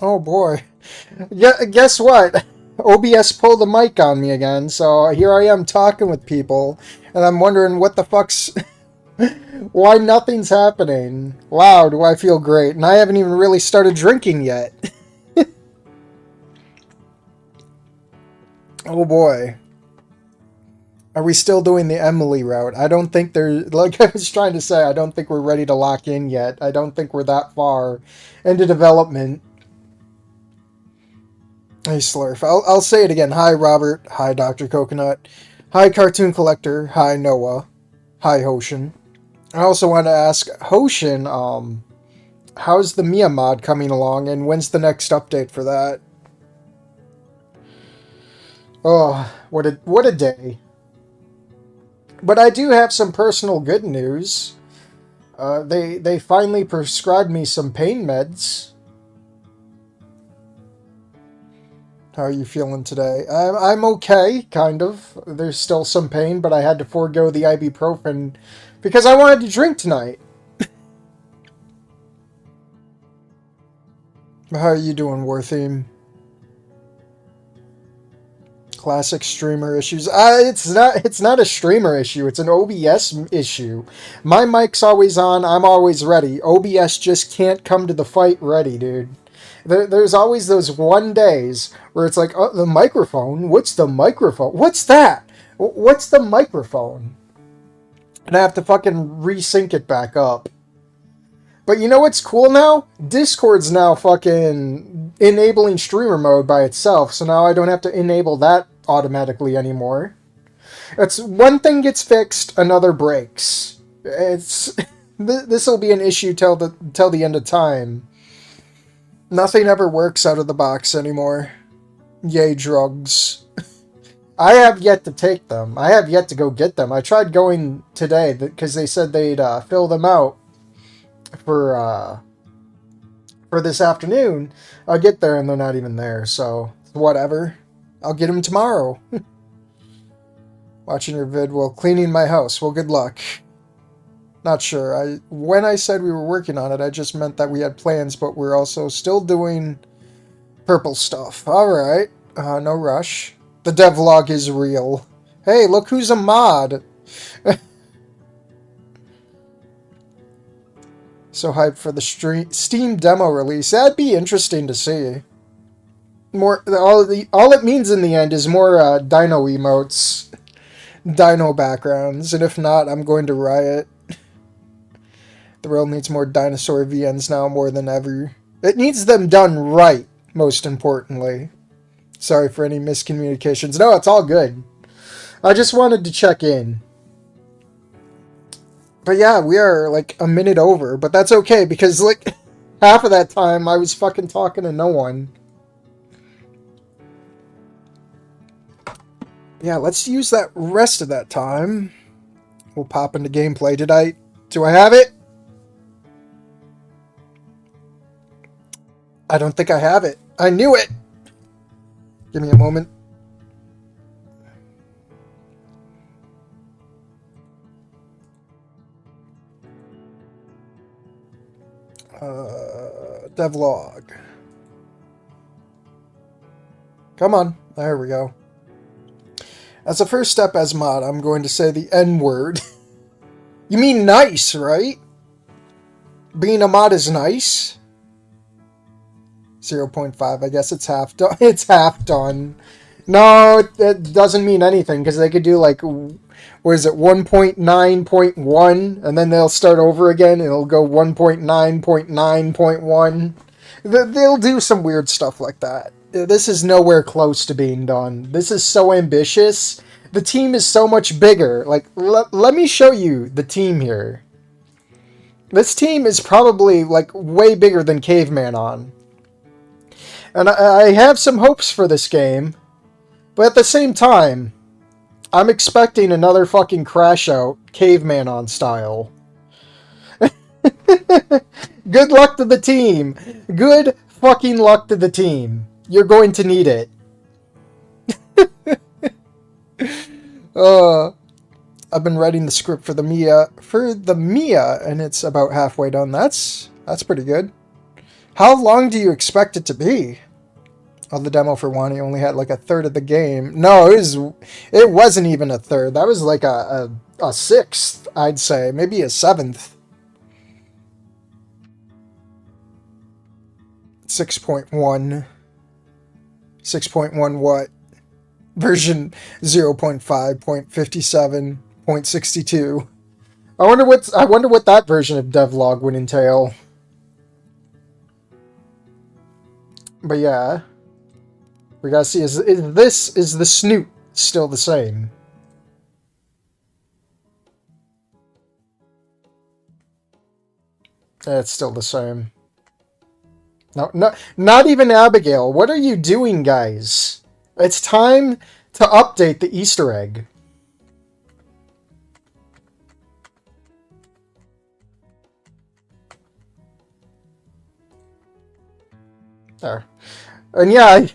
Oh boy. Yeah, guess what? OBS pulled the mic on me again, so here I am talking with people, and I'm wondering what the fuck's... why nothing's happening. Wow, do I feel great. And I haven't even really started drinking yet. Oh boy. Are we still doing the Emily route? I don't think there's... Like I was trying to say, I don't think we're ready to lock in yet. I don't think we're that far into development. Hey, Slurf. I'll say it again. Hi, Robert. Hi, Dr. Coconut. Hi, Cartoon Collector. Hi, Noah. Hi, Hoshin. I also want to ask Hoshin, how's the Mia mod coming along, and when's the next update for that? Oh, what a day. But I do have some personal good news. They finally prescribed me some pain meds. How are you feeling today? I'm okay, kind of. There's still some pain, but I had to forego the ibuprofen because I wanted to drink tonight. How are you doing, War Theme? Classic streamer issues. It's not a streamer issue. It's an OBS issue. My mic's always on. I'm always ready. OBS just can't come to the fight ready, dude. There's always those one days where it's like, oh, the microphone? What's the microphone? What's that? What's the microphone? And I have to fucking resync it back up. But you know what's cool now? Discord's now fucking enabling streamer mode by itself, so now I don't have to enable that automatically anymore. It's one thing gets fixed, another breaks. It's this will be an issue till the end of time. Nothing ever works out of the box anymore. Yay, drugs. I have yet to take them. I have yet to go get them. I tried going today because they said they'd fill them out for this afternoon. I'll get there and they're not even there, so whatever. I'll get them tomorrow. Watching your vid while cleaning my house. Well, good luck. Not sure. When I said we were working on it, I just meant that we had plans, but we're also still doing purple stuff. Alright. No rush. The devlog is real. Hey, look who's a mod! So hyped for the Steam demo release. That'd be interesting to see. All it means in the end is more dino emotes. Dino backgrounds. And if not, I'm going to riot. The world needs more dinosaur VNs now more than ever. It needs them done right, most importantly. Sorry for any miscommunications. No, it's all good. I just wanted to check in. But yeah, we are like a minute over, but that's okay because like half of that time I was fucking talking to no one. Yeah, let's use that rest of that time. We'll pop into gameplay. Do I have it? I don't think I have it. I knew it! Give me a moment. Devlog. Come on. There we go. As a first step as mod, I'm going to say the N-word. You mean nice, right? Being a mod is nice? 0.5, I guess it's half done. It's half done. No, it doesn't mean anything, because they could do like, what is it, 1.9.1, and then they'll start over again, and it'll go 1.9.9.1. They'll do some weird stuff like that. This is nowhere close to being done. This is so ambitious. The team is so much bigger. Like, let me show you the team here. This team is probably, like, way bigger than Caveman on. And I have some hopes for this game, but at the same time, I'm expecting another fucking crash out, Caveman on style. Good luck to the team. Good fucking luck to the team. You're going to need it. I've been writing the script for the Mia, and it's about halfway done. That's pretty good. How long do you expect it to be? Oh, the demo for one, he only had like a third of the game. No, it wasn't even a third. That was like a sixth, I'd say. Maybe a seventh. 6.1. 6.1 what? Version 0.5.57.62. I wonder what that version of Devlog would entail. But yeah. We gotta see, is the snoot still the same? Yeah, it's still the same. No, not even Abigail. What are you doing, guys? It's time to update the Easter egg. There. And yeah,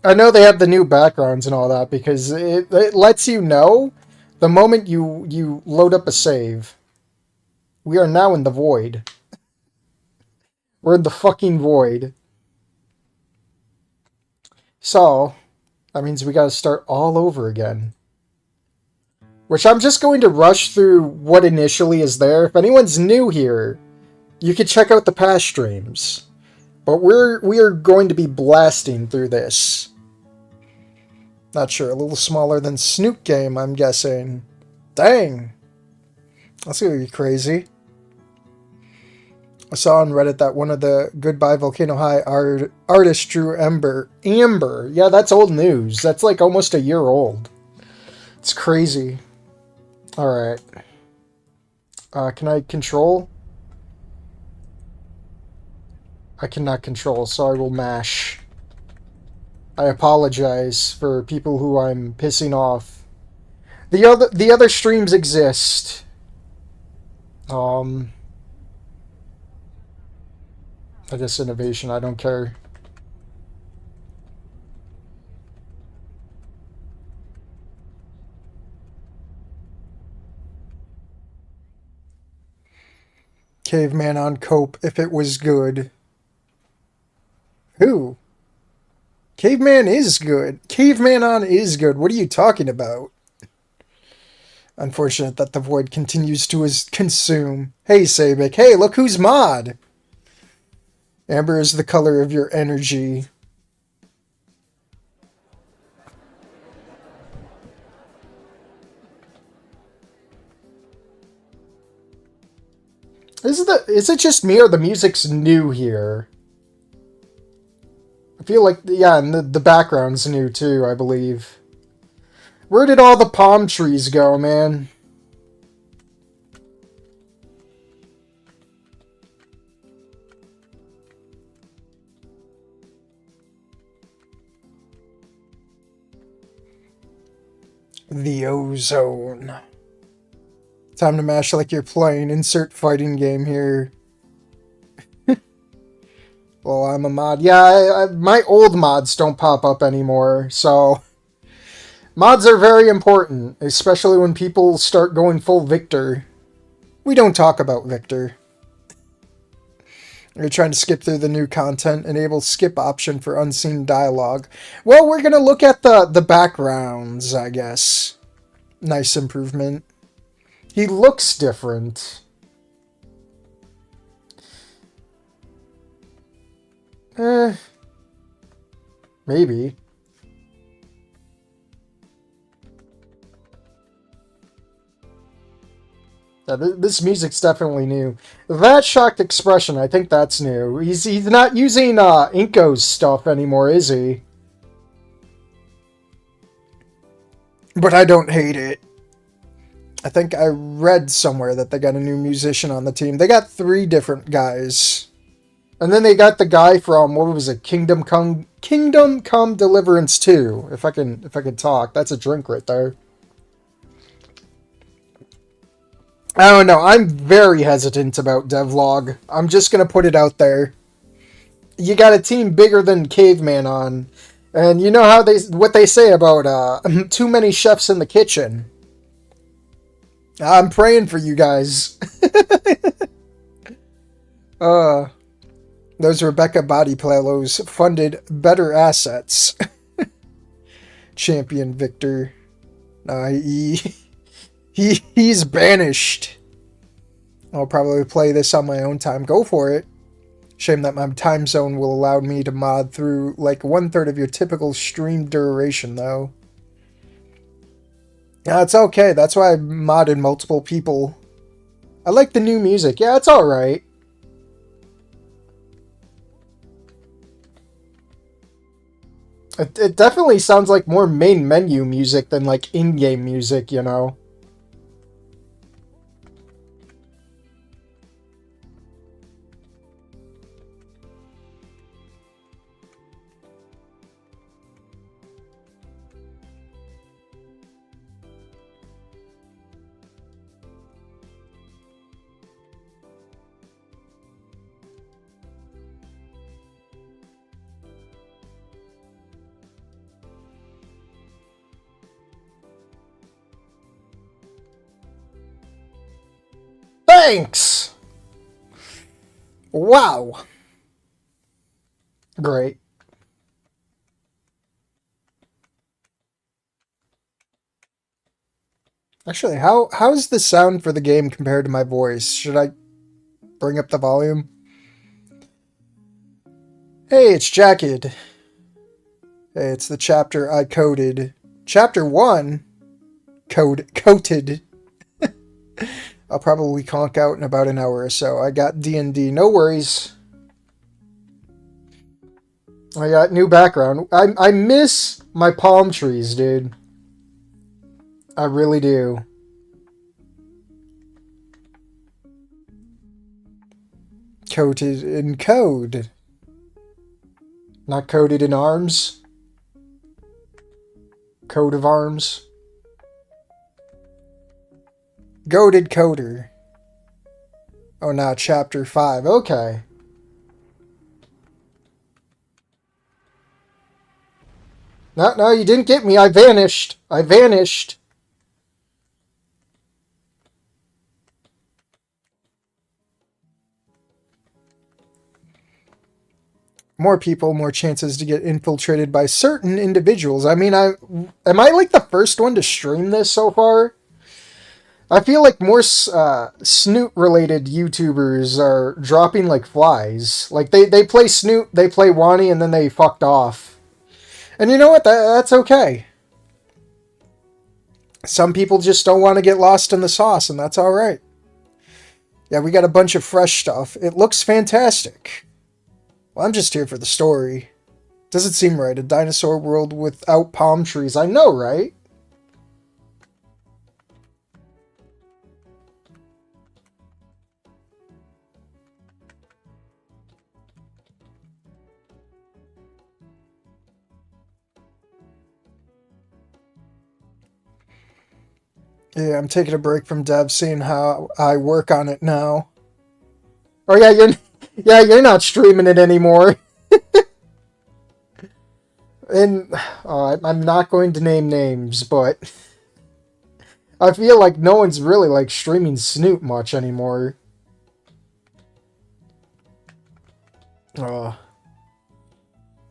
I know they have the new backgrounds and all that because it lets you know the moment you load up a save. We are now in the void. We're in the fucking void. So, that means we gotta start all over again. Which I'm just going to rush through what initially is there. If anyone's new here, you can check out the past streams. But we are going to be blasting through this. Not sure, a little smaller than Snoop Game, I'm guessing. Dang. That's gonna be crazy. I saw on Reddit that one of the Goodbye Volcano High artists drew Amber. Yeah, that's old news. That's like almost a year old. It's crazy. Alright. Can I control? I cannot control, so I will mash. I apologize for people who I'm pissing off. The other streams exist. I guess innovation, I don't care. Caveman on Cope, if it was good. Who? Caveman is good. Caveman on is good. What are you talking about? Unfortunate that the void continues to consume. Hey, Sabic. Hey, look who's mod. Amber is the color of your energy. Is it just me or the music's new here? I feel like, yeah, and the background's new too, I believe. Where did all the palm trees go, man? The ozone. Time to mash like you're playing. Insert fighting game here. Well, I'm a mod. Yeah, my old mods don't pop up anymore, so... Mods are very important, especially when people start going full Victor. We don't talk about Victor. You're trying to skip through the new content. Enable skip option for unseen dialogue. Well, we're going to look at the backgrounds, I guess. Nice improvement. He looks different. Maybe. Yeah, this music's definitely new. That shocked expression, I think that's new. He's not using Inko's stuff anymore, is he? But I don't hate it. I think I read somewhere that they got a new musician on the team. They got 3 different guys. And then they got the guy from, what was it, Kingdom Come Deliverance 2. If I can talk. That's a drink right there. I don't know. I'm very hesitant about Devlog. I'm just going to put it out there. You got a team bigger than Caveman on. And you know how what they say about too many chefs in the kitchen. I'm praying for you guys. Those Rebecca body pillows funded better assets. Champion Victor. He's banished. I'll probably play this on my own time. Go for it. Shame that my time zone will allow me to mod through like 1/3 of your typical stream duration, though. Yeah, it's okay. That's why I modded multiple people. I like the new music. Yeah, it's alright. It definitely sounds like more main menu music than like in-game music, you know? Thanks! Wow. Great. Actually, how's the sound for the game compared to my voice? Should I bring up the volume? Hey, it's Jacket. Hey, it's the chapter I coded. Chapter 1? Coated. I'll probably conk out in about an hour or so. I got D&D. No worries. I got new background. I miss my palm trees, dude. I really do. Coated in code. Not coated in arms. Coat of arms. Goated coder. Oh, now chapter 5. Okay. No, you didn't get me. I vanished. I vanished. More people, more chances to get infiltrated by certain individuals. I mean, am I like the first one to stream this so far? I feel like more Snoot-related YouTubers are dropping like flies. Like, they play Snoot, they play Wani, and then they fucked off. And you know what? That's okay. Some people just don't want to get lost in the sauce, and that's alright. Yeah, we got a bunch of fresh stuff. It looks fantastic. Well, I'm just here for the story. Doesn't seem right. A dinosaur world without palm trees. I know, right? Yeah, I'm taking a break from dev, seeing how I work on it now. Oh yeah, you're not streaming it anymore. And I'm not going to name names, but I feel like no one's really like streaming Snoot much anymore.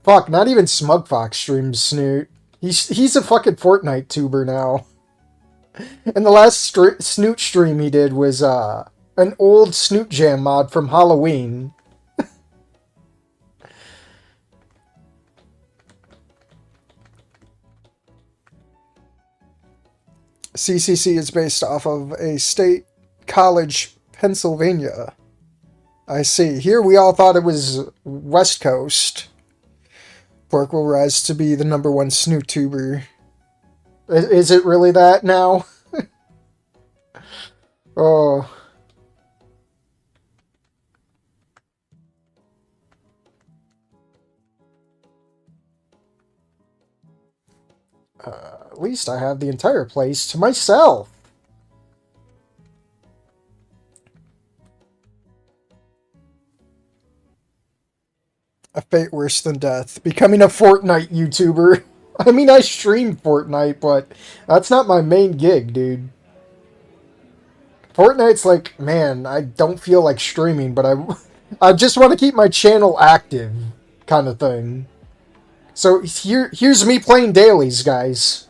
Fuck, not even Smugfox streams Snoot. He's a fucking Fortnite tuber now. And the last Snoot stream he did was an old Snoot Jam mod from Halloween. CCC is based off of a state college, Pennsylvania. I see. Here we all thought it was West Coast. Pork will rise to be the #1 Snoot tuber. Is it really that now? Oh. At least I have the entire place to myself. A fate worse than death. Becoming a Fortnite YouTuber. I mean, I stream Fortnite, but that's not my main gig, dude. Fortnite's like, man, I don't feel like streaming, but I just want to keep my channel active, kind of thing. So here's me playing dailies, guys.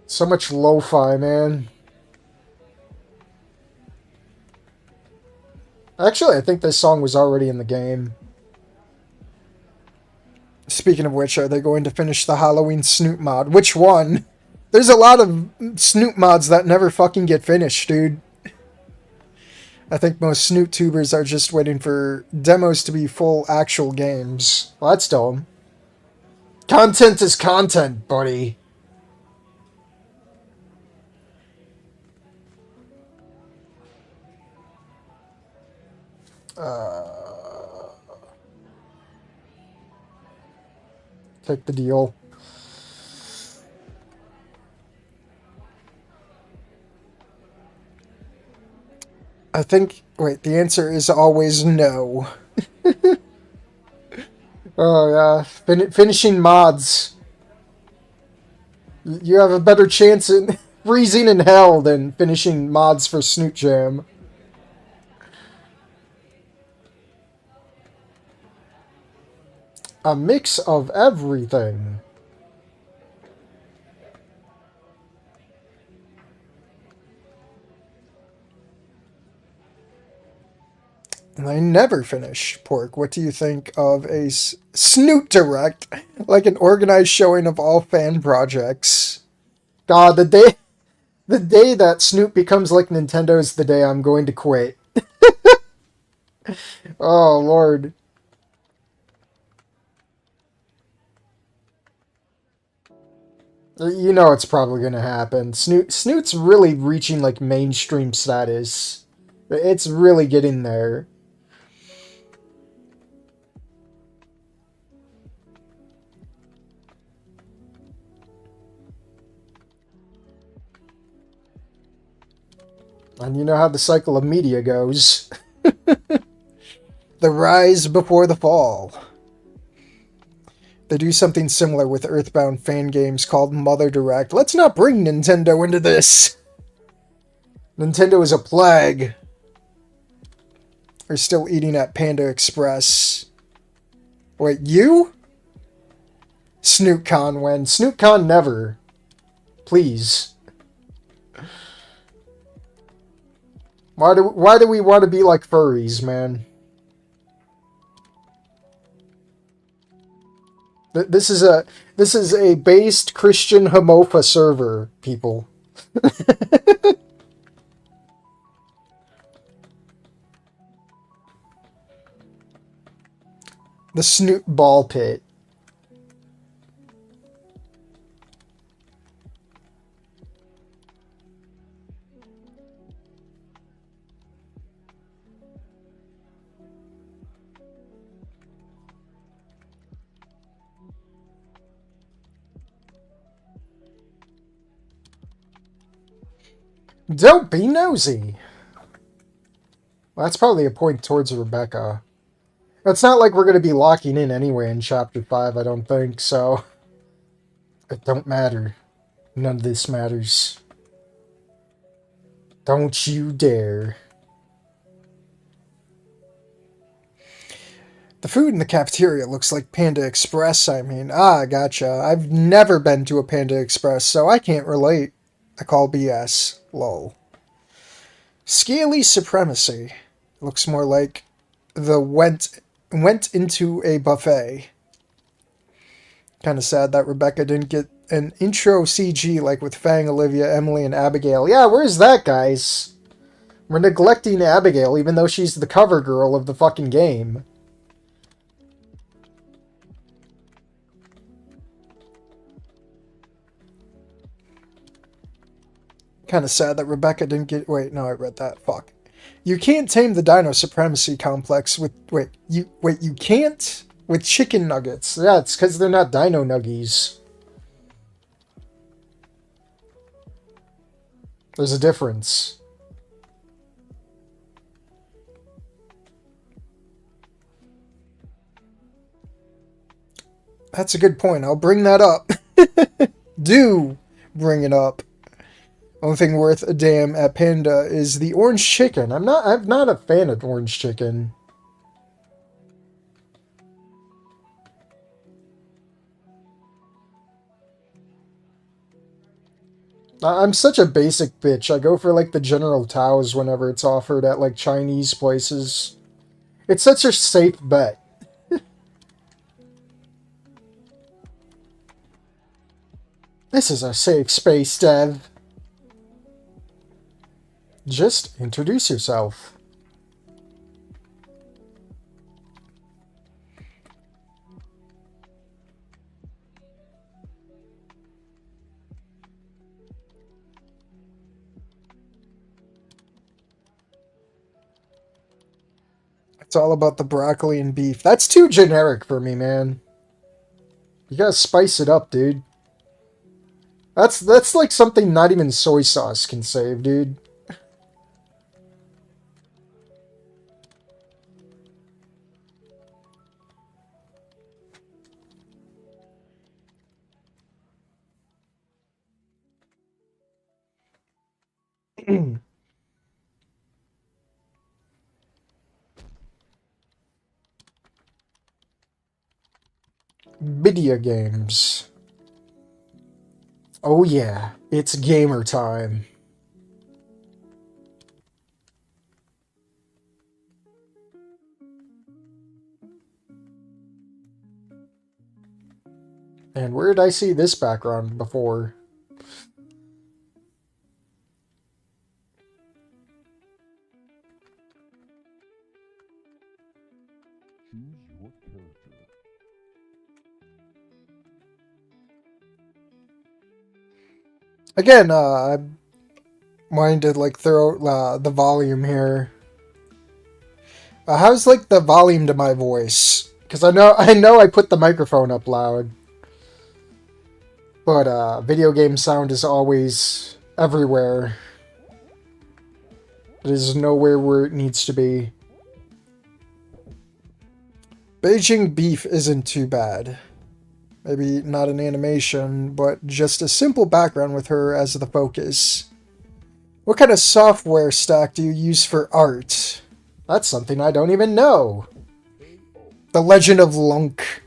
So much lo-fi, man. Actually, I think this song was already in the game. Speaking of which, are they going to finish the Halloween Snoot mod? Which one? There's a lot of Snoot mods that never fucking get finished, dude. I think most Snoot tubers are just waiting for demos to be full actual games. Well, that's dumb. Content is content, buddy. Take the deal. I think... Wait, the answer is always no. Oh, yeah. Finishing mods. You have a better chance in freezing in hell than finishing mods for Snoot Jam. A mix of everything. And I never finish Pork. What do you think of a Snoot Direct? Like an organized showing of all fan projects. God, the day that Snoot becomes like Nintendo is the day I'm going to quit. Oh, Lord. You know it's probably going to happen. Snoot's really reaching like mainstream status. It's really getting there. And you know how the cycle of media goes. The rise before the fall. They do something similar with Earthbound fan games called Mother Direct. Let's not bring Nintendo into this. Nintendo is a plague. We're still eating at Panda Express. Wait, you? SnootCon when? SnootCon never. Please. Why do we want to be like furries, man? This is a based Christian Homofa server, people. The Snoot Ball Pit. Don't be nosy. Well, that's probably a point towards Rebecca. It's not like we're going to be locking in anyway in Chapter 5, I don't think, so... It don't matter. None of this matters. Don't you dare. The food in the cafeteria looks like Panda Express, I mean. Ah, gotcha. I've never been to a Panda Express, so I can't relate. I call BS. Lol. Scaly Supremacy. Looks more like the went into a buffet. Kind of sad that Rebecca didn't get an intro CG like with Fang, Olivia, Emily, and Abigail. Yeah, where's that, guys? We're neglecting Abigail even though she's the cover girl of the fucking game. Kind of sad that Rebecca didn't get... Wait, no, I read that. Fuck. You can't tame the Dino Supremacy Complex with... Wait, you can't? With chicken nuggets. Yeah, it's because they're not Dino Nuggies. There's a difference. That's a good point. I'll bring that up. Do bring it up. Only thing worth a damn at Panda is the orange chicken. I'm not a fan of orange chicken. I'm such a basic bitch. I go for like the General Tao's whenever it's offered at like Chinese places. It's such a safe bet. This is a safe space, Dev. Just introduce yourself. It's all about the broccoli and beef. That's too generic for me, man. You gotta spice it up, dude. That's like something not even soy sauce can save, dude. Video games. Oh yeah, it's gamer time. And where did I see this background before? Again, I wanted to like throw the volume here. How's like the volume to my voice? Because I know I put the microphone up loud, but video game sound is always everywhere. It is nowhere where it needs to be. Beijing beef isn't too bad. Maybe not an animation, but just a simple background with her as the focus. What kind of software stack do you use for art? That's something I don't even know. The Legend of Lunk.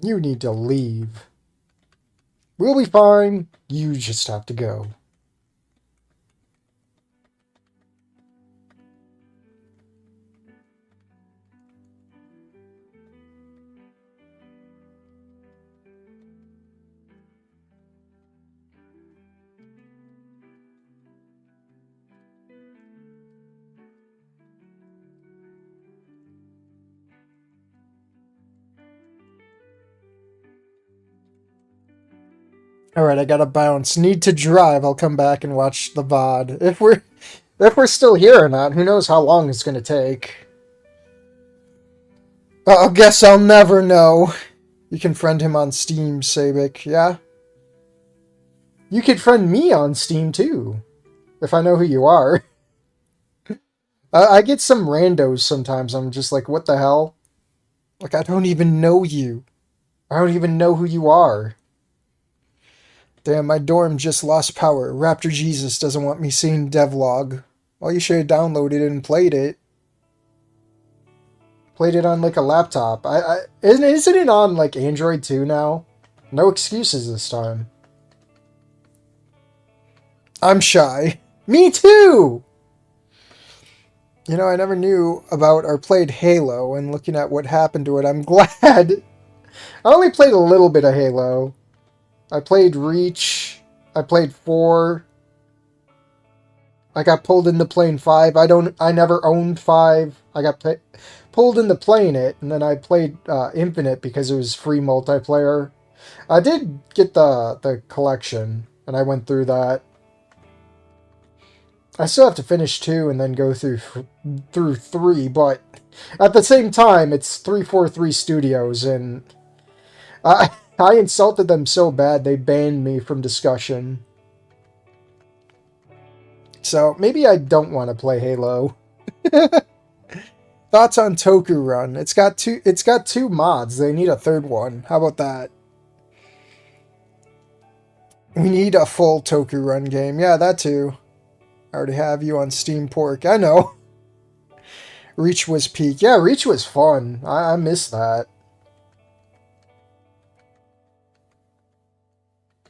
You need to leave. We'll be fine. You just have to go. Alright, I gotta bounce. Need to drive. I'll come back and watch the VOD. If we're still here or not, who knows how long it's gonna take. I guess I'll never know. You can friend him on Steam, Sabik, yeah? You can friend me on Steam too, if I know who you are. I get some randos sometimes. I'm just like, what the hell? Like, I don't even know you. I don't even know who you are. Damn, my dorm just lost power. Raptor Jesus doesn't want me seeing Devlog. Well, you should have downloaded it and played it. Played it on like a laptop. Isn't it on like Android too now? No excuses this time. I'm shy. Me too! You know, I never knew about or played Halo, and looking at what happened to it, I'm glad. I only played a little bit of Halo. I played Reach. I played 4. I got pulled into playing 5. I never owned 5. I got pulled into playing it, and then I played Infinite because it was free multiplayer. I did get the collection, and I went through that. I still have to finish 2 and then go through 3, but at the same time, it's 343 Studios, and I I insulted them so bad they banned me from discussion. So maybe I don't want to play Halo. Thoughts on Toku Run? It's got two mods. They need a third one. How about that? We need a full Toku Run game. Yeah, that too. I already have you on Steam Pork. I know. Reach was peak. Yeah, Reach was fun. I miss that.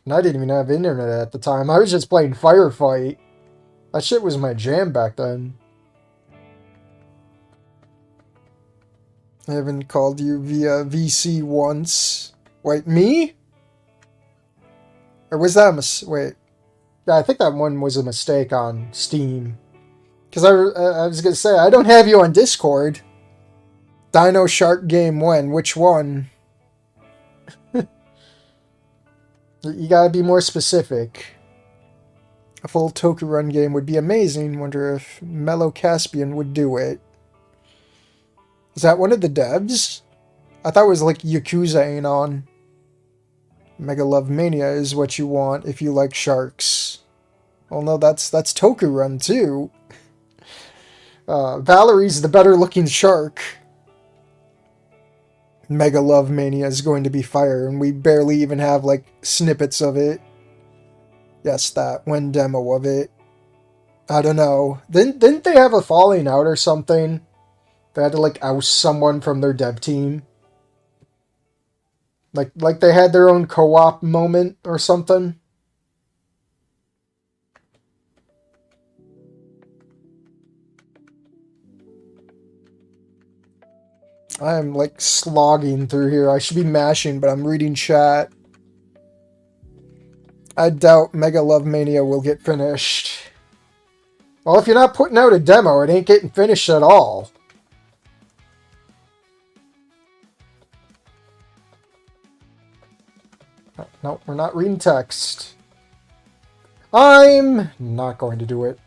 And I didn't even have internet at the time. I was just playing Firefight. That shit was my jam back then. I haven't called you via VC once. Wait, me? Or was that a wait. Yeah, I think that one was a mistake on Steam. Because I was going to say, I don't have you on Discord. Dino Shark game when? Which one? You gotta be more specific. A full Toku Run game would be amazing. Wonder if Mellow Caspian would do it. Is that one of the devs? I thought it was like Yakuza ain't on. Mega Love Mania is what you want if you like sharks. Well, no, that's Toku Run too. Valerie's the better looking shark. Mega Love Mania is going to be fire, and we barely even have like snippets of it. Yes, that one demo of it. I don't know. Didn't they have a falling out or something? They had to like oust someone from their dev team. Like they had their own co-op moment or something. I'm like slogging through here. I should be mashing, but I'm reading chat. I doubt Mega Love Mania will get finished. Well, if you're not putting out a demo, it ain't getting finished at all. No, we're not reading text. I'm not going to do it.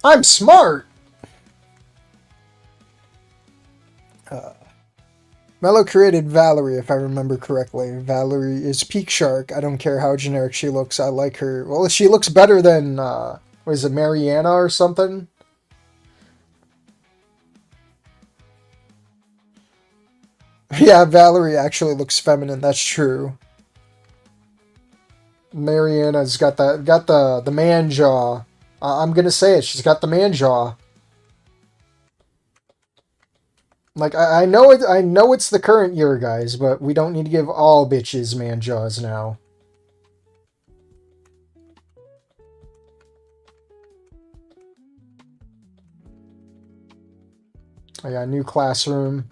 I'm smart! Mello created Valerie, if I remember correctly. Valerie is peak shark. I don't care how generic she looks. I like her. Well, she looks better than, was it Mariana or something? Yeah, Valerie actually looks feminine. That's true. Mariana's got the man jaw. I'm gonna say it. She's got the man jaw. Like I know it. I know it's the current year, guys, but we don't need to give all bitches man jaws now. Oh, yeah, new classroom.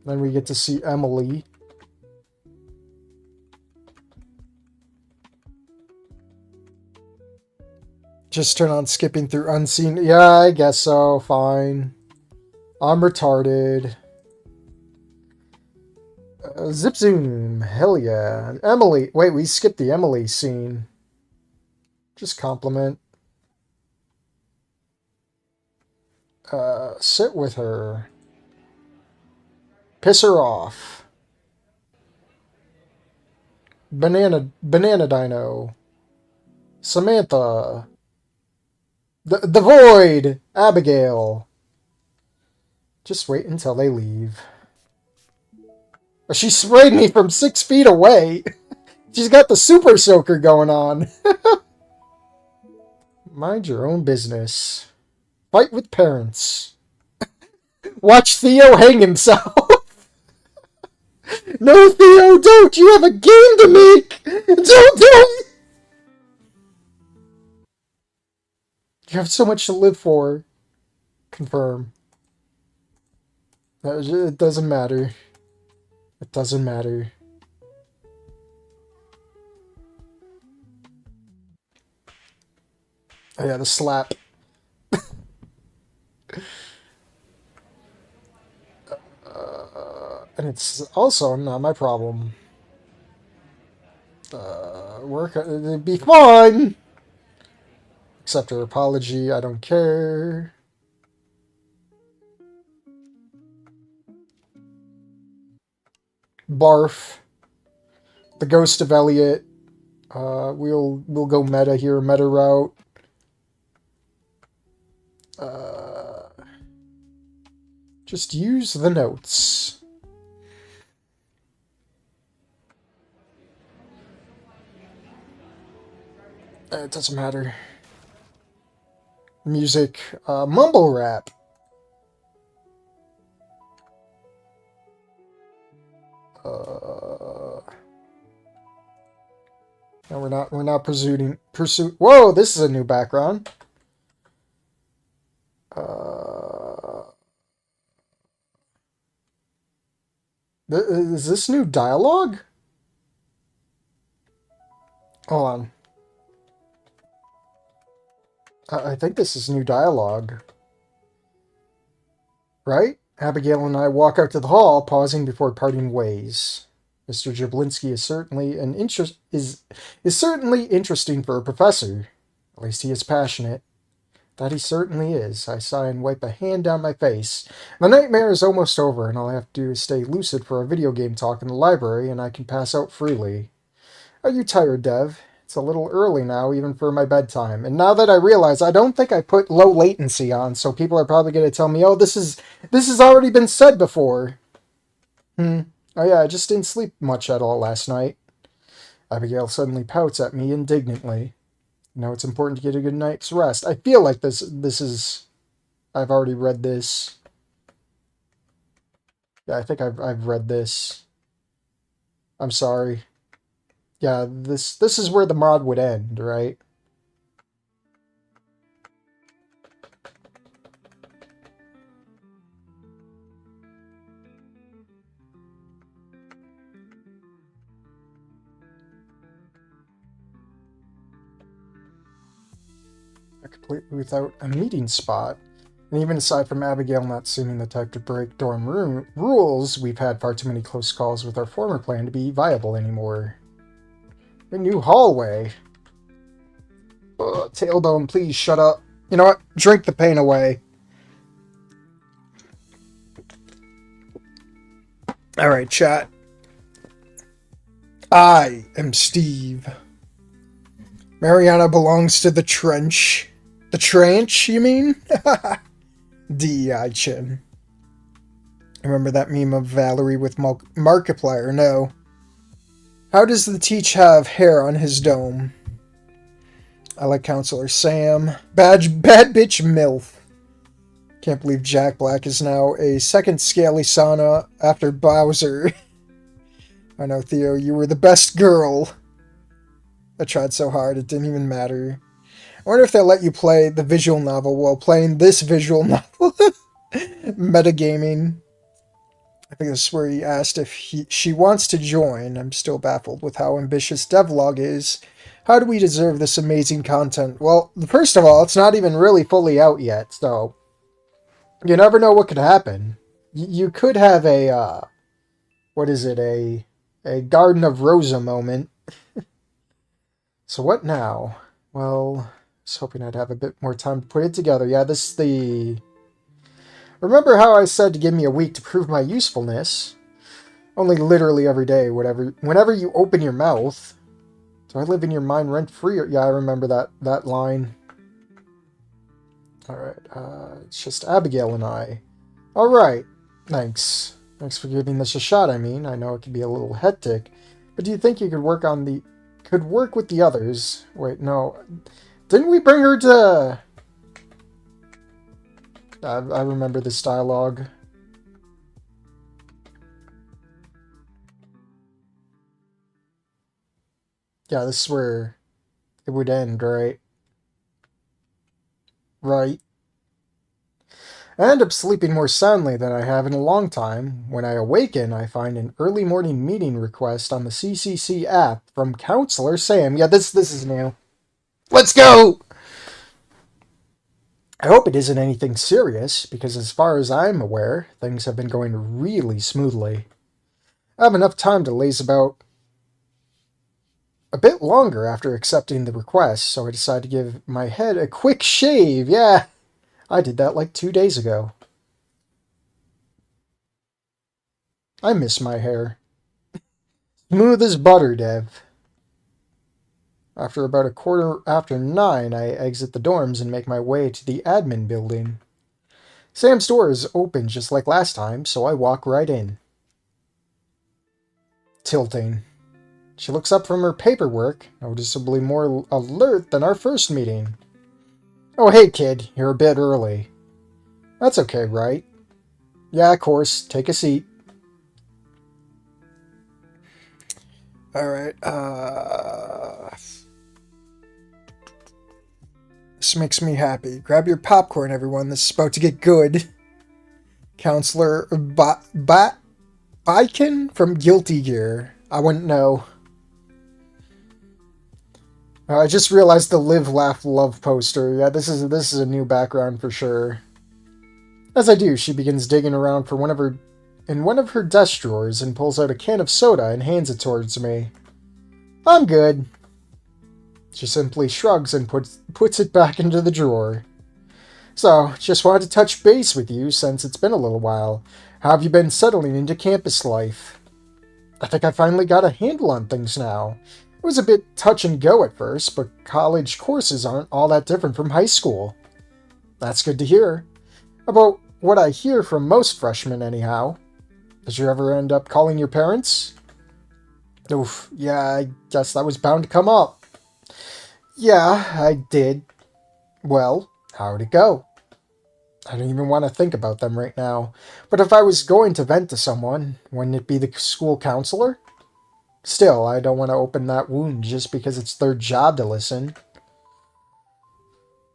Then we get to see Emily. Just turn on skipping through unseen. Yeah, I guess so. Fine. I'm retarded. Zip zoom. Hell yeah. Emily. Wait, we skipped the Emily scene. Just compliment. Sit with her. Piss her off. Banana Dino. Samantha. The Void! Abigail. Just wait until they leave. She sprayed me from 6 feet away. She's got the super soaker going on. Mind your own business. Fight with parents. Watch Theo hang himself. No, Theo, don't! You have a game to make! Don't! You have so much to live for. Confirm. It doesn't matter. It doesn't matter. Oh yeah, the slap. And it's also not my problem. Work. It'd be fine! Accept her apology, I don't care. Barf. The ghost of Elliot. We'll go meta here, meta route. Just use the notes. It doesn't matter. Music, mumble rap. No, we're not pursuit. Whoa, this is a new background. Is this new dialogue? Hold on. I think this is new dialogue. Right? Abigail and I walk out to the hall, pausing before parting ways. Mr. Jablinski is certainly certainly interesting for a professor. At least he is passionate. That he certainly is. I sigh and wipe a hand down my face. The nightmare is almost over, and all I have to do is stay lucid for a video game talk in the library, and I can pass out freely. Are you tired, Dev? It's a little early now, even for my bedtime. And now that I realize, I don't think I put low latency on, so people are probably going to tell me, oh, this has already been said before. Oh yeah, I just didn't sleep much at all last night. Abigail suddenly pouts at me indignantly. You know, it's important to get a good night's rest. I feel like this is... I've already read this. Yeah, I think I've read this. I'm sorry. Yeah, this is where the mod would end, right? Completely without a meeting spot. And even aside from Abigail not seeming the type to break dorm room rules, we've had far too many close calls with our former plan to be viable anymore. A new hallway. Tailbone, please shut up. You know what? Drink the pain away. Alright, chat. I am Steve. Mariana belongs to the trench. The trench, you mean? DEI chin. Remember that meme of Valerie with Markiplier? No. How does the teach have hair on his dome? I like Counselor Sam. Bad bitch MILF. Can't believe Jack Black is now a second scaly sauna after Bowser. I know, Theo, you were the best girl. I tried so hard, it didn't even matter. I wonder if they'll let you play the visual novel while playing this visual novel. Metagaming. I think this is where he asked if she wants to join. I'm still baffled with how ambitious Devlog is. How do we deserve this amazing content? Well, first of all, it's not even really fully out yet, so you never know what could happen. You could have a, what is it, a Garden of Rosa moment. So what now? Well, I was hoping I'd have a bit more time to put it together. Yeah, this is the... Remember how I said to give me a week to prove my usefulness? Only literally every day, whenever you open your mouth. Do I live in your mind rent-free? Yeah, I remember that line. Alright, it's just Abigail and I. Alright, thanks. Thanks for giving this a shot, I mean. I know it can be a little hectic. But do you think you could work with the others? Wait, no. Didn't we bring her to... I remember this dialogue. Yeah, this is where it would end, right? Right. I end up sleeping more soundly than I have in a long time. When I awaken, I find an early morning meeting request on the CCC app from Counselor Sam. Yeah, this is new. Let's go! I hope it isn't anything serious, because as far as I'm aware, things have been going really smoothly. I have enough time to laze about a bit longer after accepting the request, so I decided to give my head a quick shave. Yeah, I did that like 2 days ago. I miss my hair. Smooth as butter, Dev. After about a quarter after 9, I exit the dorms and make my way to the admin building. Sam's door is open just like last time, so I walk right in. Tilting. She looks up from her paperwork, noticeably more alert than our first meeting. Oh, hey, kid. You're a bit early. That's okay, right? Yeah, of course. Take a seat. Alright, this makes me happy. Grab your popcorn, everyone. This is about to get good. Counselor Biken from Guilty Gear. I wouldn't know. I just realized the Live, Laugh, Love poster. Yeah, this is a new background for sure. As I do, she begins digging around for one of her desk drawers and pulls out a can of soda and hands it towards me. I'm good. She simply shrugs and puts it back into the drawer. So, just wanted to touch base with you since it's been a little while. How have you been settling into campus life? I think I finally got a handle on things now. It was a bit touch and go at first, but college courses aren't all that different from high school. That's good to hear. About what I hear from most freshmen, anyhow. Did you ever end up calling your parents? Oof, yeah, I guess that was bound to come up. Yeah, I did. Well, how'd it go? I don't even want to think about them right now. But if I was going to vent to someone, wouldn't it be the school counselor? Still, I don't want to open that wound just because it's their job to listen.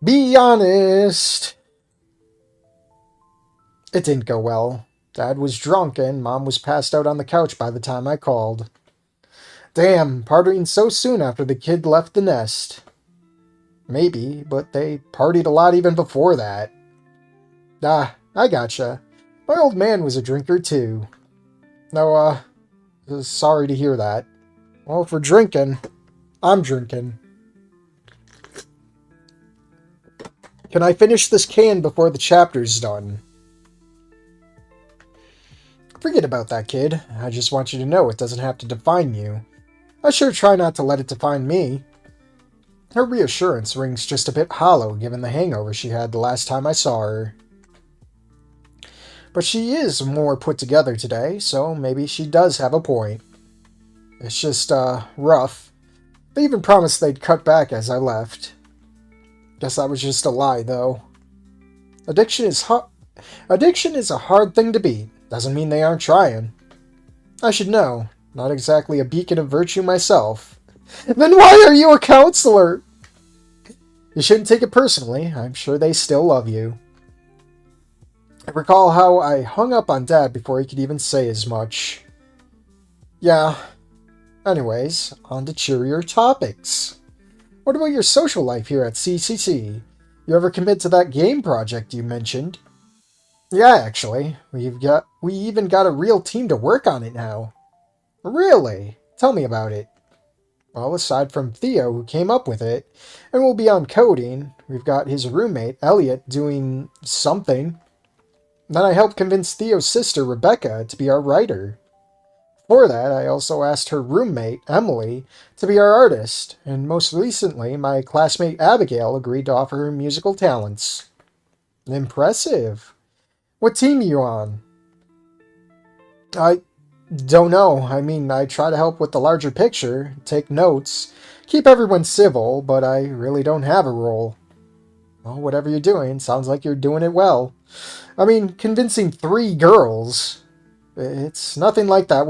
Be honest. It didn't go well. Dad was drunk and Mom was passed out on the couch by the time I called. Damn, partying so soon after the kid left the nest. Maybe, but they partied a lot even before that. Ah, I gotcha. My old man was a drinker too. No, sorry to hear that. Well, for drinking, I'm drinking. Can I finish this can before the chapter's done? Forget about that, kid. I just want you to know it doesn't have to define you. I sure try not to let it define me. Her reassurance rings just a bit hollow given the hangover she had the last time I saw her. But she is more put together today, so maybe she does have a point. It's just, rough. They even promised they'd cut back as I left. Guess that was just a lie, though. Addiction is a hard thing to beat. Doesn't mean they aren't trying. I should know. Not exactly a beacon of virtue myself. Then why are you a counselor? You shouldn't take it personally. I'm sure they still love you. I recall how I hung up on Dad before he could even say as much. Yeah. Anyways, on to cheerier topics. What about your social life here at CCC? You ever commit to that game project you mentioned? Yeah, actually. We even got a real team to work on it now. Really? Tell me about it. Well, aside from Theo, who came up with it, and will be on coding, we've got his roommate, Elliot, doing something. Then I helped convince Theo's sister, Rebecca, to be our writer. For that, I also asked her roommate, Emily, to be our artist, and most recently, my classmate Abigail agreed to offer her musical talents. Impressive. What team are you on? I don't know. I mean, I try to help with the larger picture, take notes, keep everyone civil, but I really don't have a role. Well, whatever you're doing, sounds like you're doing it well. I mean, convincing 3 girls. It's nothing like that.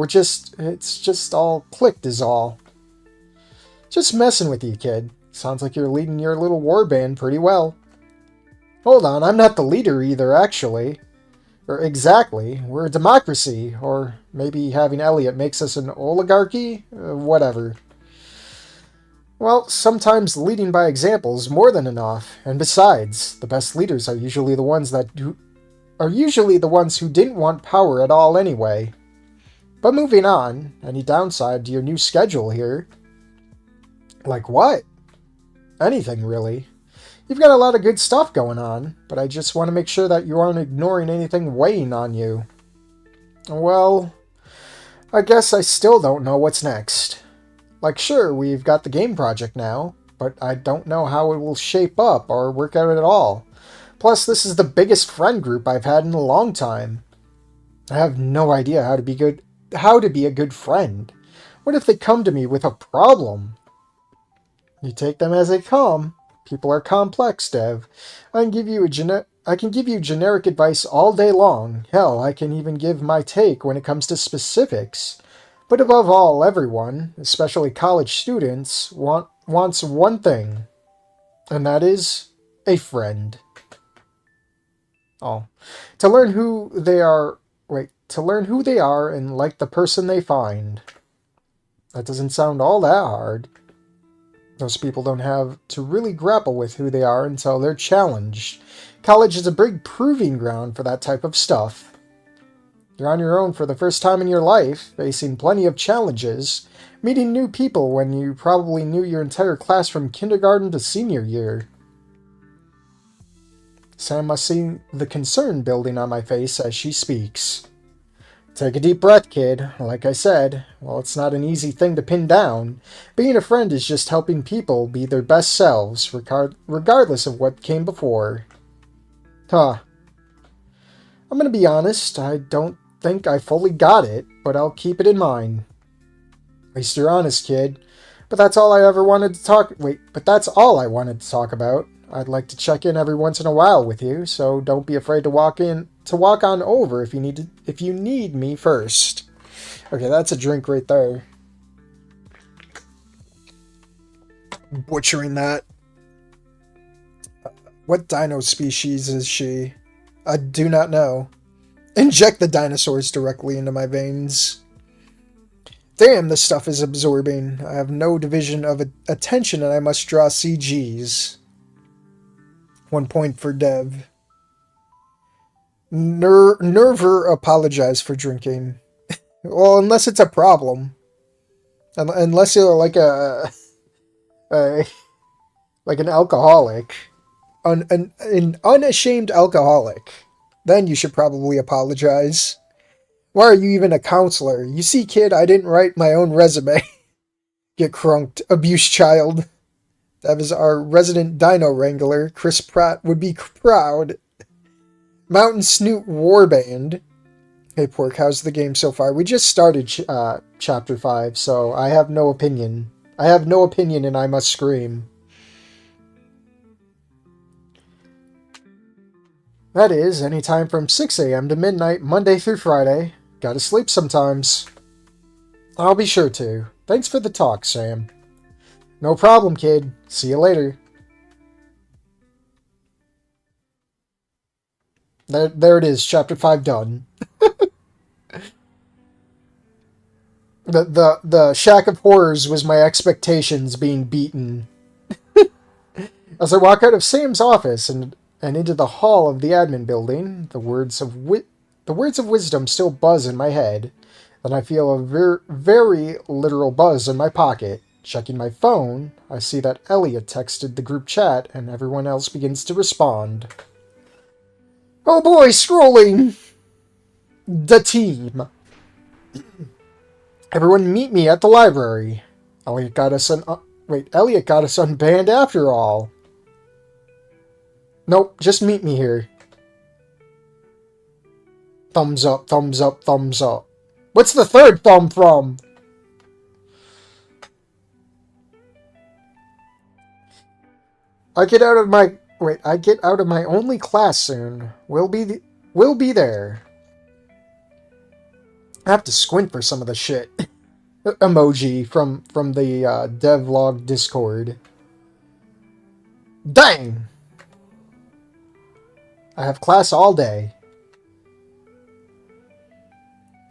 It's just all clicked is all. Just messing with you, kid. Sounds like you're leading your little war band pretty well. Hold on, I'm not the leader either, actually. Or exactly. We're a democracy. Or maybe having Elliot makes us an oligarchy? Whatever. Well, sometimes leading by example is more than enough. And besides, the best leaders are usually the ones who didn't want power at all anyway. But moving on, any downside to your new schedule here? Like what? Anything, really. You've got a lot of good stuff going on, but I just want to make sure that you aren't ignoring anything weighing on you. Well, I guess I still don't know what's next. Like, sure, we've got the game project now, but I don't know how it will shape up or work out at all. Plus, this is the biggest friend group I've had in a long time. I have no idea how to be a good friend. What if they come to me with a problem? You take them as they come. People are complex, Dev. I can give you generic advice all day long. Hell, I can even give my take when it comes to specifics. But above all, everyone, especially college students, wants one thing, and that is a friend. Oh, to learn who they are. Wait, to learn who they are and like the person they find. That doesn't sound all that hard. Most people don't have to really grapple with who they are until they're challenged. College is a big proving ground for that type of stuff. You're on your own for the first time in your life, facing plenty of challenges, meeting new people when you probably knew your entire class from kindergarten to senior year. Sam must see the concern building on my face as she speaks. Take a deep breath, kid. Like I said, well, it's not an easy thing to pin down. Being a friend is just helping people be their best selves, regardless of what came before. Huh. I'm gonna be honest, I don't think I fully got it, but I'll keep it in mind. At least you're honest, kid. But that's all I wanted to talk about. I'd like to check in every once in a while with you, so don't be afraid to walk on over if you need me first. Okay, that's a drink right there. Butchering that. What dino species is she? I do not know. Inject the dinosaurs directly into my veins. Damn, this stuff is absorbing. I have no division of attention and I must draw CGs. 1 point for Dev. Nerver apologize for drinking. Well, unless it's a problem. Unless you're like like an alcoholic. An unashamed alcoholic. Then you should probably apologize. Why are you even a counselor? You see, kid, I didn't write my own resume. Get crunked, abuse child. That was our resident dino wrangler. Chris Pratt would be proud. Mountain Snoot Warband. Hey, Pork, how's the game so far? We just started Chapter 5, so I have no opinion. I have no opinion and I must scream. That is, anytime from 6 a.m. to midnight, Monday through Friday. Gotta sleep sometimes. I'll be sure to. Thanks for the talk, Sam. No problem, kid. See you later. There it is, Chapter 5 done. The Shack of Horrors was my expectations being beaten. As I walk out of Sam's office and into the hall of the admin building, the words of wisdom still buzz in my head. Then I feel a very literal buzz in my pocket. Checking my phone, I see that Elliot texted the group chat and everyone else begins to respond. Oh boy, scrolling! The team. Everyone meet me at the library. Elliot got us unbanned after all. Nope, just meet me here. Thumbs up, thumbs up, thumbs up. What's the third thumb from? I get out of my only class soon. We'll be there. I have to squint for some of the shit. Emoji from the Devlog Discord. Dang! I have class all day.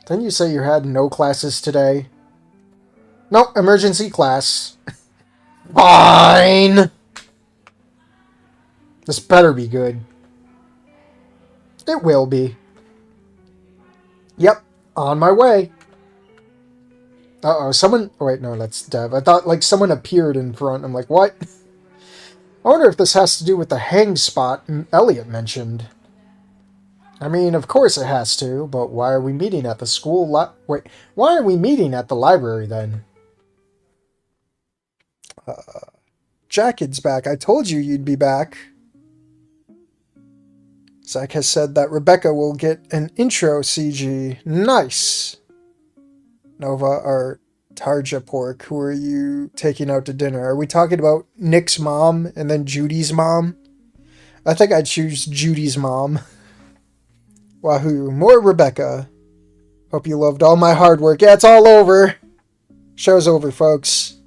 Didn't you say you had no classes today? No, emergency class. Fine! This better be good. It will be. Yep, on my way. Uh-oh, someone... Oh, wait, no, that's Dev. I thought, like, someone appeared in front. I'm like, what? I wonder if this has to do with the hang spot Elliot mentioned. I mean, of course it has to, but why are we meeting at the school wait, why are we meeting at the library, then? Jacket's back. I told you you'd be back. Zach has said that Rebecca will get an intro CG. Nice! Nova or Tarja Pork, who are you taking out to dinner? Are we talking about Nick's mom and then Judy's mom? I think I'd choose Judy's mom. Wahoo. More Rebecca. Hope you loved all my hard work. Yeah, it's all over. Show's over, folks.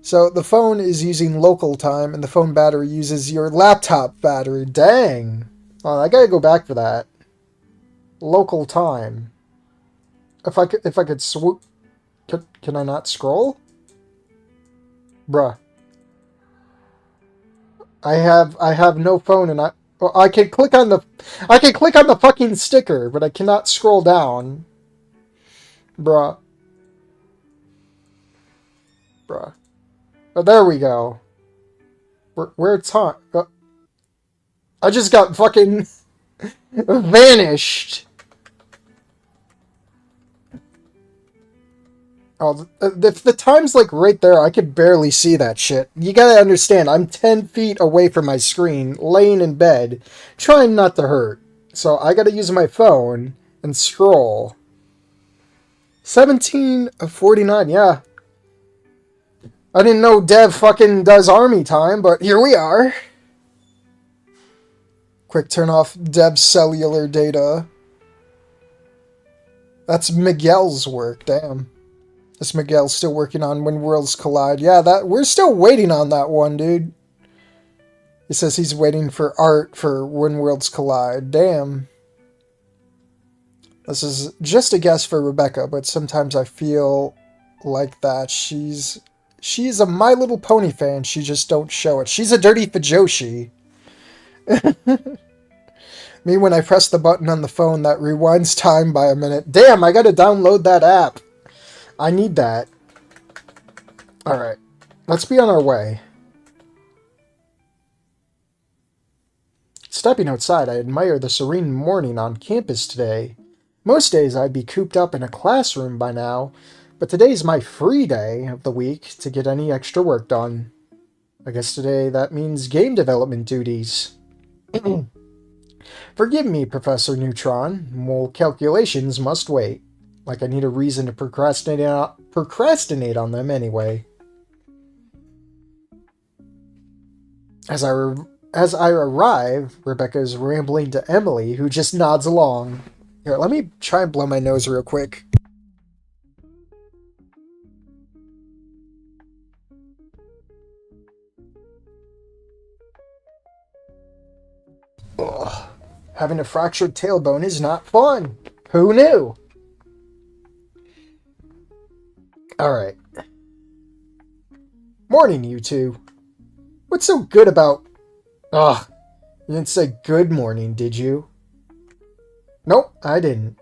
So the phone is using local time and the phone battery uses your laptop battery. Dang. Oh, I gotta go back for that. Local time. If I could swoop... Can I not scroll? Bruh. I have no phone and well, I can click on the fucking sticker, but I cannot scroll down. Bruh. Bruh. Oh, there we go. Where it's on. I just got fucking vanished. Oh, if the time's like right there, I could barely see that shit. You gotta understand, I'm 10 feet away from my screen, laying in bed, trying not to hurt. So I gotta use my phone and scroll. 17 of 49, yeah. I didn't know Dev fucking does army time, but here we are. Quick turn off Dev's cellular data. That's Miguel's work, damn. This Miguel's still working on When Worlds Collide. Yeah, we're still waiting on that one, dude. He says he's waiting for art for When Worlds Collide. Damn. This is just a guess for Rebecca, but sometimes I feel like that. She's a My Little Pony fan. She just don't show it. She's a dirty fajoshi. Me when I press the button on the phone that rewinds time by a minute. Damn, I gotta download that app. I need that. Alright, let's be on our way. Stepping outside, I admire the serene morning on campus today. Most days I'd be cooped up in a classroom by now, but today's my free day of the week to get any extra work done. I guess today that means game development duties. Forgive me, Professor Neutron. Well, calculations must wait. Like I need a reason to procrastinate on them anyway. As I arrive, Rebecca is rambling to Emily, who just nods along. Here, let me try and blow my nose real quick. Ugh. Having a fractured tailbone is not fun. Who knew? Alright. Morning, you two. What's so good about... Ugh. You didn't say good morning, did you? Nope, I didn't.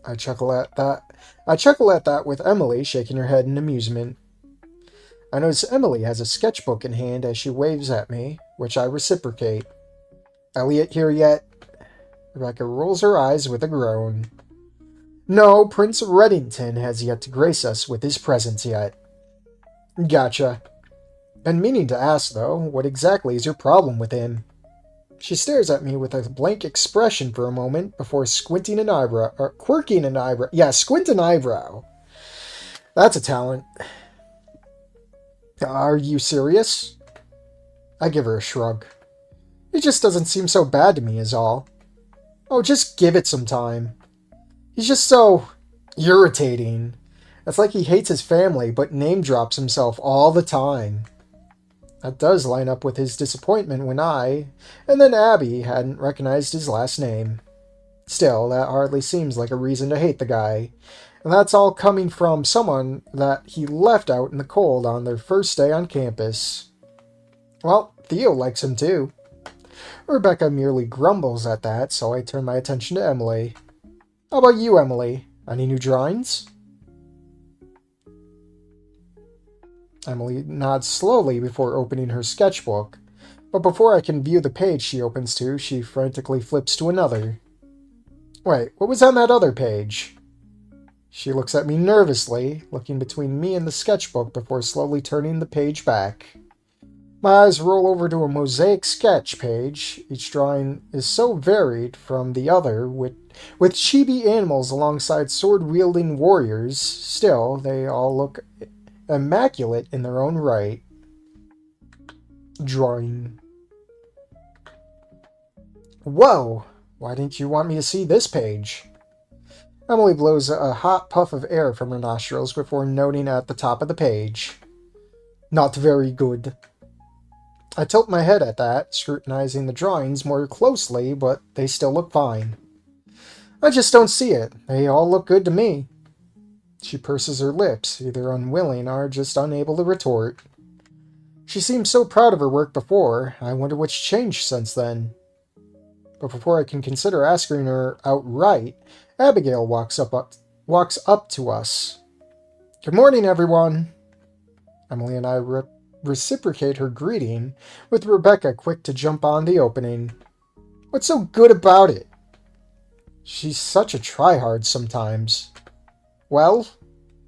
I chuckle at that with Emily shaking her head in amusement. I notice Emily has a sketchbook in hand as she waves at me, which I reciprocate. Elliot here yet? Rebecca rolls her eyes with a groan. No, Prince Reddington has yet to grace us with his presence yet. Gotcha. Been meaning to ask, though, what exactly is your problem with him? She stares at me with a blank expression for a moment before squinting an eyebrow, or quirking an eyebrow. Yeah, squint an eyebrow. That's a talent. Are you serious? I give her a shrug. He just doesn't seem so bad to me is all. Oh, just give it some time. He's just so irritating. It's like he hates his family, but name drops himself all the time. That does line up with his disappointment when and then Abby hadn't recognized his last name. Still, that hardly seems like a reason to hate the guy. And that's all coming from someone that he left out in the cold on their first day on campus. Well, Theo likes him too. Rebecca merely grumbles at that, so I turn my attention to Emily. How about you, Emily? Any new drawings? Emily nods slowly before opening her sketchbook, but before I can view the page she opens to, she frantically flips to another. Wait, what was on that other page? She looks at me nervously, looking between me and the sketchbook before slowly turning the page back. My eyes roll over to a mosaic sketch page. Each drawing is so varied from the other, with chibi animals alongside sword-wielding warriors. Still, they all look immaculate in their own right. Drawing. Whoa! Why didn't you want me to see this page? Emily blows a hot puff of air from her nostrils before noting at the top of the page. Not very good. I tilt my head at that, scrutinizing the drawings more closely, but they still look fine. I just don't see it. They all look good to me. She purses her lips, either unwilling or just unable to retort. She seemed so proud of her work before. I wonder what's changed since then. But before I can consider asking her outright, Abigail walks up to us. Good morning, everyone. Emily and I reciprocate her greeting, with Rebecca quick to jump on the opening. What's so good about it? She's such a tryhard sometimes. Well,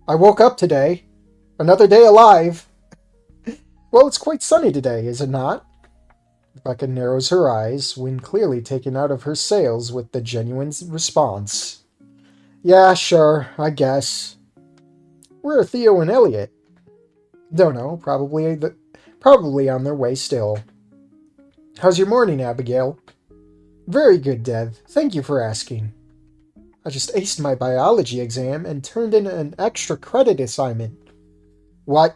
I woke up today. Another day alive. Well, it's quite sunny today, is it not? Rebecca narrows her eyes, when clearly taken out of her sails with the genuine response. Yeah, sure, I guess. Where are Theo and Elliot? Don't know, probably on their way still. How's your morning, Abigail? Very good, Dev. Thank you for asking. I just aced my biology exam and turned in an extra credit assignment. What?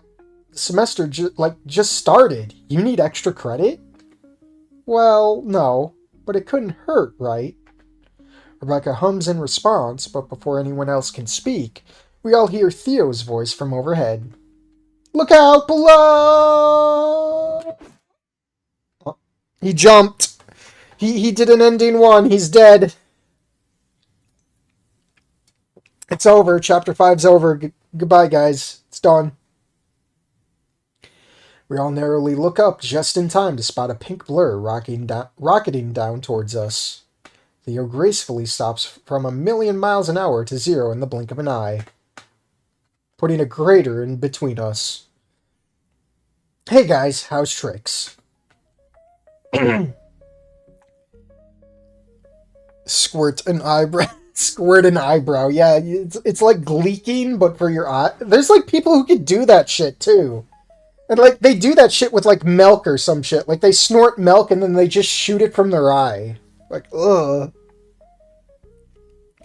The semester just started. You need extra credit? Well, no, but it couldn't hurt, right? Rebecca hums in response, but before anyone else can speak, we all hear Theo's voice from overhead. Look out below! Oh, he jumped. He did an ending one. He's dead. It's over. Chapter 5's over. Goodbye, guys. It's done. We all narrowly look up just in time to spot a pink blur rocketing down towards us. Theo gracefully stops from 1,000,000 miles an hour to 0 in the blink of an eye, putting a crater in between us. Hey guys, how's tricks? Squirt an eyebrow. Squirt an eyebrow. Yeah, it's like gleeking, but for your eye. There's like people who could do that shit too. And like they do that shit with like milk or some shit. Like they snort milk and then they just shoot it from their eye. Like, ugh.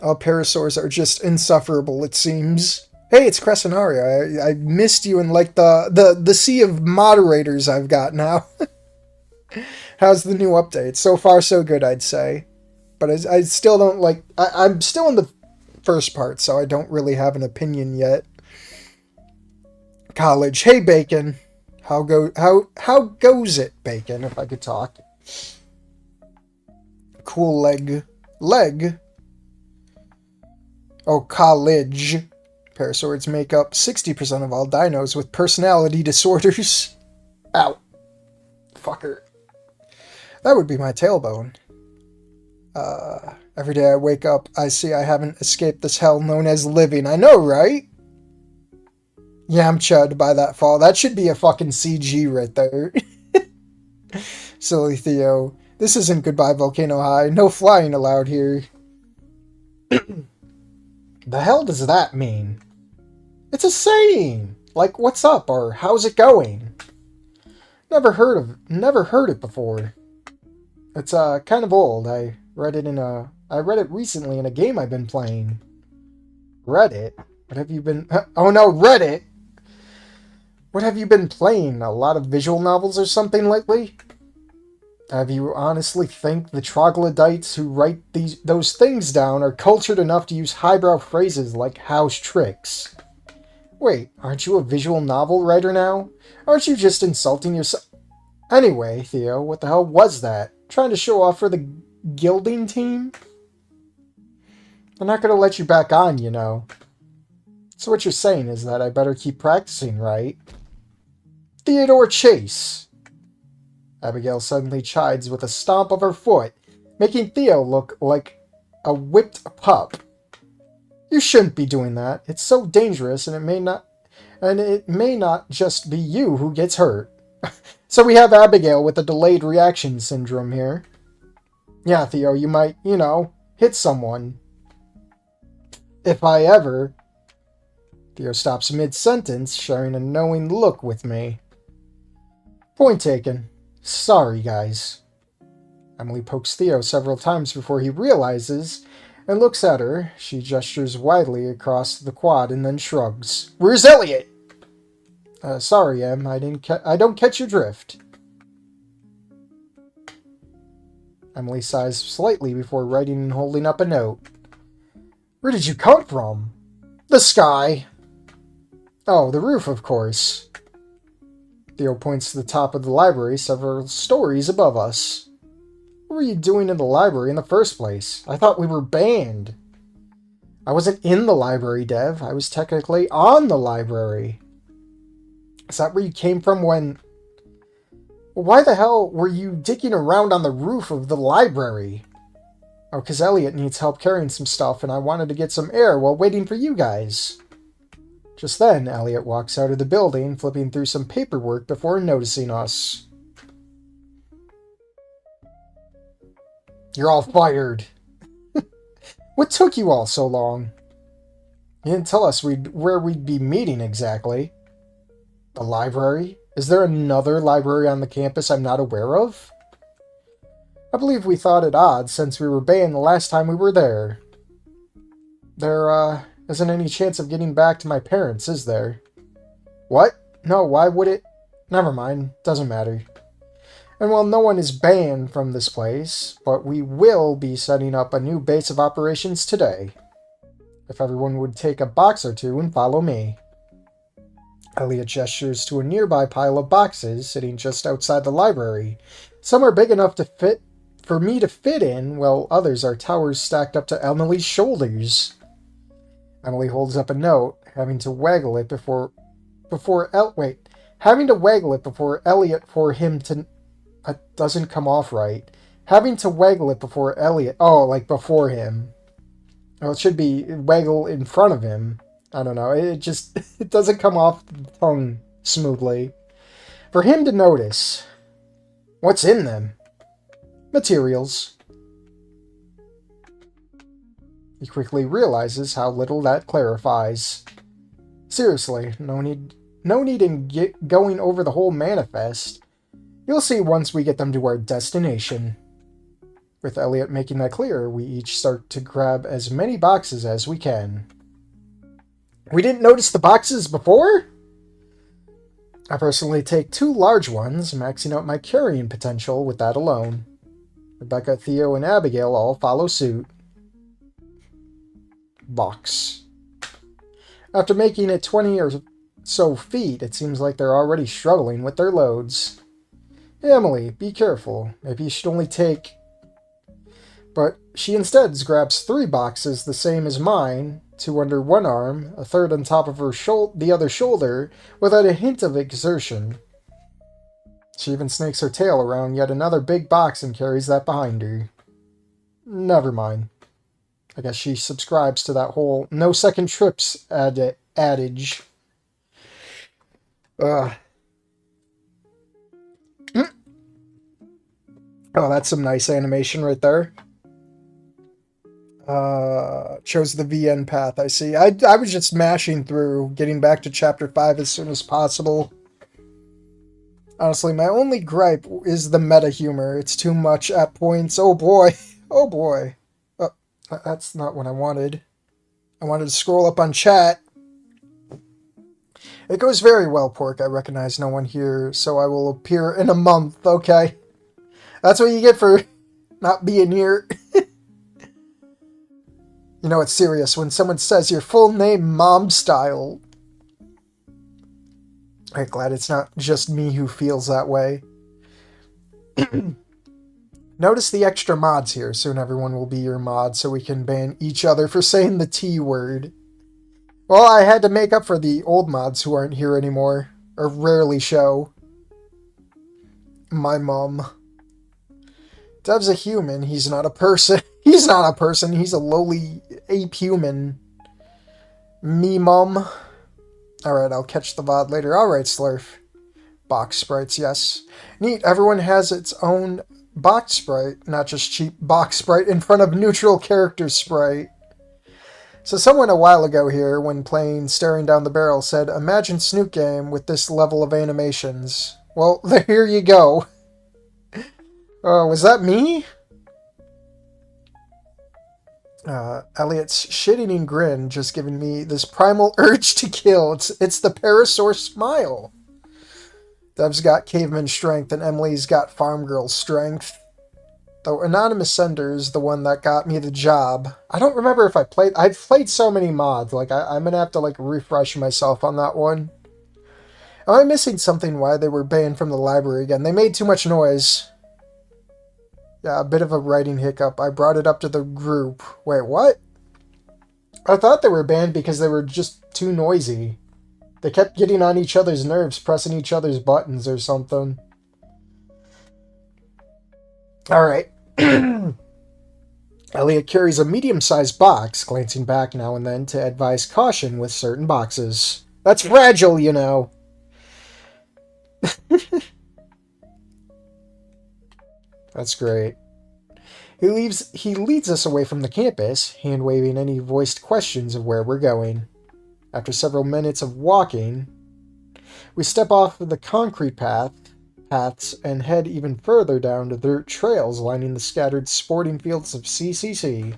All parasaurs are just insufferable, it seems. Hey, it's Crescenaria. I missed you in like the sea of moderators I've got now. How's the new update? So far, so good, I'd say. But I still don't like... I'm still in the first part, so I don't really have an opinion yet. College. Hey, Bacon. How goes it, Bacon, if I could talk? Cool leg. Leg? Oh, college. Parasaurs make up 60% of all dinos with personality disorders. Ow. Fucker. That would be my tailbone. Every day I wake up, I see I haven't escaped this hell known as living. I know, right? Yeah, I'm chud by that fall. That should be a fucking CG right there. Silly Theo. This isn't Goodbye Volcano High. No flying allowed here. The hell does that mean? It's a saying. Like, what's up or how's it going? Never heard it before. It's kind of old. I read it recently in a game I've been playing. Reddit? What have you been... Oh no, Reddit! What have you been playing? A lot of visual novels or something lately? Have you honestly think the troglodytes who write those things down are cultured enough to use highbrow phrases like house tricks? Wait, aren't you a visual novel writer now? Aren't you just insulting yourself? Anyway, Theo, what the hell was that? Trying to show off for the gilding team? They're not going to let you back on, you know. So what you're saying is that I better keep practicing, right? Theodore Chase! Abigail suddenly chides with a stomp of her foot, making Theo look like a whipped pup. You shouldn't be doing that. It's so dangerous, and it may not just be you who gets hurt. So we have Abigail with a delayed reaction syndrome here. Yeah, Theo, you might, hit someone. If I ever... Theo stops mid-sentence, sharing a knowing look with me. Point taken. Sorry, guys. Emily pokes Theo several times before he realizes and looks at her. She gestures widely across the quad and then shrugs. Where's Elliot? Sorry, Em. I don't catch your drift. Emily sighs slightly before writing and holding up a note. Where did you come from? The sky. Oh, the roof, of course. Theo points to the top of the library several stories above us. What were you doing in the library in the first place? I thought we were banned. I wasn't in the library, Dev. I was technically on the library. Is that where you came from when... Why the hell were you digging around on the roof of the library? Oh, because Elliot needs help carrying some stuff and I wanted to get some air while waiting for you guys. Just then, Elliot walks out of the building, flipping through some paperwork before noticing us. You're all fired. What took you all so long? You didn't tell us where we'd be meeting exactly. The library? Is there another library on the campus I'm not aware of? I believe we thought it odd since we were banned the last time we were there. There, isn't any chance of getting back to my parents, is there? What? No, why would it? Never mind, doesn't matter. And while no one is banned from this place, but we will be setting up a new base of operations today. If everyone would take a box or two and follow me. Elliot gestures to a nearby pile of boxes sitting just outside the library. Some are big enough for me to fit in, while others are towers stacked up to Emily's shoulders. Emily holds up a note, having to waggle it before Elliot for him to... That doesn't come off right. Having to waggle it before Elliot... Oh, like before him. Well, it should be waggle in front of him. I don't know. It doesn't come off the tongue smoothly. For him to notice. What's in them? Materials. He quickly realizes how little that clarifies. Seriously, no need in going over the whole manifest. You'll see once we get them to our destination. With Elliot making that clear, we each start to grab as many boxes as we can. We didn't notice the boxes before? I personally take 2 large ones, maxing out my carrying potential with that alone. Rebecca, Theo, and Abigail all follow suit. Box. After making it 20 or so feet, it seems like they're already struggling with their loads. Hey, Emily, be careful. Maybe you should only take... But she instead grabs 3 boxes the same as mine, 2 under one arm, a third on top of her the other shoulder, without a hint of exertion. She even snakes her tail around yet another big box and carries that behind her. Never mind. I guess she subscribes to that whole no second trips adage. Oh, that's some nice animation right there. Chose the VN path, I see. I was just mashing through, getting back to chapter 5 as soon as possible. Honestly, my only gripe is the meta humor. It's too much at points. Oh boy. Oh boy. That's not what I wanted. I wanted to scroll up on chat. It goes very well, Pork. I recognize no one here, so I will appear in a month, okay? That's what you get for not being here. You know it's serious when someone says your full name mom style. I'm glad it's not just me who feels that way. Notice the extra mods here. Soon everyone will be your mod, so we can ban each other for saying the T word. Well, I had to make up for the old mods who aren't here anymore, or rarely show. My mom. Dev's a human, he's not a person. He's not a person, he's a lowly ape human. Me mum. Alright, I'll catch the VOD later. Alright, Slurf. Box sprites, yes. Neat, everyone has its own box sprite, not just cheap box sprite in front of neutral character sprite. So someone a while ago here, when playing Staring Down the Barrel, said, imagine Snook Game with this level of animations. Well, here you go. Oh, was that me? Elliot's shit-eating grin just giving me this primal urge to kill. It's the Parasaur smile. Dev's got caveman strength and Emily's got farm girl strength. Though Anonymous Sender is the one that got me the job. I don't remember if I've played so many mods, like I'm gonna have to like refresh myself on that one. Am I missing something why they were banned from the library again? They made too much noise. Yeah, a bit of a writing hiccup. I brought it up to the group. Wait, what? I thought they were banned because they were just too noisy. They kept getting on each other's nerves, pressing each other's buttons or something. Alright. Elliot carries a medium-sized box, glancing back now and then to advise caution with certain boxes. That's fragile, you know. That's great. He leads us away from the campus, hand-waving any voiced questions of where we're going. After several minutes of walking, we step off of the concrete paths and head even further down to dirt trails lining the scattered sporting fields of CCC.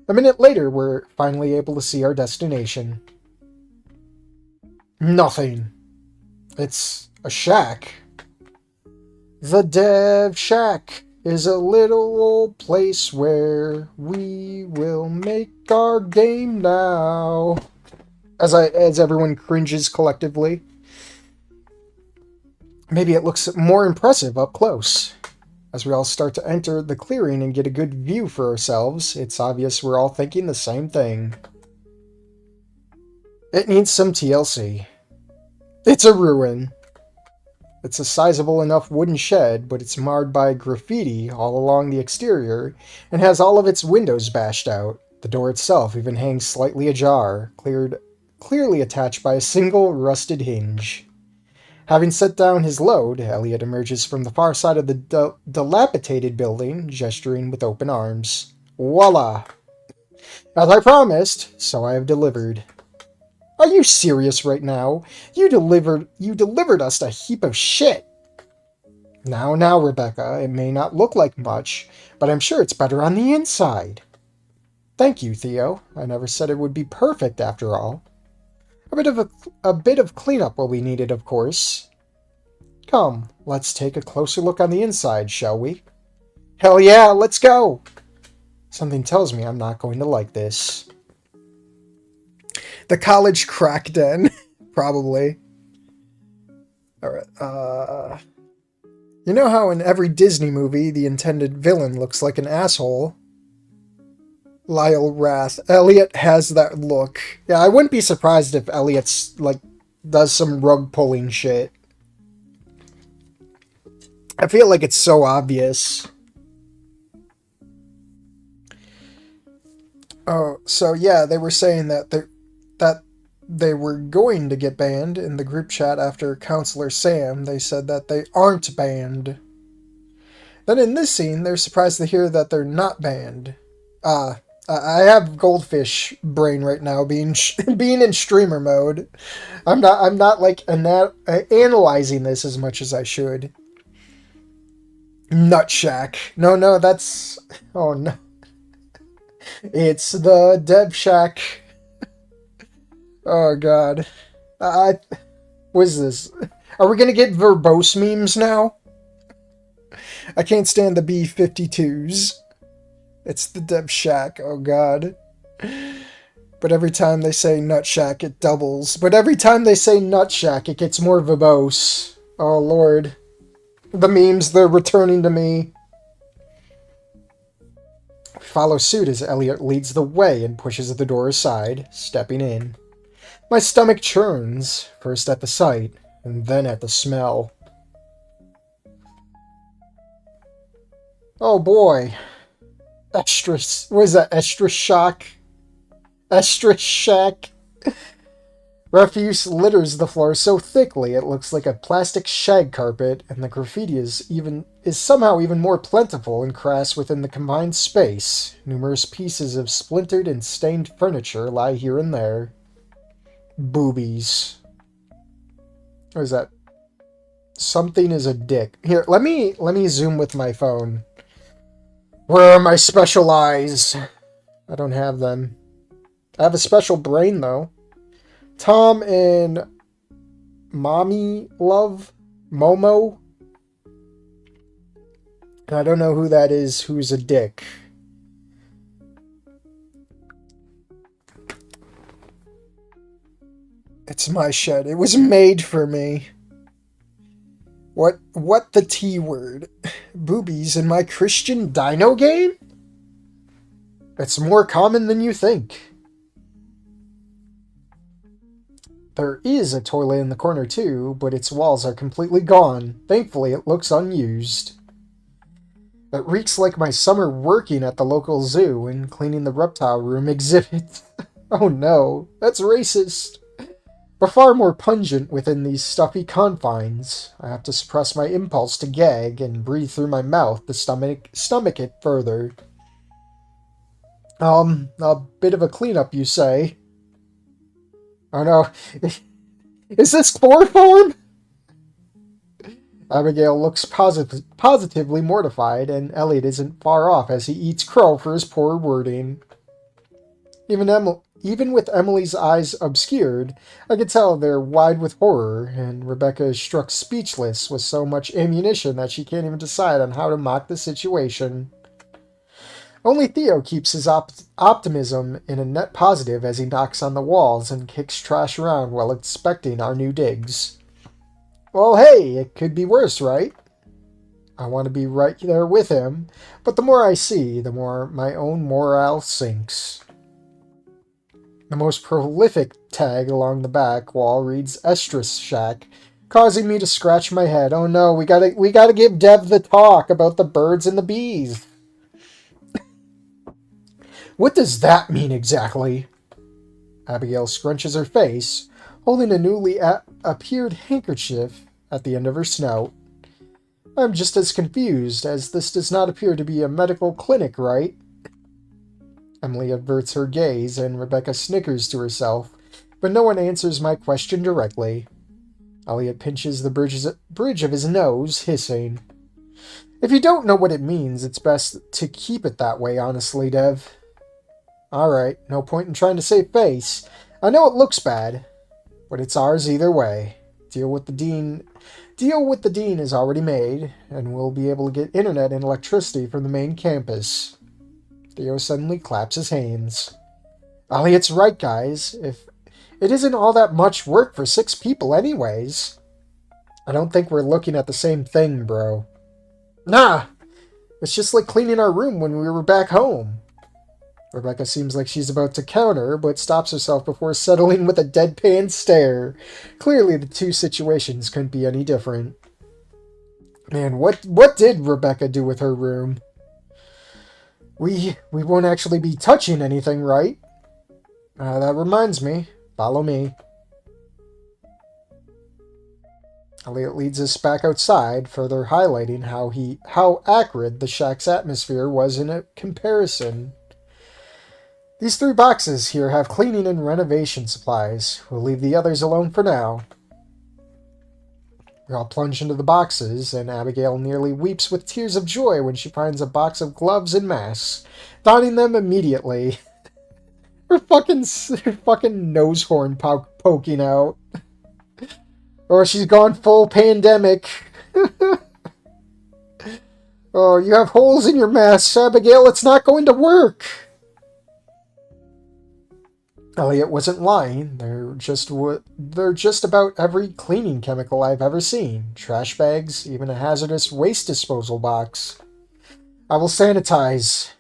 A minute later, we're finally able to see our destination. Nothing. It's a shack. The Dev Shack is a little old place where we will make our game now. As everyone cringes collectively. Maybe it looks more impressive up close. As we all start to enter the clearing and get a good view for ourselves, it's obvious we're all thinking the same thing. It needs some TLC. It's a ruin. It's a sizable enough wooden shed, but it's marred by graffiti all along the exterior and has all of its windows bashed out. The door itself even hangs slightly ajar, clearly attached by a single rusted hinge. Having set down his load, Elliot emerges from the far side of the dilapidated building, gesturing with open arms. Voila! As I promised, so I have delivered. Are you serious right now? You delivered us a heap of shit. Now, Rebecca, it may not look like much, but I'm sure it's better on the inside. Thank you, Theo. I never said it would be perfect after all. A bit of cleanup will be needed, of course. Come, let's take a closer look on the inside, shall we? Hell yeah, let's go! Something tells me I'm not going to like this. The college crack den. Probably. Alright, you know how in every Disney movie the intended villain looks like an asshole? Lyle Wrath. Elliot has that look. Yeah, I wouldn't be surprised if Elliot's, like, does some rug-pulling shit. I feel like it's so obvious. Oh, so yeah, they were saying that they were going to get banned in the group chat after Counselor Sam. They said that they aren't banned. Then in this scene, they're surprised to hear that they're not banned. I have goldfish brain right now, being in streamer mode. I'm not like analyzing this as much as I should. Nut Shack. No, that's... Oh, no. It's the Dev Shack. Oh, God. Uh, what is this? Are we gonna get verbose memes now? I can't stand the B-52s. It's the Dev Shack, oh god. But every time they say Nut Shack, it doubles. But every time they say Nut Shack, it gets more verbose. Oh lord. The memes, they're returning to me. We follow suit as Elliot leads the way and pushes the door aside, stepping in. My stomach churns, first at the sight, and then at the smell. Oh boy. Extra... What is that? Extra shock? Extra shack? Refuse litters the floor so thickly it looks like a plastic shag carpet, and the graffiti is somehow even more plentiful and crass within the combined space. Numerous pieces of splintered and stained furniture lie here and there. Boobies. What is that? Something is a dick. Here, let me zoom with my phone. Where are my special eyes? I don't have them. I have a special brain though. Tom and Mommy Love? Momo? I don't know who that is, who's a dick. It's my shed. It was made for me. What the T word? Boobies in my Christian Dino game? It's more common than you think. There is a toilet in the corner too, but its walls are completely gone. Thankfully, it looks unused. It reeks like my summer working at the local zoo and cleaning the reptile room exhibit. Oh no, that's racist. But far more pungent within these stuffy confines. I have to suppress my impulse to gag and breathe through my mouth to stomach it further. A bit of a cleanup, you say? Oh no. Is this chloroform? Abigail looks positively mortified, and Elliot isn't far off as he eats crow for his poor wording. Even with Emily's eyes obscured, I could tell they're wide with horror, and Rebecca is struck speechless with so much ammunition that she can't even decide on how to mock the situation. Only Theo keeps his optimism in a net positive as he knocks on the walls and kicks trash around while inspecting our new digs. Well, hey, it could be worse, right? I want to be right there with him, but the more I see, the more my own morale sinks. The most prolific tag along the back wall reads Estrus Shack, causing me to scratch my head. Oh no, we gotta give Dev the talk about the birds and the bees. What does that mean exactly? Abigail scrunches her face, holding a newly appeared handkerchief at the end of her snout. I'm just as confused, as this does not appear to be a medical clinic, right? Emily averts her gaze, and Rebecca snickers to herself, but no one answers my question directly. Elliot pinches the bridge of his nose, hissing. If you don't know what it means, it's best to keep it that way, honestly, Dev. Alright, no point in trying to save face. I know it looks bad, but it's ours either way. Deal with the dean is already made, and we'll be able to get internet and electricity from the main campus. Theo suddenly claps his hands. Elliot's right, guys. If it isn't all that much work for 6 people anyways. I don't think we're looking at the same thing, bro. Nah! It's just like cleaning our room when we were back home. Rebecca seems like she's about to counter, but stops herself before settling with a deadpan stare. Clearly the two situations couldn't be any different. Man, what did Rebecca do with her room? We won't actually be touching anything, right? That reminds me. Follow me. Elliot leads us back outside, further highlighting how acrid the shack's atmosphere was in a comparison. These 3 boxes here have cleaning and renovation supplies. We'll leave the others alone for now. We all plunge into the boxes, and Abigail nearly weeps with tears of joy when she finds a box of gloves and masks, donning them immediately. her fucking nose horn poking out. Or she's gone full pandemic. Oh, you have holes in your mask, Abigail. It's not going to work. Elliot wasn't lying. They're just about every cleaning chemical I've ever seen. Trash bags, even a hazardous waste disposal box. I will sanitize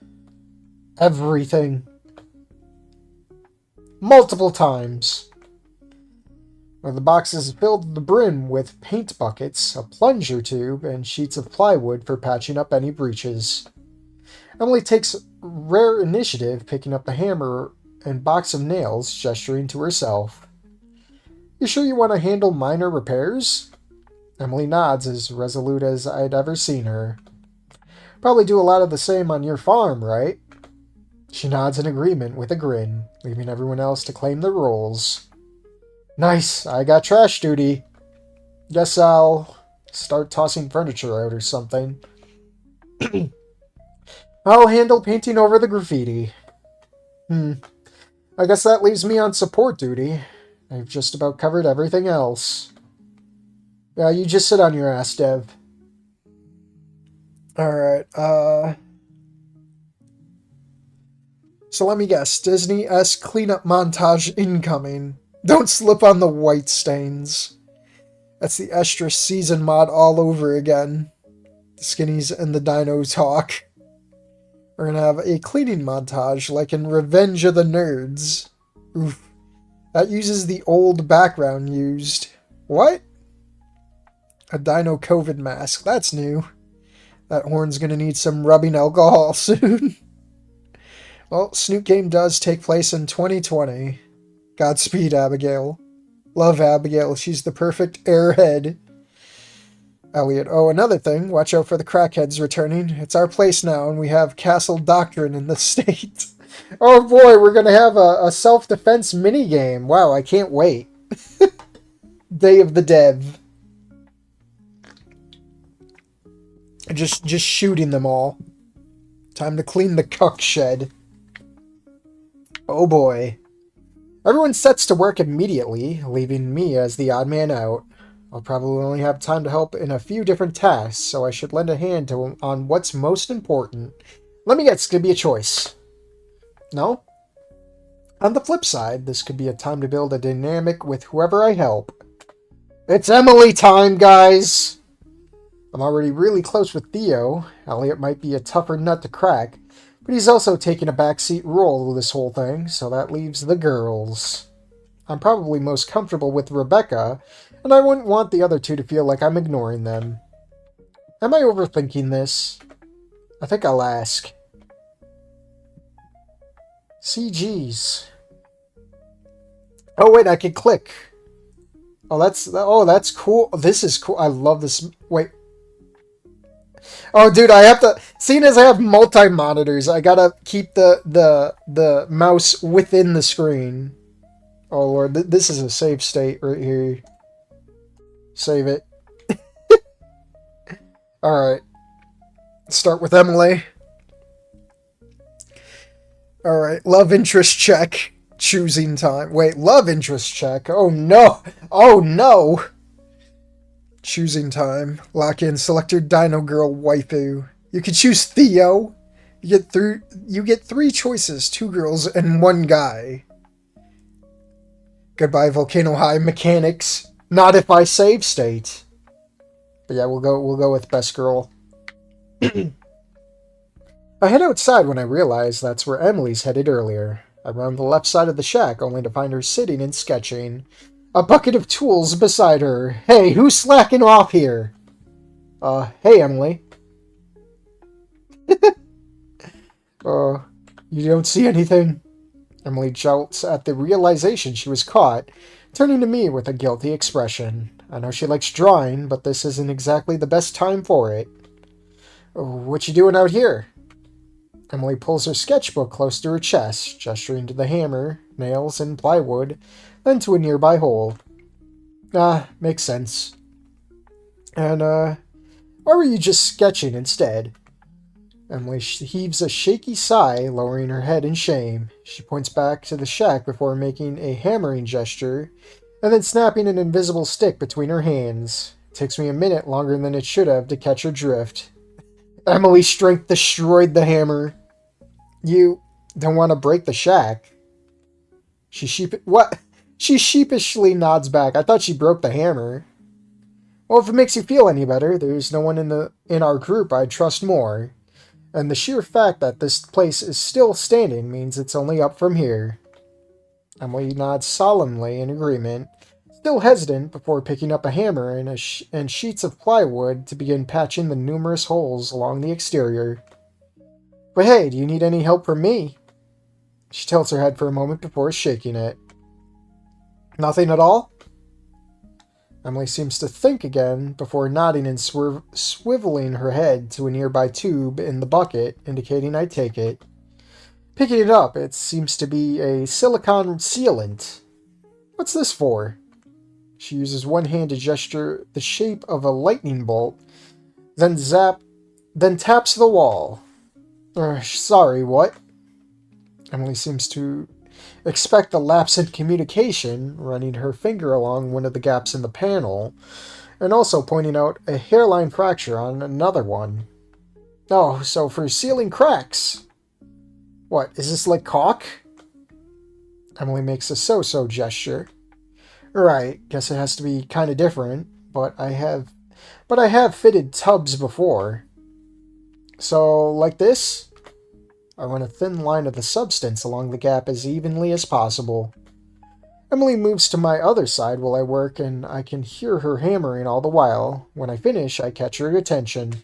everything. Multiple times. The box is filled to the brim with paint buckets, a plunger tube, and sheets of plywood for patching up any breaches. Emily takes rare initiative, picking up the hammer and box of nails, gesturing to herself. You sure you want to handle minor repairs? Emily nods, as resolute as I'd ever seen her. Probably do a lot of the same on your farm, right? She nods in agreement with a grin, leaving everyone else to claim their roles. Nice, I got trash duty. Guess I'll start tossing furniture out or something. I'll handle painting over the graffiti. I guess that leaves me on support duty. I've just about covered everything else. Yeah, you just sit on your ass, Dev. Alright, so let me guess. Disney-esque cleanup montage incoming. Don't slip on the white stains. That's the Estrus season mod all over again. The skinnies and the dinos talk. We're gonna have a cleaning montage like in Revenge of the Nerds. Oof. That uses the old background used. What? A dino COVID mask. That's new. That horn's gonna need some rubbing alcohol soon. Well, Snoot Game does take place in 2020. Godspeed, Abigail. Love Abigail. She's the perfect airhead. Elliot. Oh, another thing. Watch out for the crackheads returning. It's our place now, and we have Castle Doctrine in the state. Oh boy, we're going to have a self-defense minigame. Wow, I can't wait. Day of the Dev. Just shooting them all. Time to clean the cuck shed. Oh boy. Everyone sets to work immediately, leaving me as the odd man out. I'll probably only have time to help in a few different tasks, so I should lend a hand on what's most important. Let me guess, it's going to be a choice. No? On the flip side, this could be a time to build a dynamic with whoever I help. It's Emily time, guys! I'm already really close with Theo. Elliot might be a tougher nut to crack, but he's also taking a backseat role this whole thing, so that leaves the girls. I'm probably most comfortable with Rebecca, and I wouldn't want the other two to feel like I'm ignoring them. Am I overthinking this? I think I'll ask. CGs. Oh wait, I can click. Oh, that's cool. This is cool. I love this. Wait. Oh, dude, I have to... Seeing as I have multi-monitors, I gotta keep the mouse within the screen. Oh, Lord. This is a save state right here. Save it. Alright. Start with Emily. Alright. Love interest check. Choosing time. Wait, love interest check. Oh, no. Oh, no. Choosing time. Lock in. Select your Dino Girl waifu. You can choose Theo. You get 3 choices. 2 girls and 1 guy. Goodbye, Volcano High mechanics. Not if I save state. But yeah, we'll go with best girl. I head outside when I realize that's where Emily's headed earlier. I round the left side of the shack only to find her sitting and sketching. A bucket of tools beside her. Hey, who's slacking off here? Hey, Emily. You don't see anything? Emily jolts at the realization she was caught, turning to me with a guilty expression. I know she likes drawing, but this isn't exactly the best time for it. What you doing out here? Emily pulls her sketchbook close to her chest, gesturing to the hammer, nails, and plywood, then to a nearby hole. Makes sense. And, why were you just sketching instead? Emily heaves a shaky sigh, lowering her head in shame. She points back to the shack before making a hammering gesture, and then snapping an invisible stick between her hands. It takes me a minute longer than it should have to catch her drift. Emily's strength destroyed the hammer. You don't want to break the shack. What? She sheepishly nods back. I thought she broke the hammer. Well, if it makes you feel any better, there's no one in our group I'd trust more. And the sheer fact that this place is still standing means it's only up from here. Emily nods solemnly in agreement, still hesitant before picking up a hammer and sheets of plywood to begin patching the numerous holes along the exterior. But hey, do you need any help from me? She tilts her head for a moment before shaking it. Nothing at all? Emily seems to think again before nodding and swiveling her head to a nearby tube in the bucket, indicating I take it. Picking it up, it seems to be a silicone sealant. What's this for? She uses one hand to gesture the shape of a lightning bolt, then taps the wall. Sorry, what? Emily seems to expect a lapse in communication, running her finger along one of the gaps in the panel, and also pointing out a hairline fracture on another one. Oh, so for sealing cracks. What, is this like caulk? Emily makes a so-so gesture. Right, guess it has to be kind of different, but I have fitted tubs before. So, like this? I run a thin line of the substance along the gap as evenly as possible. Emily moves to my other side while I work, and I can hear her hammering all the while. When I finish, I catch her attention.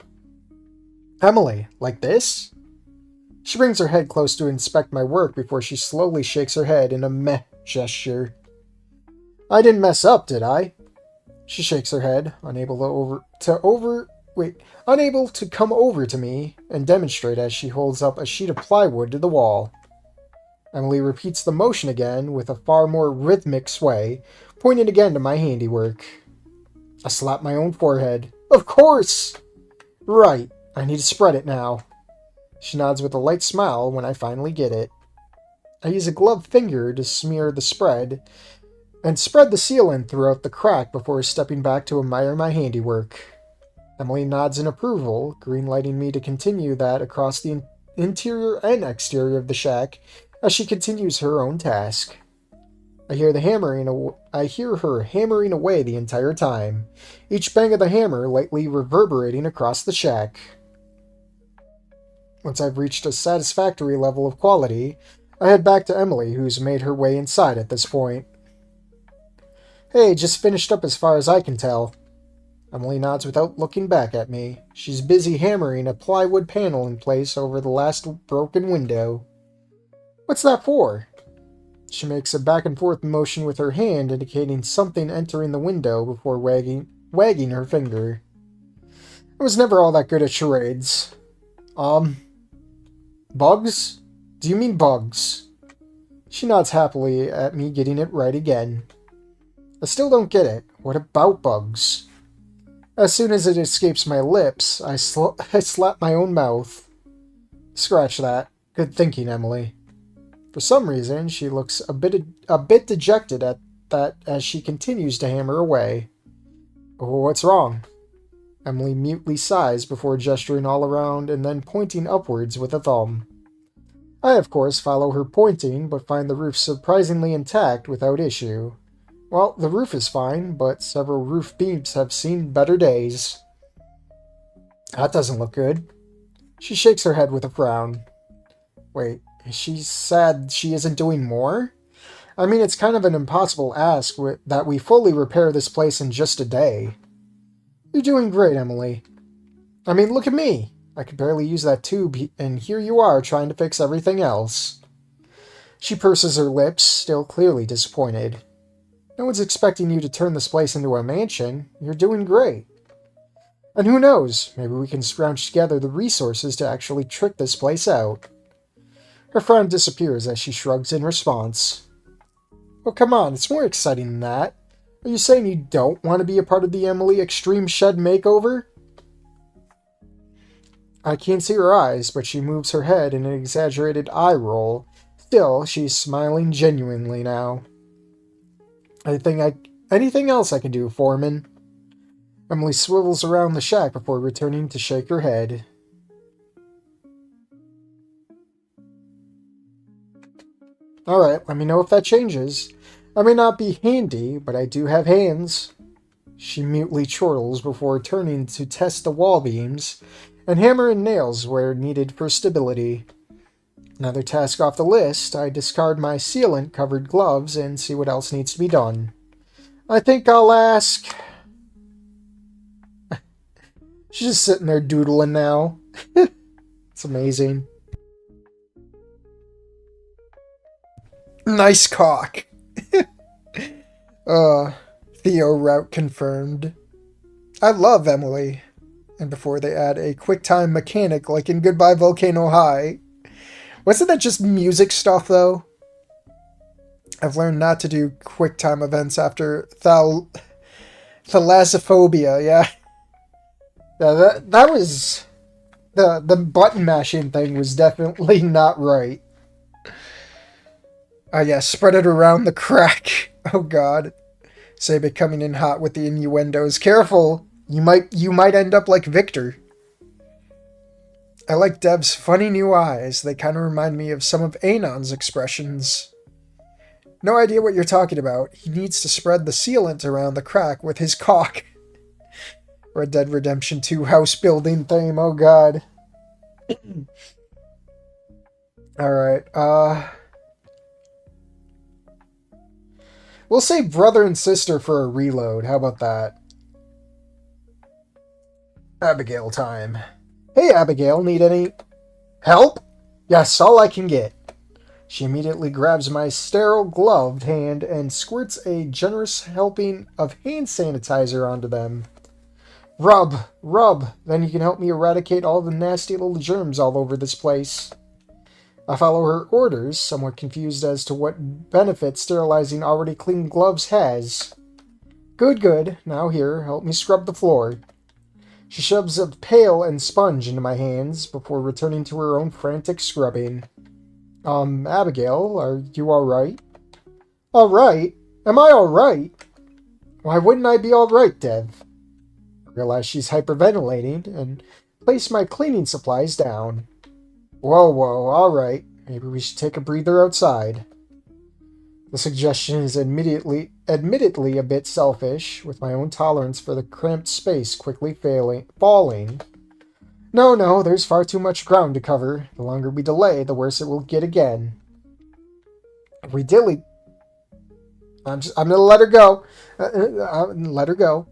Emily, like this? She brings her head close to inspect my work before she slowly shakes her head in a meh gesture. I didn't mess up, did I? She shakes her head, unable to come over to me and demonstrate as she holds up a sheet of plywood to the wall. Emily repeats the motion again with a far more rhythmic sway, pointing again to my handiwork. I slap my own forehead. Of course! Right, I need to spread it now. She nods with a light smile when I finally get it. I use a gloved finger to smear the spread, and spread the sealant throughout the crack before stepping back to admire my handiwork. Emily nods in approval, green-lighting me to continue that across the interior and exterior of the shack as she continues her own task. I hear her hammering away the entire time, each bang of the hammer lightly reverberating across the shack. Once I've reached a satisfactory level of quality, I head back to Emily, who's made her way inside at this point. Hey, just finished up as far as I can tell. Emily nods without looking back at me. She's busy hammering a plywood panel in place over the last broken window. What's that for? She makes a back and forth motion with her hand, indicating something entering the window before wagging her finger. I was never all that good at charades. Bugs? Do you mean bugs? She nods happily at me getting it right again. I still don't get it. What about bugs? As soon as it escapes my lips, I slap my own mouth. Scratch that. Good thinking, Emily. For some reason, she looks a bit dejected at that as she continues to hammer away. What's wrong? Emily mutely sighs before gesturing all around and then pointing upwards with a thumb. I, of course, follow her pointing, but find the roof surprisingly intact without issue. Well, the roof is fine, but several roof beams have seen better days. That doesn't look good. She shakes her head with a frown. Wait, is she sad she isn't doing more? I mean, it's kind of an impossible ask that we fully repair this place in just a day. You're doing great, Emily. I mean, look at me. I could barely use that tube, and here you are trying to fix everything else. She purses her lips, still clearly disappointed. No one's expecting you to turn this place into a mansion. You're doing great. And who knows, maybe we can scrounge together the resources to actually trick this place out. Her frown disappears as she shrugs in response. Oh, come on, it's more exciting than that. Are you saying you don't want to be a part of the Emily Extreme Shed Makeover? I can't see her eyes, but she moves her head in an exaggerated eye roll. Still, she's smiling genuinely now. Anything else I can do, Foreman? Emily swivels around the shack before returning to shake her head. Alright, let me know if that changes. I may not be handy, but I do have hands. She mutely chortles before turning to test the wall beams and hammer in nails where needed for stability. Another task off the list, I discard my sealant-covered gloves and see what else needs to be done. I think I'll ask... She's just sitting there doodling now. It's amazing. Nice cock. Theo route confirmed. I love Emily. And before they add a QuickTime mechanic like in Goodbye Volcano High. Wasn't that just music stuff, though? I've learned not to do QuickTime events after thalassophobia, yeah. Yeah, that was... The button mashing thing was definitely not right. Yeah, spread it around the crack. Oh god. Sabe coming in hot with the innuendos. Careful! You might end up like Victor. I like Dev's funny new eyes. They kind of remind me of some of Anon's expressions. No idea what you're talking about. He needs to spread the sealant around the crack with his cock. Red Dead Redemption 2 house building theme. Oh god. Alright, we'll say brother and sister for a reload. How about that? Abigail time. Hey, Abigail, need any help? Yes, all I can get. She immediately grabs my sterile gloved hand and squirts a generous helping of hand sanitizer onto them. Rub, then you can help me eradicate all the nasty little germs all over this place. I follow her orders, somewhat confused as to what benefit sterilizing already clean gloves has. Good. Now here, help me scrub the floor. She shoves a pail and sponge into my hands before returning to her own frantic scrubbing. Abigail, are you alright? Alright? Am I alright? Why wouldn't I be alright, Dev? I realize she's hyperventilating and place my cleaning supplies down. Whoa, alright. Maybe we should take a breather outside. The suggestion is admittedly a bit selfish, with my own tolerance for the cramped space quickly falling. No, there's far too much ground to cover. The longer we delay, the worse it will get again. If we dilly... I'm gonna let her go. Let her go.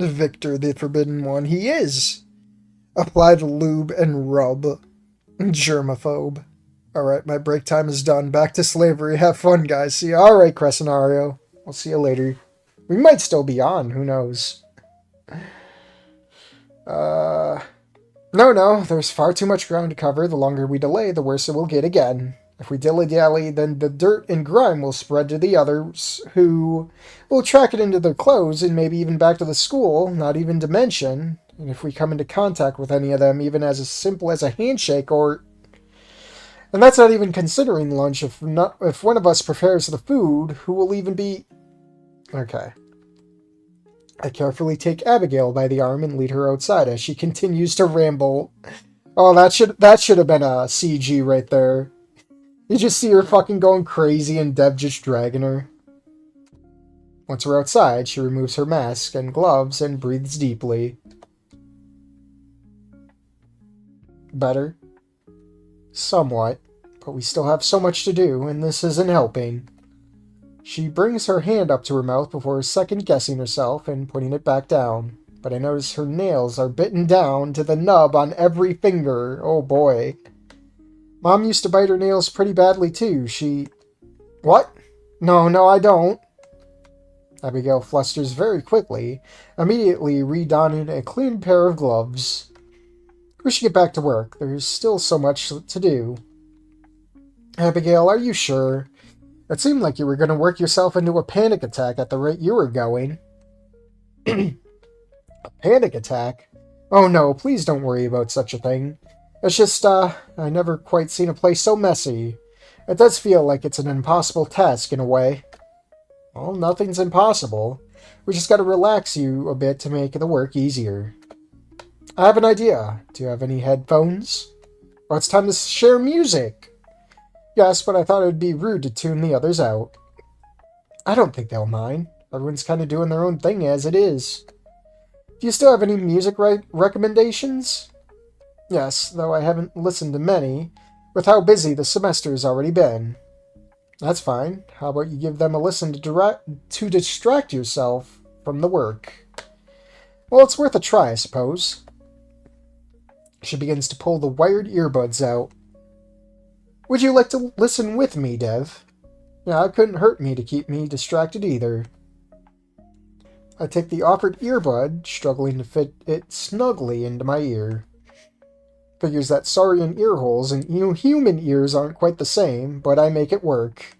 Victor, the Forbidden One. He is! Apply the lube and rub. Germaphobe. Alright, my break time is done. Back to slavery. Have fun, guys. See you. Alright, Crescenario. I'll see you later. We might still be on. Who knows? No. There's far too much ground to cover. The longer we delay, the worse it will get again. If we dilly-dally, then the dirt and grime will spread to the others, who will track it into their clothes and maybe even back to the school, not even to mention. And if we come into contact with any of them, even as simple as a handshake or... And that's not even considering lunch. If one of us prepares the food, who will even be... Okay. I carefully take Abigail by the arm and lead her outside as she continues to ramble. Oh, that should have been a CG right there. You just see her fucking going crazy and Dev just dragging her. Once we're outside, she removes her mask and gloves and breathes deeply. Better? Somewhat, but we still have so much to do, and this isn't helping. She brings her hand up to her mouth before second-guessing herself and putting it back down. But I notice her nails are bitten down to the nub on every finger. Oh boy. Mom used to bite her nails pretty badly too. What? No, I don't. Abigail flusters very quickly, immediately redonning a clean pair of gloves. We should get back to work. There's still so much to do. Abigail, are you sure? It seemed like you were going to work yourself into a panic attack at the rate you were going. A panic attack? Oh no, please don't worry about such a thing. It's just, I never quite seen a place so messy. It does feel like it's an impossible task in a way. Well, nothing's impossible. We just gotta relax you a bit to make the work easier. I have an idea. Do you have any headphones? Well, it's time to share music. Yes, but I thought it would be rude to tune the others out. I don't think they'll mind. Everyone's kind of doing their own thing as it is. Do you still have any music recommendations? Yes, though I haven't listened to many, with how busy the semester's already been. That's fine. How about you give them a listen to distract yourself from the work? Well, it's worth a try, I suppose. She begins to pull the wired earbuds out. Would you like to listen with me, Dev? Yeah, it couldn't hurt me to keep me distracted either. I take the offered earbud, struggling to fit it snugly into my ear. Figures that saurian ear holes and human ears aren't quite the same, but I make it work.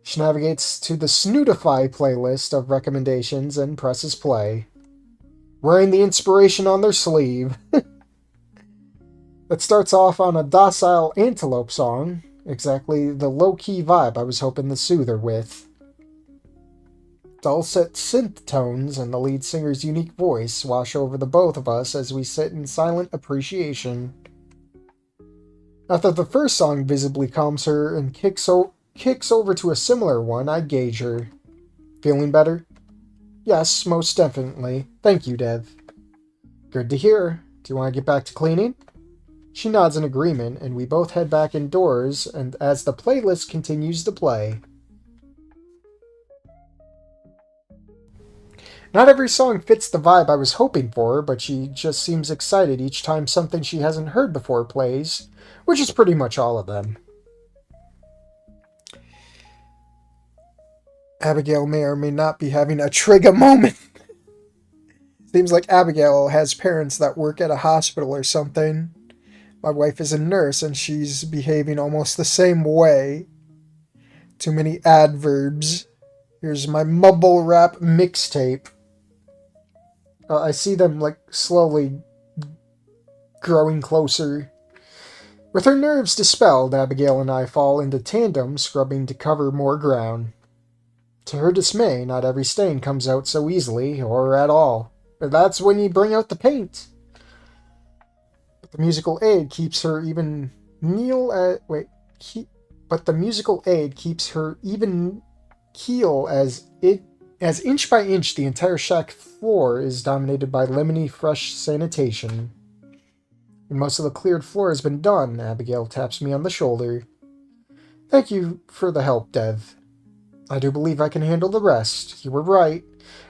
She navigates to the Snootify playlist of recommendations and presses play. Wearing the inspiration on their sleeve. It starts off on a docile antelope song, exactly the low-key vibe I was hoping to soothe her with. Dulcet synth tones and the lead singer's unique voice wash over the both of us as we sit in silent appreciation. After the first song visibly calms her and kicks over to a similar one, I gauge her. Feeling better? Yes, most definitely. Thank you, Dev. Good to hear. Do you want to get back to cleaning? She nods in agreement, and we both head back indoors, and as the playlist continues to play. Not every song fits the vibe I was hoping for, but she just seems excited each time something she hasn't heard before plays, which is pretty much all of them. Abigail may or may not be having a trigger moment. Seems like Abigail has parents that work at a hospital or something. My wife is a nurse and she's behaving almost the same way. Too many adverbs. Here's my mumble rap mixtape. I see them like slowly growing closer. With her nerves dispelled, Abigail and I fall into tandem, scrubbing to cover more ground. To her dismay, not every stain comes out so easily, or at all. But that's when you bring out the paint. But the musical aid keeps her even keel as inch by inch the entire shack floor is dominated by lemony fresh sanitation. When most of the cleared floor has been done, Abigail taps me on the shoulder. Thank you for the help, Dev. I do believe I can handle the rest. You were right.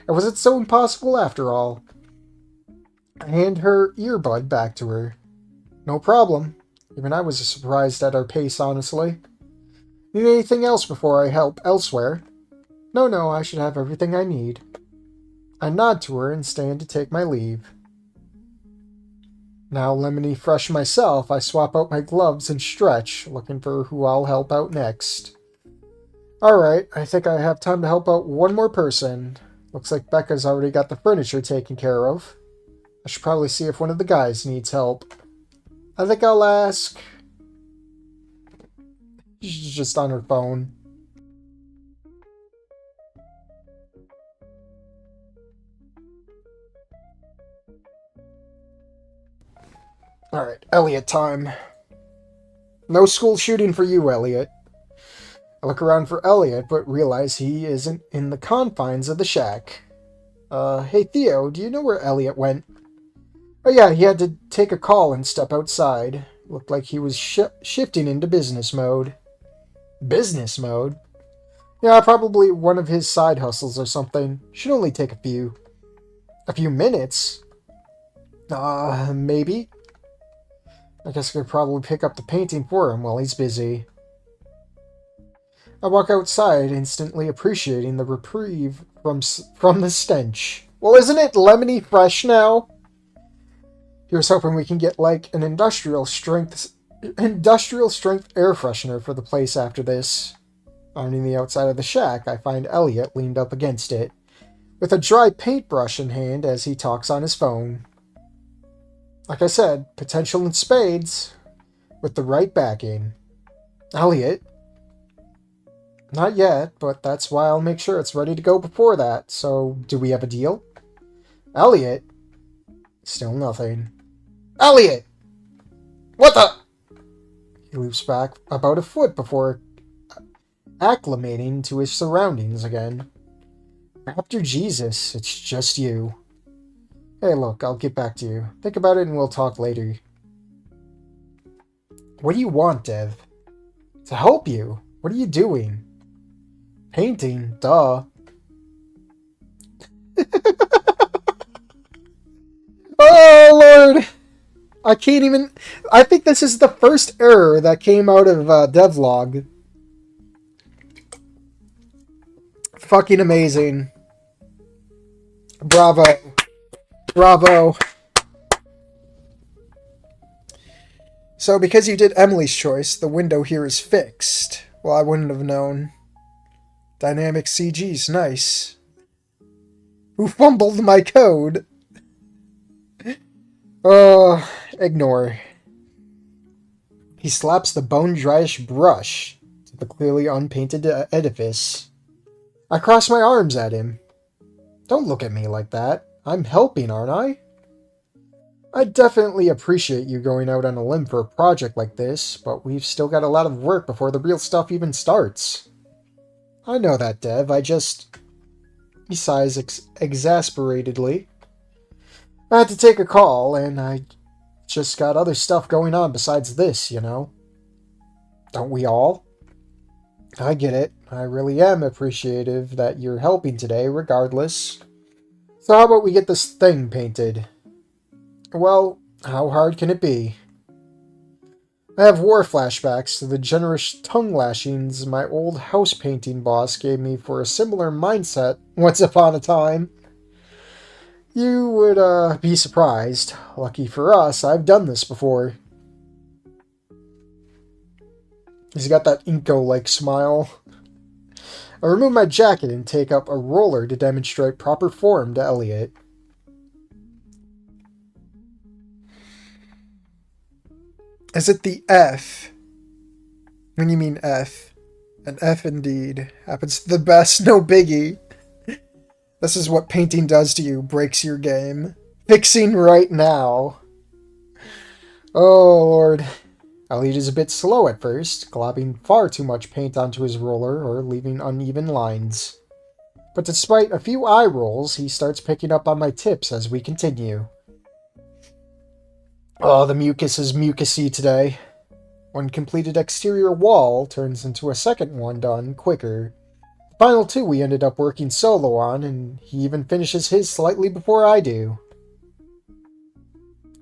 It wasn't so impossible after all. I hand her earbud back to her. No problem. Even I was surprised at our pace, honestly. Need anything else before I help elsewhere? No, I should have everything I need. I nod to her and stand to take my leave. Now lemony fresh myself, I swap out my gloves and stretch, looking for who I'll help out next. Alright, I think I have time to help out one more person. Looks like Becca's already got the furniture taken care of. I should probably see if one of the guys needs help. I think I'll ask... She's just on her phone. Alright, Elliot time. No school shooting for you, Elliot. I look around for Elliot, but realize he isn't in the confines of the shack. Hey Theo, do you know where Elliot went? Oh yeah, he had to take a call and step outside. Looked like he was shifting into business mode. Business mode? Yeah, probably one of his side hustles or something. Should only take a few. A few minutes? Maybe? I guess I could probably pick up the painting for him while he's busy. I walk outside, instantly appreciating the reprieve from the stench. Well, isn't it lemony fresh now? Here's hoping we can get like an industrial strength air freshener for the place after this. Rounding the outside of the shack, I find Elliot leaned up against it. with a dry paintbrush in hand as he talks on his phone. Like I said, potential in spades with the right backing. Elliot? Not yet, but that's why I'll make sure it's ready to go before that. So, do we have a deal? Elliot? Still nothing. Elliot! What the? He loops back about a foot before acclimating to his surroundings again. After Jesus, it's just you. Hey, look, I'll get back to you. Think about it and we'll talk later. What do you want, Dev? To help you. What are you doing? Painting, duh. Oh, Lord! I can't even... I think this is the first error that came out of Devlog. Fucking amazing. Bravo. Bravo. So, because you did Emily's choice, the window here is fixed. Well, I wouldn't have known. Dynamic CG's nice. Who fumbled my code? Oh, ignore. He slaps the bone-dryish brush to the clearly unpainted edifice. I cross my arms at him. Don't look at me like that. I'm helping, aren't I? I definitely appreciate you going out on a limb for a project like this, but we've still got a lot of work before the real stuff even starts. I know that, Dev. He sighs exasperatedly. I had to take a call, and I just got other stuff going on besides this, you know? Don't we all? I get it. I really am appreciative that you're helping today, regardless. So how about we get this thing painted? Well, how hard can it be? I have war flashbacks to the generous tongue lashings my old house painting boss gave me for a similar mindset once upon a time. You would be surprised. Lucky for us, I've done this before. He's got that Inko-like smile. I remove my jacket and take up a roller to demonstrate proper form to Elliot. Is it the F? When you mean F. An F indeed. Happens to the best, no biggie. This is what painting does to you, breaks your game. Fixing right now. Oh, Lord. Elliot is a bit slow at first, globbing far too much paint onto his roller or leaving uneven lines. But despite a few eye rolls, he starts picking up on my tips as we continue. Oh, the mucus is mucusy today. One completed exterior wall turns into a second one done quicker. The final two we ended up working solo on, and he even finishes his slightly before I do.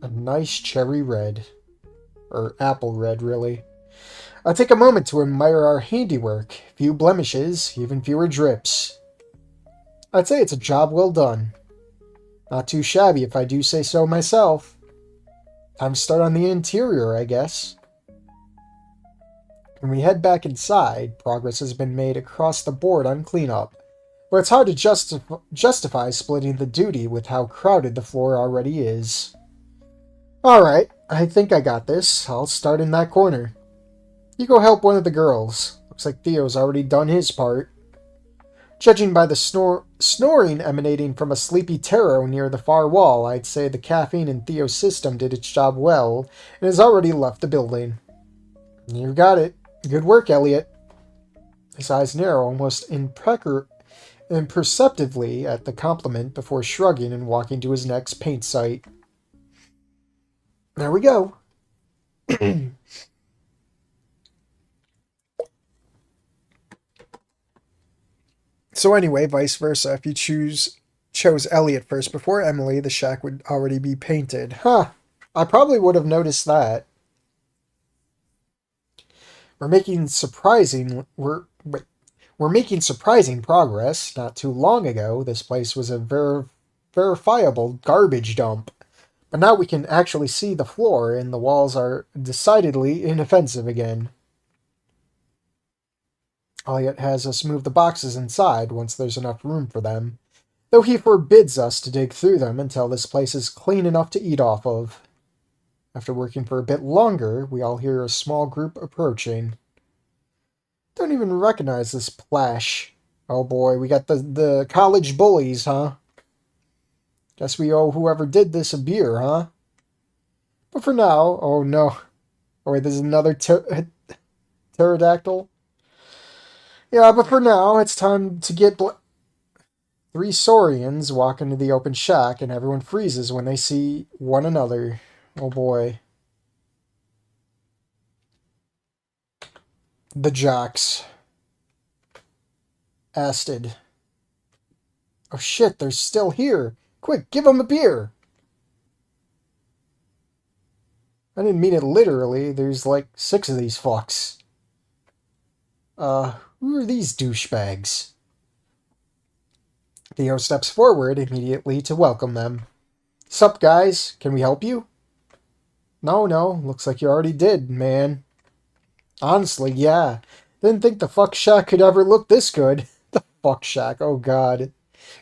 A nice cherry red. Or apple red, really. I take a moment to admire our handiwork. Few blemishes, even fewer drips. I'd say it's a job well done. Not too shabby if I do say so myself. Time to start on the interior, I guess. When we head back inside, progress has been made across the board on cleanup, but it's hard to justify splitting the duty with how crowded the floor already is. Alright, I think I got this. I'll start in that corner. You go help one of the girls. Looks like Theo's already done his part. Judging by the snoring emanating from a sleepy Taro near the far wall, I'd say the caffeine in Theo's system did its job well, and has already left the building. You got it. Good work, Elliot. His eyes narrow almost imperceptibly at the compliment before shrugging and walking to his next paint site. There we go. So anyway, vice versa. If you chose Elliot first before Emily, the shack would already be painted. Huh. I probably would have noticed that. We're making surprising progress. Not too long ago, this place was a verifiable garbage dump. But now we can actually see the floor, and the walls are decidedly inoffensive again. Elliot has us move the boxes inside once there's enough room for them. though he forbids us to dig through them until this place is clean enough to eat off of. After working for a bit longer, we all hear a small group approaching. Don't even recognize this plash. Oh boy, we got the college bullies, huh? Guess we owe whoever did this a beer, huh? But for now, oh no. Oh wait, there's another pterodactyl? Yeah, but for now, it's time to get... Three Saurians walk into the open shack, and everyone freezes when they see one another. Oh boy. The jocks. Astid. Oh shit, they're still here. Quick, give them a beer. I didn't mean it literally. There's like 6 of these fucks. Who are these douchebags? Theo steps forward immediately to welcome them. Sup, guys? Can we help you? No, looks like you already did, man. Honestly, yeah. Didn't think the fuck shack could ever look this good. The fuck shack, oh god.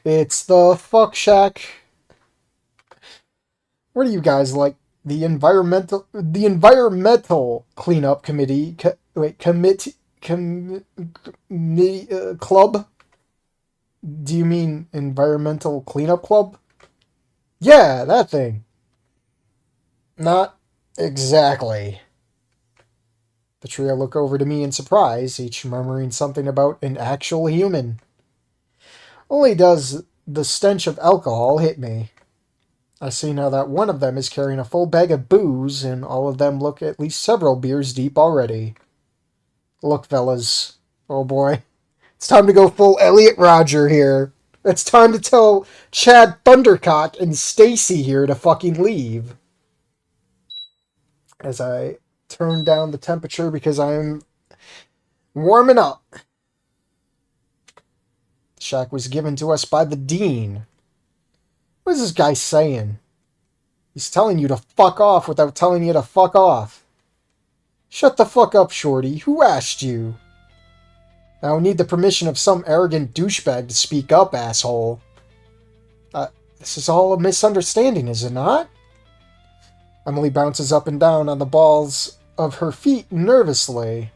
It's the fuck shack. What are you guys like? The environmental cleanup committee, club? Do you mean environmental cleanup club? Yeah, that thing. Not exactly. The trio look over to me in surprise, each murmuring something about an actual human. Only does the stench of alcohol hit me. I see now that one of them is carrying a full bag of booze, and all of them look at least several beers deep already. Look, fellas. Oh boy. It's time to go full Elliot Rodger here. It's time to tell Chad Thundercock and Stacy here to fucking leave. As I turn down the temperature because I'm warming up. The shack was given to us by the dean. What is this guy saying? He's telling you to fuck off without telling you to fuck off. Shut the fuck up, Shorty. Who asked you? I don't need the permission of some arrogant douchebag to speak up, asshole. This is all a misunderstanding, is it not? Emily bounces up and down on the balls of her feet nervously.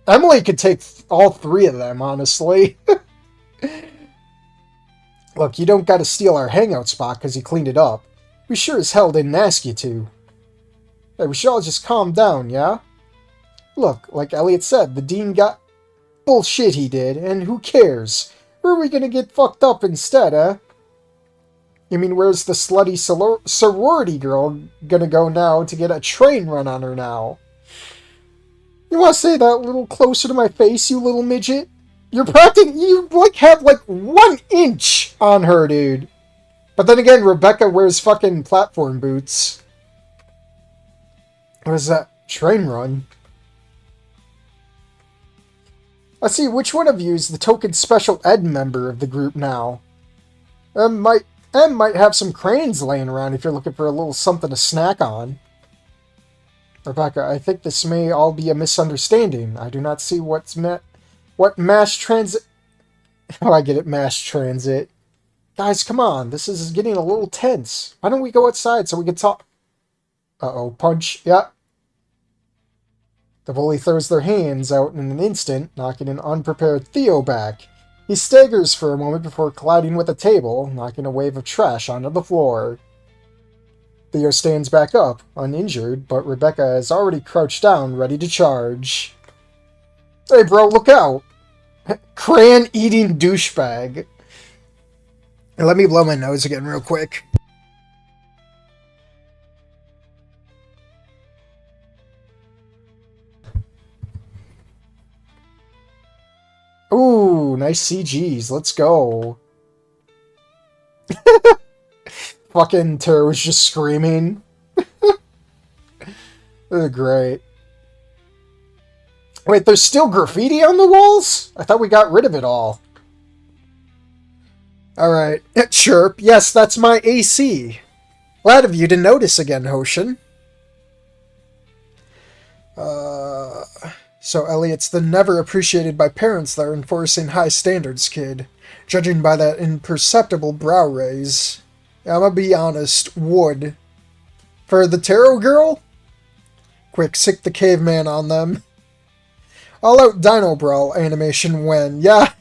Emily could take all 3 of them, honestly. Look, you don't gotta steal our hangout spot because you cleaned it up. We sure as hell didn't ask you to. Hey, we should all just calm down, yeah? Look, like Elliot said, the dean got... Bullshit he did, and who cares? Where are we gonna get fucked up instead, eh? You mean where's the slutty sorority girl gonna go now to get a train run on her now? You wanna say that a little closer to my face, you little midget? You're practically... You, have, 1 inch on her, dude. But then again, Rebecca wears fucking platform boots. What is that? Train run? Let's see, which one of you is the token special ed member of the group now? Might have some crayons laying around if you're looking for a little something to snack on. Rebecca, I think this may all be a misunderstanding. I do not see what mass transit... Oh, I get it, mass transit. Guys, come on, this is getting a little tense. Why don't we go outside so we can talk... Uh-oh, punch, yeah. The bully throws their hands out in an instant, knocking an unprepared Theo back. He staggers for a moment before colliding with a table, knocking a wave of trash onto the floor. Theo stands back up, uninjured, but Rebecca has already crouched down, ready to charge. Hey bro, look out! Crayon-eating douchebag. Let me blow my nose again real quick. Ooh, nice CGs. Let's go. Fucking Tara was just screaming. Great. Wait, there's still graffiti on the walls? I thought we got rid of it all. Alright. Chirp. Yes, that's my AC. Glad of you to notice again, Hoshin. So Elliot's the never appreciated by parents that are enforcing high standards kid, judging by that imperceptible brow raise. I'm gonna be honest, would. For the tarot girl? Quick, sick the caveman on them. All out Dino Brawl animation when, yeah,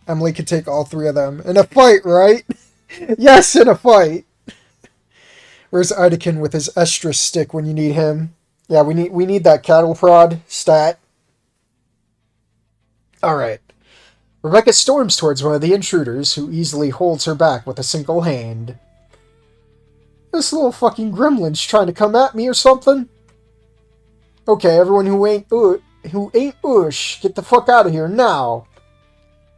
Emily could take all three of them. In a fight, right? Yes, in a fight. Where's Idekin with his estrus stick when you need him? Yeah, we need that cattle prod stat. Alright. Rebecca storms towards one of the intruders, who easily holds her back with a single hand. This little fucking gremlin's trying to come at me or something? Okay, everyone who ain't Ush, get the fuck out of here now!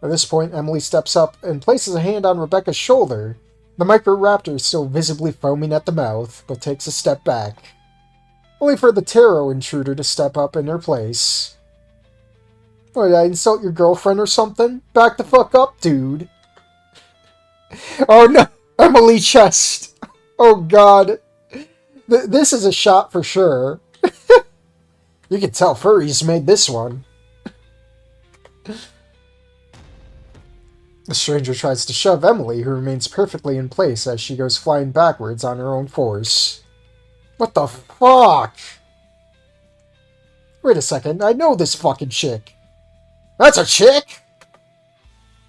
At this point, Emily steps up and places a hand on Rebecca's shoulder. The Microraptor is still visibly foaming at the mouth, but takes a step back. Only for the tarot intruder to step up in her place. Oh, did I insult your girlfriend or something? Back the fuck up, dude. Oh no, Emily chest. Oh god. This is a shot for sure. You can tell Furry's made this one. The stranger tries to shove Emily, who remains perfectly in place as she goes flying backwards on her own force. What the fuck? Wait a second, I know this fucking chick. That's a chick?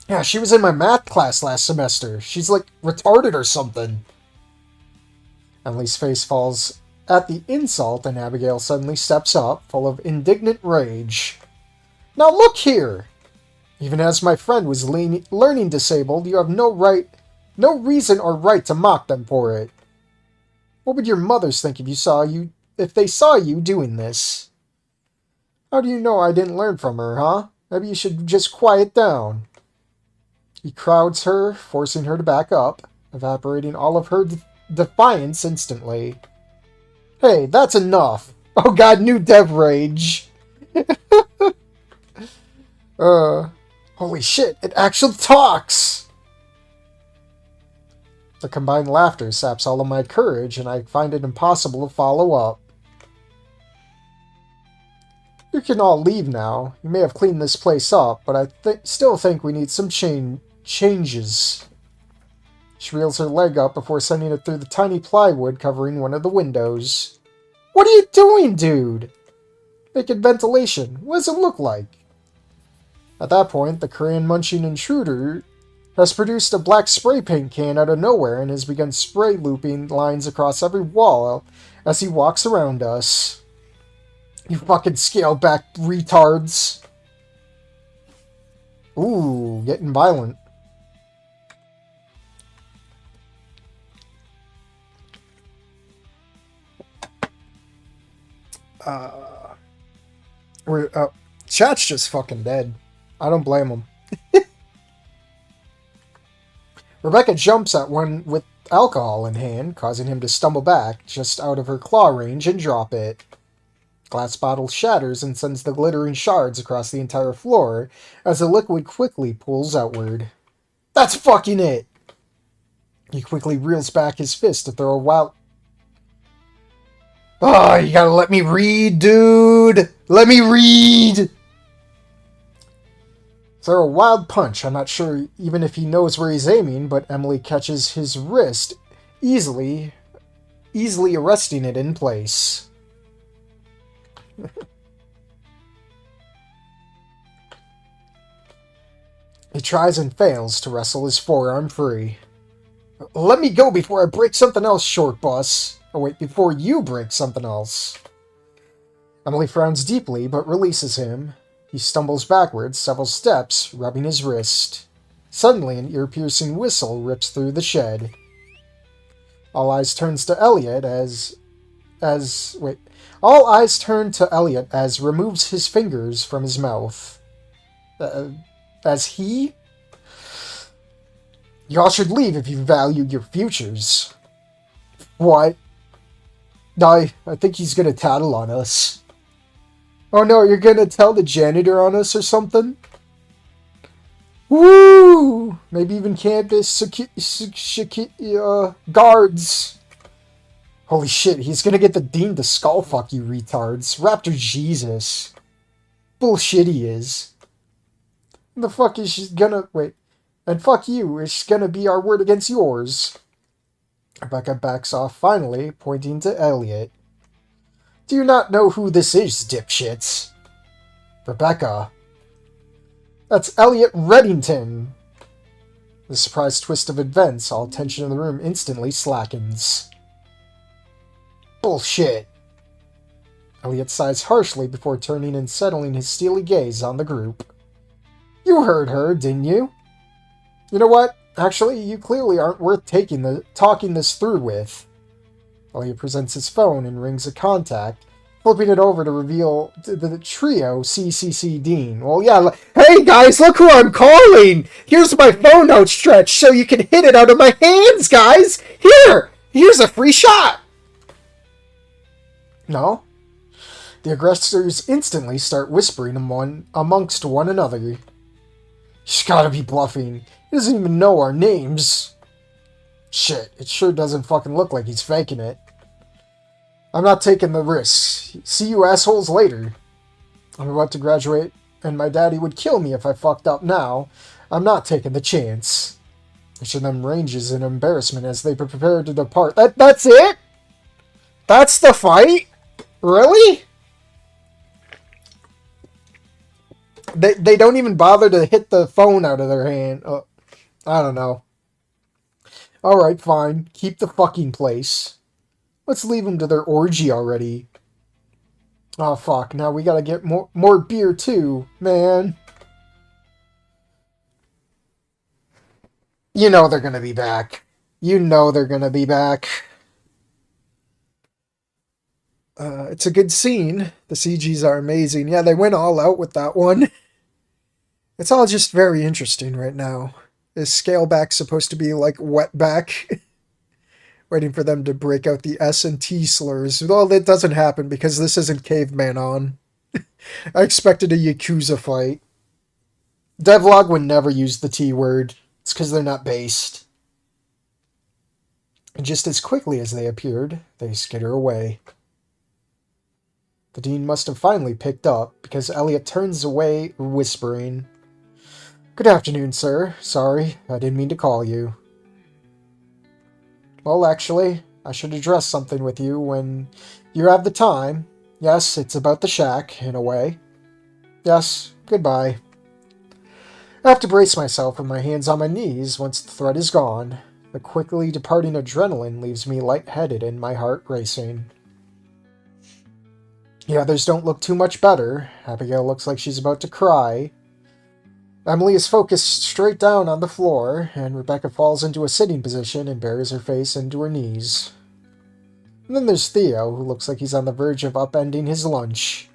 Yeah, she was in my math class last semester. She's like retarded or something. Emily's face falls at the insult, and Abigail suddenly steps up, full of indignant rage. Now look here! Even as my friend was learning disabled, you have no reason or right to mock them for it. What would your mothers think if they saw you doing this? How do you know I didn't learn from her, huh? Maybe you should just quiet down. He crowds her, forcing her to back up, evaporating all of her defiance instantly. Hey, that's enough! Oh god, new dev rage! Holy shit, it actually talks! The combined laughter saps all of my courage, and I find it impossible to follow up. You can all leave now. You may have cleaned this place up, but I still think we need some changes. She reels her leg up before sending it through the tiny plywood covering one of the windows. What are you doing, dude? Making ventilation. What does it look like? At that point, the crayon-munching intruder has produced a black spray paint can out of nowhere and has begun spray looping lines across every wall as he walks around us. You fucking scale-back retards. Ooh, getting violent. Chat's just fucking dead. I don't blame him. Rebecca jumps at one with alcohol in hand, causing him to stumble back just out of her claw range and drop it. Glass bottle shatters and sends the glittering shards across the entire floor as the liquid quickly pools outward. That's fucking it! He quickly reels back his fist to throw a wild... Oh, you gotta let me read, dude! Let me read! Throw a wild punch. I'm not sure even if he knows where he's aiming, but Emily catches his wrist, easily arresting it in place. He tries and fails to wrestle his forearm free. Let me go before I break something else, short boss. Or wait, before you break something else. Emily frowns deeply, but releases him. He stumbles backwards several steps, rubbing his wrist. Suddenly, an ear-piercing whistle rips through the shed. All eyes turn to Elliot All eyes turn to Elliot as removes his fingers from his mouth. As he? Y'all should leave if you value your futures. What? I think he's gonna tattle on us. Oh no, you're gonna tell the janitor on us or something? Woo! Maybe even campus guards. Holy shit, he's gonna get the dean to skull fuck you retards. Raptor Jesus. Bullshit he is. The fuck is she gonna... Wait. And fuck you, it's gonna be our word against yours. Rebecca backs off finally, pointing to Elliot. Do you not know who this is, dipshits? Rebecca. That's Elliot Reddington. The surprise twist of events, all tension in the room instantly slackens. Bullshit. Elliot sighs harshly before turning and settling his steely gaze on the group. You heard her, didn't you? You know what? Actually, you clearly aren't worth talking this through with. Elliot presents his phone and rings a contact, flipping it over to reveal the trio CCC Dean. Well, yeah, hey guys, look who I'm calling! Here's my phone outstretched so you can hit it out of my hands, guys! Here's a free shot! No? The aggressors instantly start whispering amongst one another. She's gotta be bluffing. He doesn't even know our names. Shit, it sure doesn't fucking look like he's faking it. I'm not taking the risks. See you assholes later. I'm about to graduate, and my daddy would kill me if I fucked up now. I'm not taking the chance. Each of them ranges in embarrassment as they prepare to depart. That's it? That's the fight? Really? They don't even bother to hit the phone out of their hand. I don't know. Alright, fine. Keep the fucking place. Let's leave them to their orgy already. Oh, fuck. Now we gotta get more beer, too. Man. You know they're gonna be back. You know they're gonna be back. It's a good scene. The CGs are amazing. Yeah, they went all out with that one. It's all just very interesting right now. Is Scaleback supposed to be like Wetback? Waiting for them to break out the S and T slurs. Well, that doesn't happen because this isn't Caveman on. I expected a Yakuza fight. Devlog would never use the T word. It's because they're not based. And just as quickly as they appeared, they skitter away. The dean must have finally picked up, because Elliot turns away, whispering, Good afternoon, sir. Sorry, I didn't mean to call you. Well, actually, I should address something with you when you have the time. Yes, it's about the shack, in a way. Yes, goodbye. I have to brace myself with my hands on my knees once the threat is gone. The quickly departing adrenaline leaves me lightheaded and my heart racing. The others don't look too much better. Abigail looks like she's about to cry. Emily is focused straight down on the floor, and Rebecca falls into a sitting position and buries her face into her knees. And then there's Theo, who looks like he's on the verge of upending his lunch.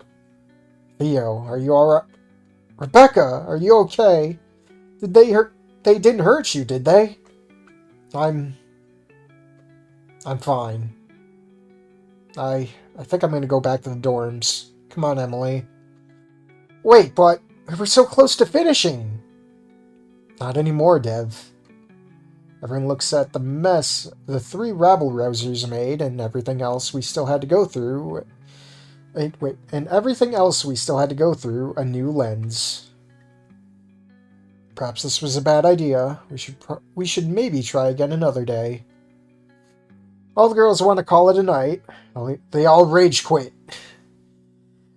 Theo, are you alright? Rebecca, are you okay? Did they hurt? They didn't hurt you, did they? I'm fine. I think I'm gonna go back to the dorms. Come on, Emily. Wait, but we were so close to finishing. Not anymore, Dev. Everyone looks at the mess the three rabble-rousers made and everything else we still had to go through. And everything else we still had to go through a new lens. Perhaps this was a bad idea. We should maybe try again another day. All the girls want to call it a night. They all rage quit.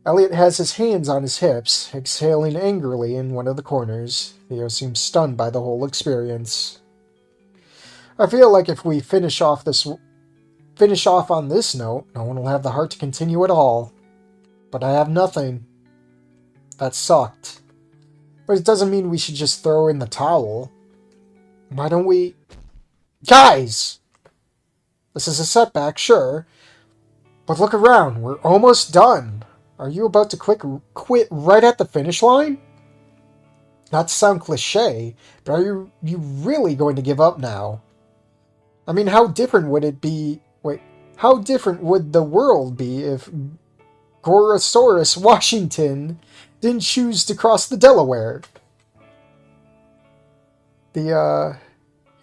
Elliot has his hands on his hips, exhaling angrily in one of the corners. Theo seems stunned by the whole experience. I feel like if we finish off on this note, no one will have the heart to continue at all. But I have nothing. That sucked. But it doesn't mean we should just throw in the towel. Why don't we... Guys! This is a setback, sure. But look around, we're almost done. Are you about to quit right at the finish line? Not to sound cliche, but are you really going to give up now? I mean, how different would it be... Wait, how different would the world be if Gorosaurus Washington didn't choose to cross the Delaware? The,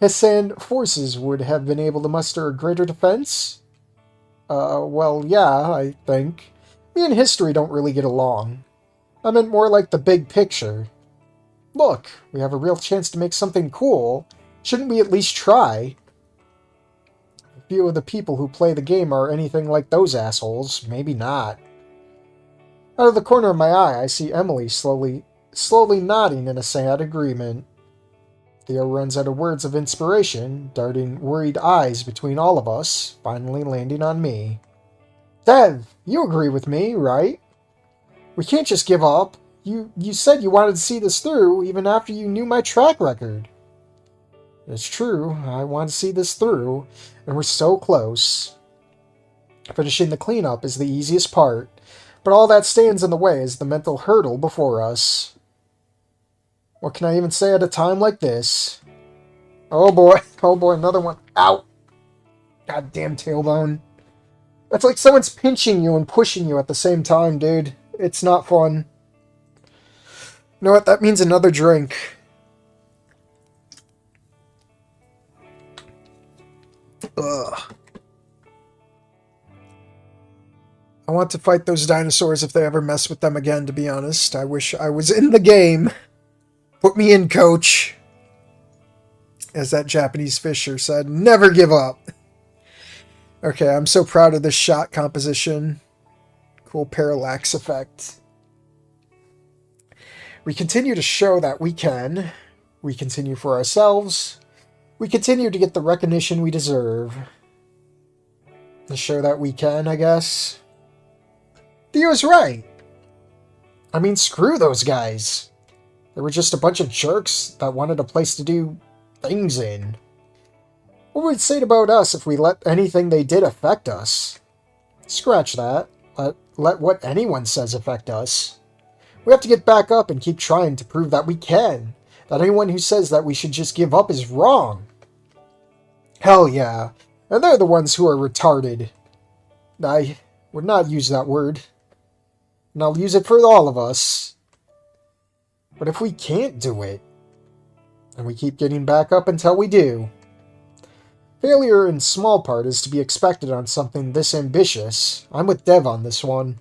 Hessian forces would have been able to muster a greater defense? Well, yeah, I think. Me and history don't really get along. I meant more like the big picture. Look, we have a real chance to make something cool. Shouldn't we at least try? A few of the people who play the game are anything like those assholes. Maybe not. Out of the corner of my eye, I see Emily slowly nodding in a sad agreement. Theo runs out of words of inspiration, darting worried eyes between all of us, finally landing on me. Dev, you agree with me, right? We can't just give up. You said you wanted to see this through, even after you knew my track record. It's true, I want to see this through, and we're so close. Finishing the cleanup is the easiest part, but all that stands in the way is the mental hurdle before us. What can I even say at a time like this? Oh boy, another one. Ow! Goddamn tailbone. That's like someone's pinching you and pushing you at the same time, dude. It's not fun. You know what? That means another drink. Ugh. I want to fight those dinosaurs if they ever mess with them again, to be honest. I wish I was in the game. Put me in, coach. As that Japanese fisher said, never give up. Okay, I'm so proud of this shot composition. Cool parallax effect. We continue to show that we can. We continue for ourselves. We continue to get the recognition we deserve. To show that we can, I guess. Theo's right. I mean, screw those guys. They were just a bunch of jerks that wanted a place to do things in. What would it say about us if we let anything they did affect us? Scratch that. Let what anyone says affect us. We have to get back up and keep trying to prove that we can. That anyone who says that we should just give up is wrong. Hell yeah. And they're the ones who are retarded. I would not use that word. And I'll use it for all of us. But if we can't do it, and we keep getting back up until we do, failure in small part is to be expected on something this ambitious. I'm with Dev on this one.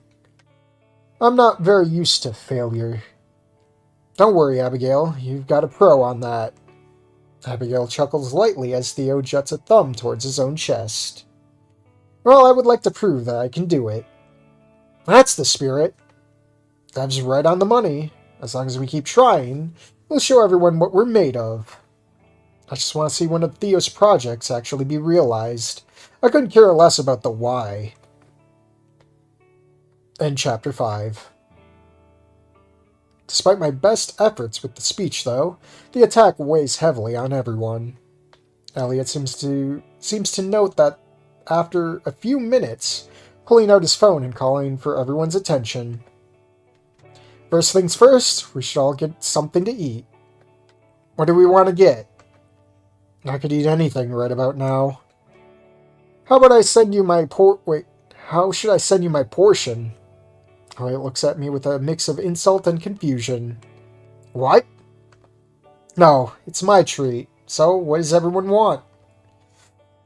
I'm not very used to failure. Don't worry, Abigail. You've got a pro on that. Abigail chuckles lightly as Theo juts a thumb towards his own chest. Well, I would like to prove that I can do it. That's the spirit. Dev's right on the money. As long as we keep trying, we'll show everyone what we're made of. I just want to see one of Theo's projects actually be realized. I couldn't care less about the why. End Chapter 5. Despite my best efforts with the speech, though, the attack weighs heavily on everyone. Elliot seems to note that after a few minutes, pulling out his phone and calling for everyone's attention. First things first, we should all get something to eat. What do we want to get? I could eat anything right about now. How about I send you my how should I send you my portion? Elliot looks at me with a mix of insult and confusion. What? No, it's my treat. So, what does everyone want?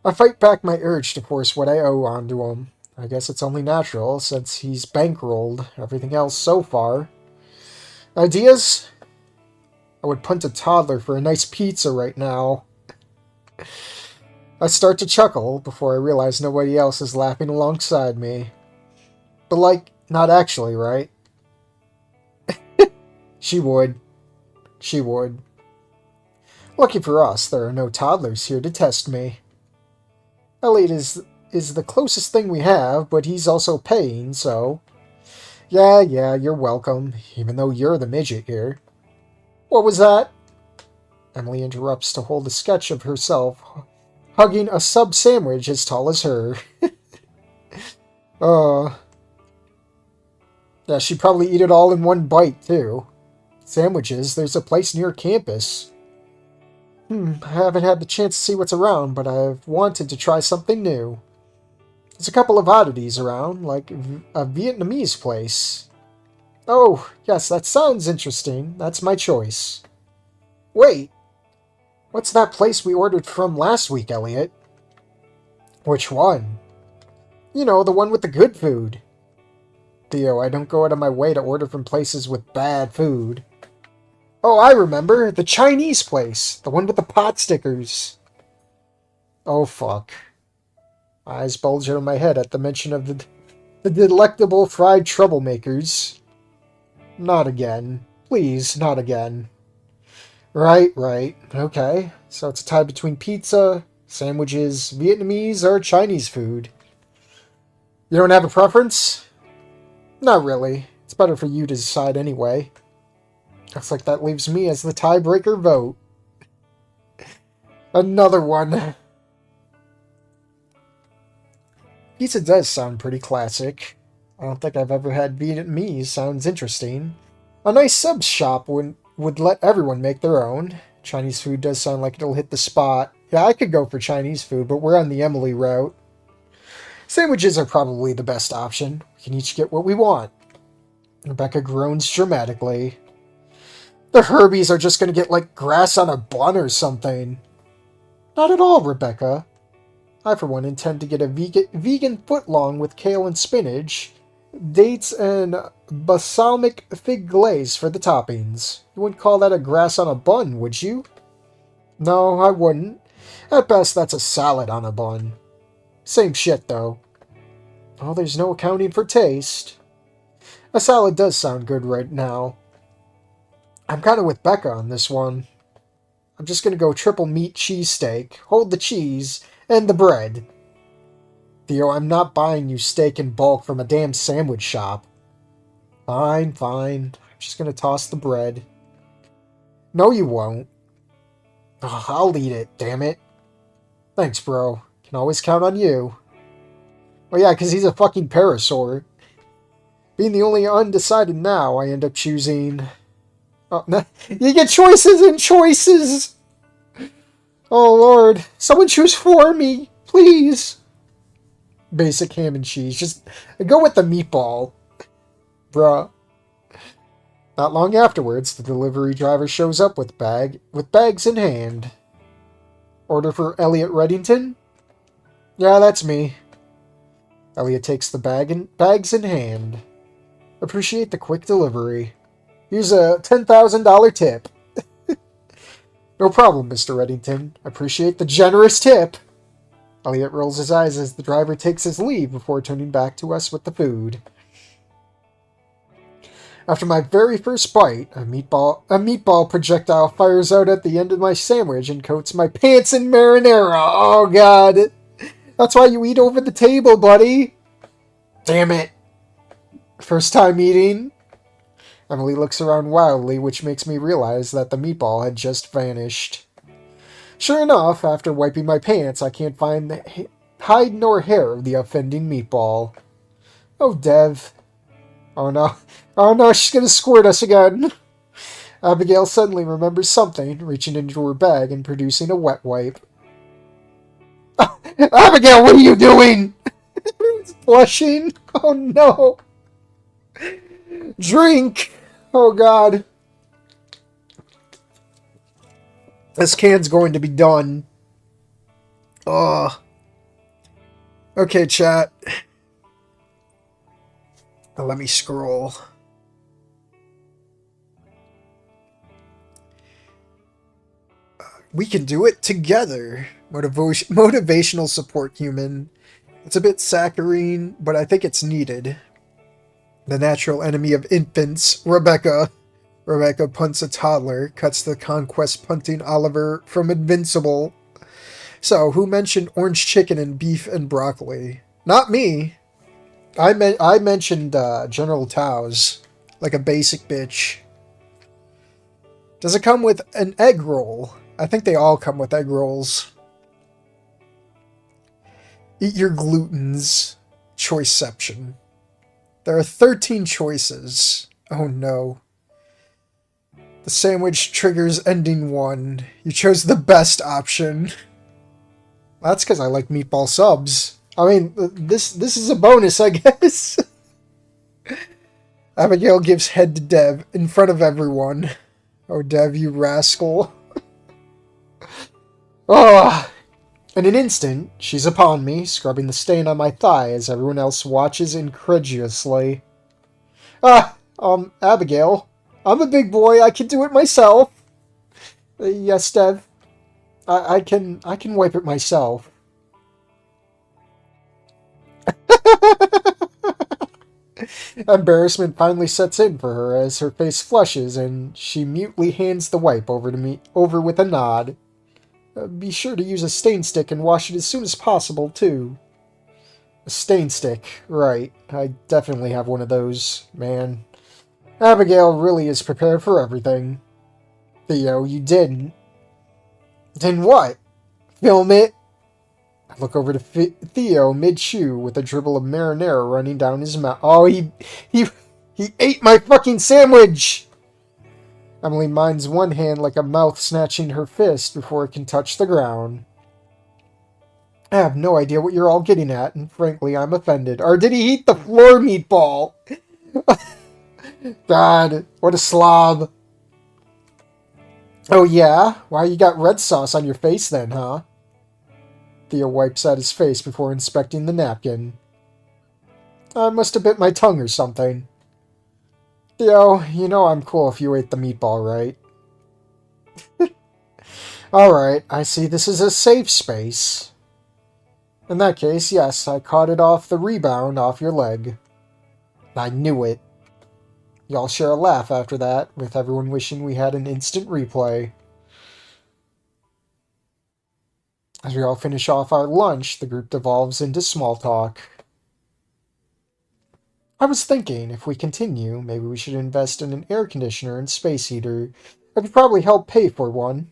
I fight back my urge to force what I owe onto him. I guess it's only natural, since he's bankrolled everything else so far. Ideas? I would punt a toddler for a nice pizza right now. I start to chuckle before I realize nobody else is laughing alongside me. But like, not actually, right? She would. She would. Lucky for us, there are no toddlers here to test me. Elliot is the closest thing we have, but he's also paying, so... Yeah, you're welcome, even though you're the midget here. What was that? Emily interrupts to hold a sketch of herself hugging a sub sandwich as tall as her. Yeah, she'd probably eat it all in one bite, too. Sandwiches, there's a place near campus. I haven't had the chance to see what's around, but I've wanted to try something new. There's a couple of oddities around, like a Vietnamese place. Oh, yes, that sounds interesting. That's my choice. Wait, what's that place we ordered from last week, Elliot? Which one? You know, the one with the good food. Theo, I don't go out of my way to order from places with bad food. Oh, I remember. The Chinese place. The one with the pot stickers. Oh, fuck. Eyes bulge out of my head at the mention of the delectable fried troublemakers. Not again. Please, not again. Right. Okay. So it's a tie between pizza, sandwiches, Vietnamese, or Chinese food. You don't have a preference? Not really. It's better for you to decide anyway. Looks like that leaves me as the tiebreaker vote. Another one. Pizza does sound pretty classic. I don't think I've ever had Vietnamese. Sounds interesting. A nice sub shop would let everyone make their own. Chinese food does sound like it'll hit the spot. Yeah, I could go for Chinese food, but we're on the Emily route. Sandwiches are probably the best option. We can each get what we want. Rebecca groans dramatically. The Herbies are just gonna get like grass on a bun or something. Not at all, Rebecca. I, for one, intend to get a vegan footlong with kale and spinach, dates and balsamic fig glaze for the toppings. You wouldn't call that a grass on a bun, would you? No, I wouldn't. At best, that's a salad on a bun. Same shit, though. Oh, there's no accounting for taste. A salad does sound good right now. I'm kind of with Becca on this one. I'm just going to go triple meat cheesesteak, hold the cheese, and the bread. Theo, I'm not buying you steak in bulk from a damn sandwich shop. Fine. I'm just going to toss the bread. No, you won't. Oh, I'll eat it, damn it. Thanks, bro. Can always count on you. Oh yeah, because he's a fucking parasaur. Being the only undecided now, I end up choosing... Oh, no. You get choices and choices! Oh lord, someone choose for me, please! Basic ham and cheese. Just go with the meatball. Bruh. Not long afterwards, the delivery driver shows up with bags in hand. Order for Elliot Reddington? Yeah, that's me. Elliot takes the bags in hand. Appreciate the quick delivery. Here's a $10,000 tip. No problem, Mr. Reddington. Appreciate the generous tip. Elliot rolls his eyes as the driver takes his leave before turning back to us with the food. After my very first bite, a meatball projectile fires out at the end of my sandwich and coats my pants in marinara. Oh god. That's why you eat over the table, buddy. Damn it. First time eating. Emily looks around wildly, which makes me realize that the meatball had just vanished. Sure enough, after wiping my pants, I can't find the hide nor hair of the offending meatball. Oh, Dev. Oh no, she's gonna squirt us again. Abigail suddenly remembers something, reaching into her bag and producing a wet wipe. Abigail, what are you doing? Blushing? Oh no. Drink! Oh god. This can's going to be done. Ugh. Okay, chat. Let me scroll. We can do it together. Motivational support human. It's a bit saccharine, but I think it's needed. The natural enemy of infants, Rebecca. Rebecca punts a toddler, cuts the conquest punting Oliver from Invincible. So, who mentioned orange chicken and beef and broccoli? Not me. I mentioned General Tao's, like a basic bitch. Does it come with an egg roll? I think they all come with egg rolls. Eat your glutens. Choiceception. There are 13 choices. Oh no. The sandwich triggers ending 1. You chose the best option. That's because I like meatball subs. I mean, this is a bonus, I guess. Abigail gives head to Dev in front of everyone. Oh, Dev, you rascal. Oh! In an instant, she's upon me, scrubbing the stain on my thigh as everyone else watches incredulously. Abigail. I'm a big boy. I can do it myself. Yes, Dev. I can wipe it myself. Embarrassment finally sets in for her as her face flushes and she mutely hands the wipe over with a nod. Be sure to use a stain stick and wash it as soon as possible, too. A stain stick, right. I definitely have one of those, man. Abigail really is prepared for everything. Theo, you didn't. Didn't what? Film it? I look over to Theo mid-chew with a dribble of marinara running down his mouth. Oh, he ate my fucking sandwich! Emily minds one hand like a mouth snatching her fist before it can touch the ground. I have no idea what you're all getting at, and frankly, I'm offended. Or did he eat the floor meatball? God, what a slob. Oh yeah? Why you got red sauce on your face then, huh? Theo wipes at his face before inspecting the napkin. I must have bit my tongue or something. Theo, you know I'm cool if you ate the meatball, right? Alright, I see this is a safe space. In that case, yes, I caught it off the rebound off your leg. I knew it. Y'all share a laugh after that, with everyone wishing we had an instant replay. As we all finish off our lunch, the group devolves into small talk. I was thinking, if we continue, maybe we should invest in an air conditioner and space heater. I could probably help pay for one.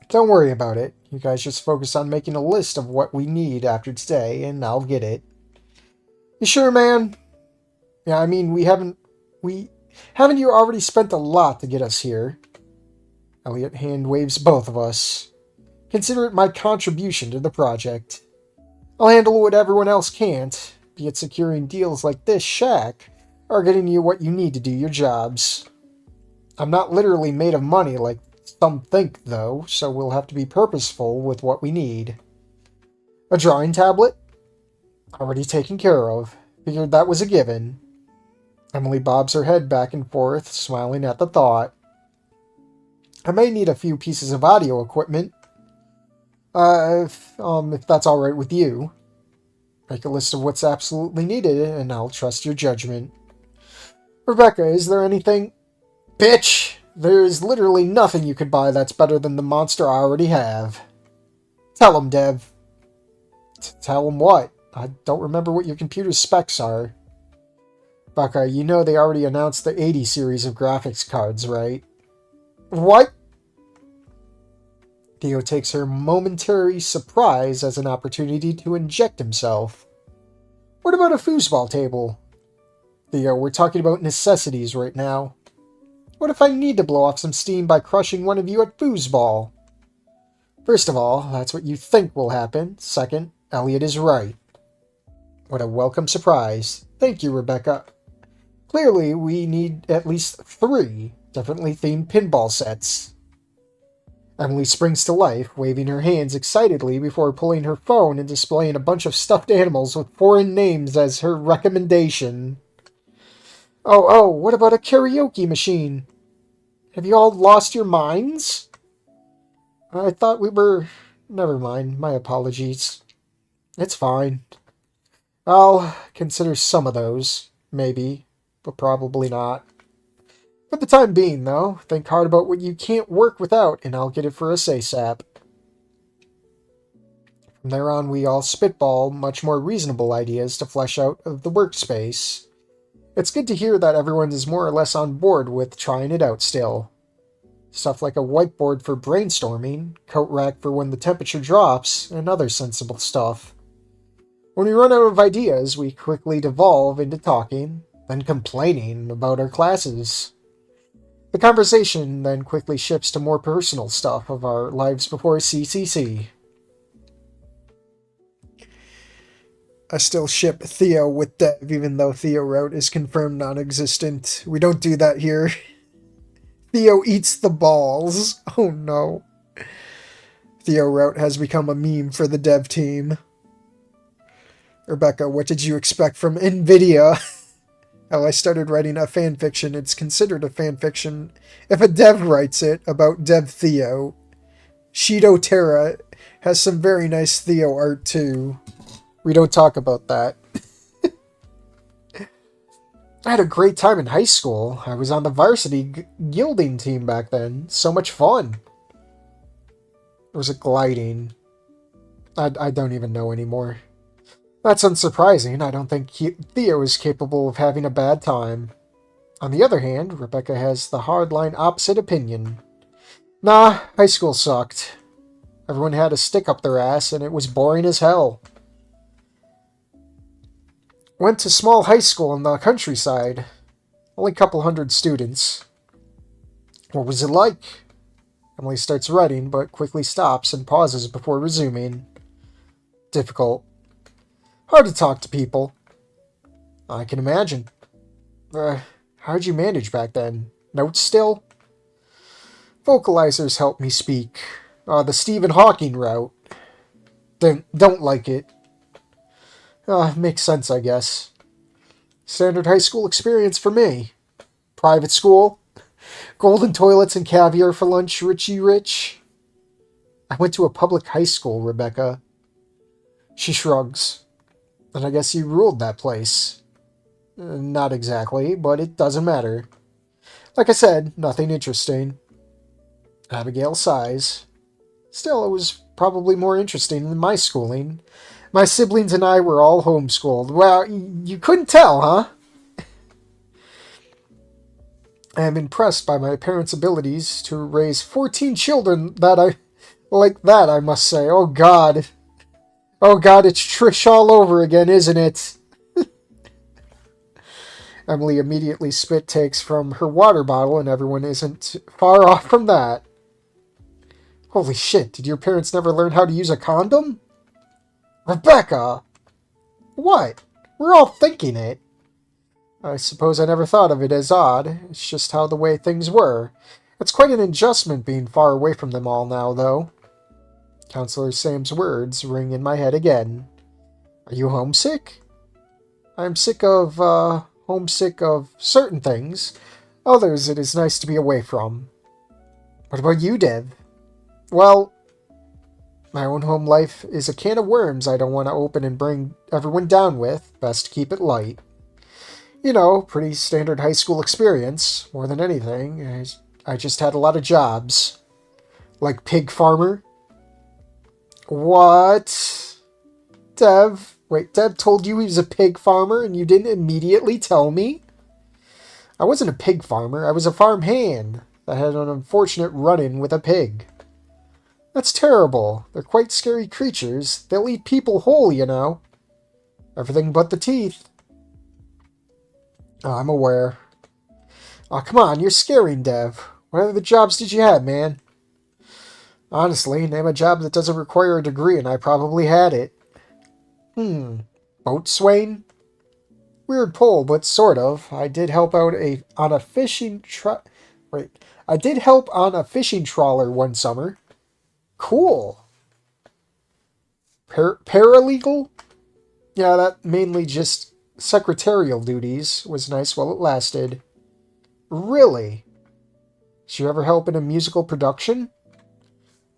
Don't worry about it. You guys just focus on making a list of what we need after today, and I'll get it. You sure, man? Yeah, I mean, haven't you already spent a lot to get us here? Elliot hand waves both of us. Consider it my contribution to the project. I'll handle what everyone else can't, be it securing deals like this shack, or getting you what you need to do your jobs. I'm not literally made of money like some think, though, so we'll have to be purposeful with what we need. A drawing tablet? Already taken care of. Figured that was a given. Emily bobs her head back and forth, smiling at the thought. I may need a few pieces of audio equipment. If that's alright with you. Make a list of what's absolutely needed, and I'll trust your judgment. Rebecca, is there anything... Bitch! There's literally nothing you could buy that's better than the monster I already have. Tell him, Dev. Tell him what? I don't remember what your computer's specs are. Rebecca, you know they already announced the 80 series of graphics cards, right? What? Theo takes her momentary surprise as an opportunity to inject himself. What about a foosball table? Theo, we're talking about necessities right now. What if I need to blow off some steam by crushing one of you at foosball? First of all, that's what you think will happen. Second, Elliot is right. What a welcome surprise. Thank you, Rebecca. Clearly, we need at least 3 differently themed pinball sets. Emily springs to life, waving her hands excitedly before pulling her phone and displaying a bunch of stuffed animals with foreign names as her recommendation. Oh, what about a karaoke machine? Have you all lost your minds? I thought we were... Never mind, my apologies. It's fine. I'll consider some of those, maybe, but probably not. For the time being, though, think hard about what you can't work without, and I'll get it for us ASAP. From there on, we all spitball much more reasonable ideas to flesh out of the workspace. It's good to hear that everyone is more or less on board with trying it out still. Stuff like a whiteboard for brainstorming, coat rack for when the temperature drops, and other sensible stuff. When we run out of ideas, we quickly devolve into talking, then complaining about our classes. The conversation then quickly shifts to more personal stuff of our lives before CCC. I still ship Theo with Dev, even though Theo route is confirmed non-existent. We don't do that here. Theo eats the balls. Oh no. Theo route has become a meme for the dev team. Rebecca, what did you expect from NVIDIA? Hell, I started writing a fan fiction. It's considered a fan fiction if a dev writes it about Dev Theo. Shido Terra has some very nice Theo art too. We don't talk about that. I had a great time in high school. I was on the varsity guilding team back then. So much fun. Or was it gliding? I don't even know anymore. That's unsurprising. I don't think Theo is capable of having a bad time. On the other hand, Rebecca has the hardline opposite opinion. Nah, high school sucked. Everyone had a stick up their ass, and it was boring as hell. Went to small high school in the countryside. Only a couple hundred students. What was it like? Emily starts writing, but quickly stops and pauses before resuming. Difficult. Hard to talk to people. I can imagine. How'd you manage back then? Notes still? Vocalizers help me speak. The Stephen Hawking route. Don't like it. Makes sense, I guess. Standard high school experience for me. Private school. Golden toilets and caviar for lunch, Richie Rich. I went to a public high school, Rebecca. She shrugs. And I guess you ruled that place. Not exactly, but it doesn't matter. Like I said, nothing interesting. Abigail sighs. Still, it was probably more interesting than my schooling. My siblings and I were all homeschooled. Well, you couldn't tell, huh? I am impressed by my parents' abilities to raise 14 children I must say. Oh God. Oh God, it's Trish all over again, isn't it? Emily immediately spit takes from her water bottle, and everyone isn't far off from that. Holy shit, did your parents never learn how to use a condom? Rebecca! What? We're all thinking it. I suppose I never thought of it as odd. It's just how the way things were. It's quite an adjustment being far away from them all now, though. Counselor Sam's words ring in my head again. Are you homesick? I'm homesick of certain things. Others it is nice to be away from. What about you, Dev? Well, my own home life is a can of worms I don't want to open and bring everyone down with. Best to keep it light. You know, pretty standard high school experience. More than anything, I just had a lot of jobs. Like pig farmer. What? Dev? Wait, Dev told you he was a pig farmer and you didn't immediately tell me? I wasn't a pig farmer. I was a farm hand that had an unfortunate run-in with a pig. That's terrible. They're quite scary creatures. They'll eat people whole, you know. Everything but the teeth. Oh, I'm aware. Oh, come on, you're scaring Dev. What other jobs did you have, man? Honestly, name a job that doesn't require a degree and I probably had it. Boatswain? Weird pull, but sort of. I did help out on a fishing I did help on a fishing trawler one summer. Cool. Paralegal? Yeah, that mainly just secretarial duties. Was nice while it lasted. Really? Did you ever help in a musical production?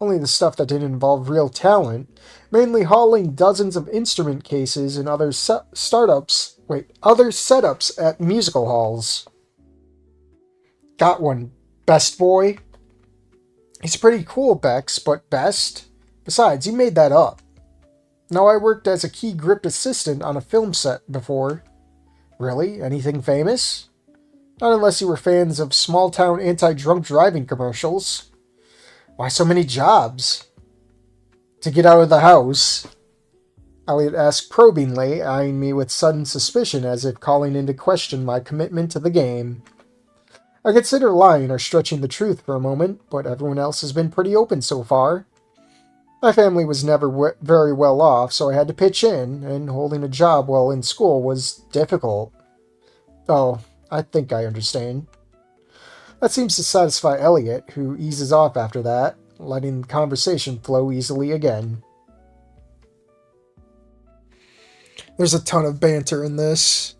Only the stuff that didn't involve real talent. Mainly hauling dozens of instrument cases and other setups at musical halls. Got one, best boy. He's pretty cool, Bex, but best? Besides, you made that up. No, I worked as a key grip assistant on a film set before. Really? Anything famous? Not unless you were fans of small-town anti-drunk driving commercials. Why so many jobs? To get out of the house. Elliot asked probingly, eyeing me with sudden suspicion as if calling into question my commitment to the game. I consider lying or stretching the truth for a moment, but everyone else has been pretty open so far. My family was never very well off, so I had to pitch in, and holding a job while in school was difficult. Oh, I think I understand. That seems to satisfy Elliot, who eases off after that, letting the conversation flow easily again. There's a ton of banter in this.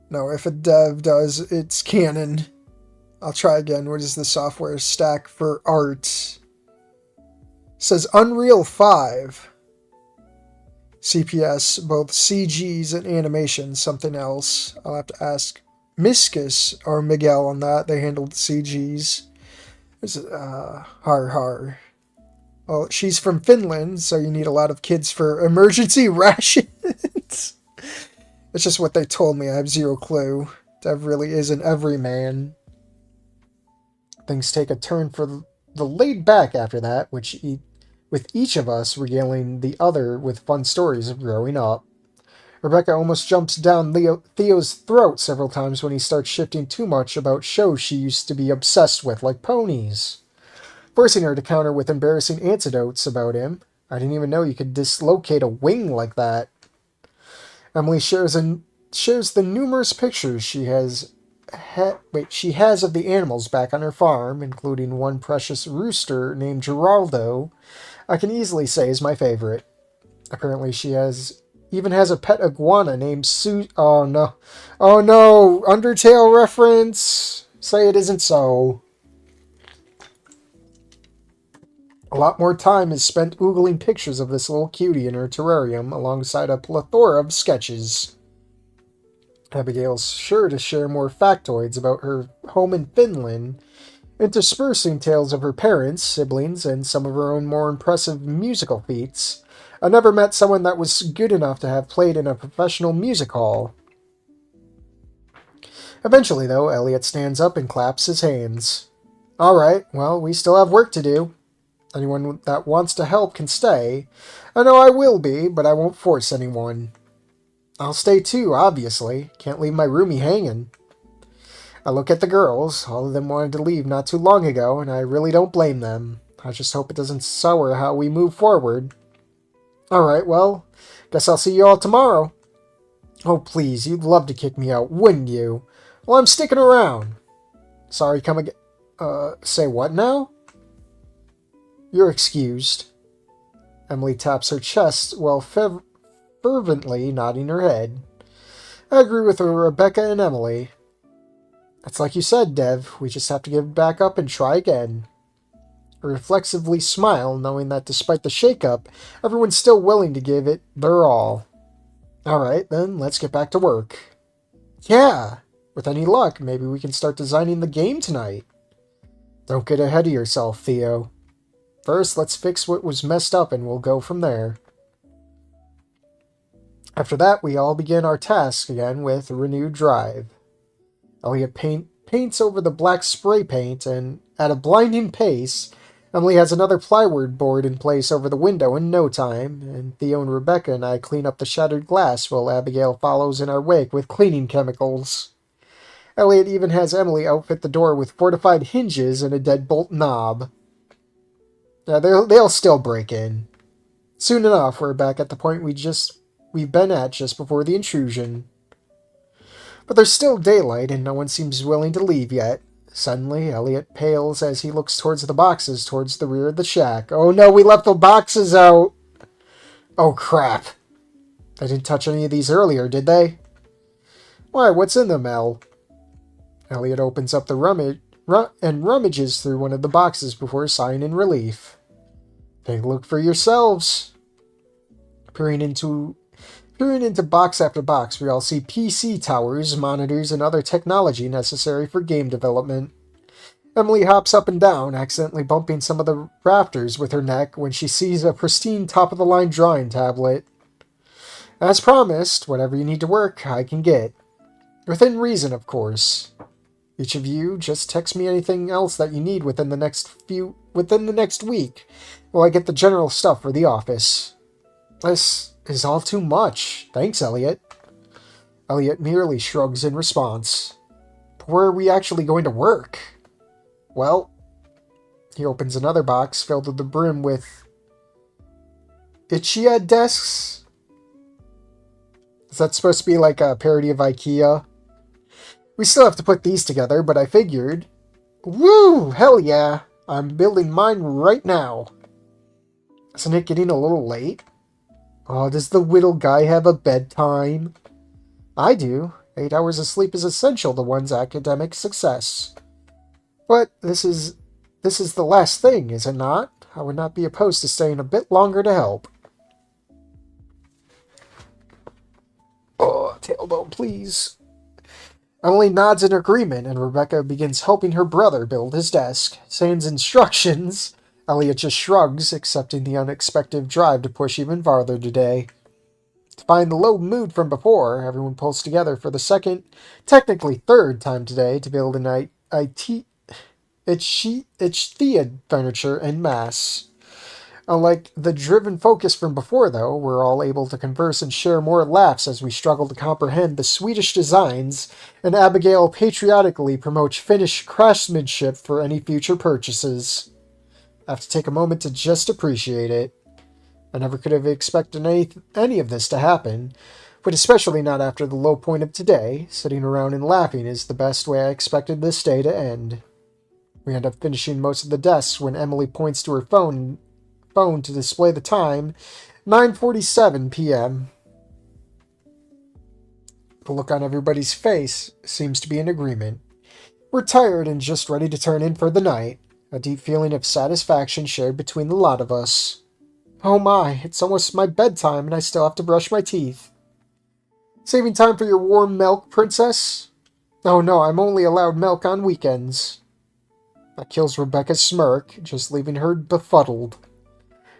No, if a dev does, it's canon. I'll try again. What is the software stack for art? It says Unreal 5. CPS, both CGs and animation, something else. I'll have to ask Miskus or Miguel on that. They handled CGs. There's har. Well, she's from Finland, so you need a lot of kids for emergency rations. It's just what they told me. I have zero clue. Dev really is an everyman. Things take a turn for the laid back after that, with each of us regaling the other with fun stories of growing up. Rebecca almost jumps down Theo's throat several times when he starts shifting too much about shows she used to be obsessed with, like ponies, forcing her to counter with embarrassing anecdotes about him. I didn't even know you could dislocate a wing like that. Emily shares the numerous pictures she has of the animals back on her farm, including one precious rooster named Geraldo. I can easily say is my favorite. Apparently even has a pet iguana named Oh no. Oh no! Undertale reference! Say it isn't so. A lot more time is spent oogling pictures of this little cutie in her terrarium alongside a plethora of sketches. Abigail's sure to share more factoids about her home in Finland, interspersing tales of her parents, siblings, and some of her own more impressive musical feats. I never met someone that was good enough to have played in a professional music hall. Eventually, though, Elliot stands up and claps his hands. All right, well, we still have work to do. Anyone that wants to help can stay. I know I will be, but I won't force anyone. I'll stay too, obviously. Can't leave my roomie hanging. I look at the girls. All of them wanted to leave not too long ago, and I really don't blame them. I just hope it doesn't sour how we move forward. Alright, well, guess I'll see you all tomorrow. Oh, please, you'd love to kick me out, wouldn't you? Well, I'm sticking around. Sorry, come again. Say what now? You're excused. Emily taps her chest while fervently nodding her head. I agree with Rebecca and Emily. It's like you said, Dev. We just have to give back up and try again. I reflexively smile, knowing that despite the shakeup, everyone's still willing to give it their all. Alright, then let's get back to work. Yeah! With any luck, maybe we can start designing the game tonight. Don't get ahead of yourself, Theo. First, let's fix what was messed up and we'll go from there. After that, we all begin our task again with renewed drive. Elliot paints over the black spray paint, and at a blinding pace, Emily has another plywood board in place over the window in no time, and Theo and Rebecca and I clean up the shattered glass while Abigail follows in our wake with cleaning chemicals. Elliot even has Emily outfit the door with fortified hinges and a deadbolt knob. They'll still break in. Soon enough, we're back at the point we've been at just before the intrusion. But there's still daylight, and no one seems willing to leave yet. Suddenly, Elliot pales as he looks towards the boxes towards the rear of the shack. Oh no, we left the boxes out! Oh crap. They didn't touch any of these earlier, did they? Why, what's in them, El? Elliot opens up the rummages through one of the boxes before sighing in relief. Take a look for yourselves. Peering into box after box, we all see PC towers, monitors, and other technology necessary for game development. Emily hops up and down, accidentally bumping some of the rafters with her neck when she sees a pristine top-of-the-line drawing tablet. As promised, whatever you need to work, I can get. Within reason, of course. Each of you just text me anything else that you need within the next week, while I get the general stuff for the office. This is all too much. Thanks, Elliot. Elliot merely shrugs in response. But where are we actually going to work? Well, he opens another box filled to the brim with Ichia desks. Is that supposed to be like a parody of IKEA? We still have to put these together, but I figured... Woo! Hell yeah! I'm building mine right now. Isn't it getting a little late? Oh, does the whittle guy have a bedtime? I do. 8 hours of sleep is essential to one's academic success. But this is the last thing, is it not? I would not be opposed to staying a bit longer to help. Oh, tailbone, please. Emily nods in agreement, and Rebecca begins helping her brother build his desk. Sans instructions, Elliot just shrugs, accepting the unexpected drive to push even farther today. To find the low mood from before, everyone pulls together for the second, technically third time today to build an IKEA furniture en masse. Unlike the driven focus from before, though, we're all able to converse and share more laughs as we struggle to comprehend the Swedish designs, and Abigail patriotically promotes Finnish craftsmanship for any future purchases. I have to take a moment to just appreciate it. I never could have expected any of this to happen, but especially not after the low point of today. Sitting around and laughing is the best way I expected this day to end. We end up finishing most of the desks when Emily points to her phone to display the time, 9:47 p.m. The look on everybody's face seems to be in agreement. We're tired and just ready to turn in for the night, a deep feeling of satisfaction shared between the lot of us. Oh my, it's almost my bedtime and I still have to brush my teeth. Saving time for your warm milk, princess? Oh no, I'm only allowed milk on weekends. That kills Rebecca's smirk, just leaving her befuddled.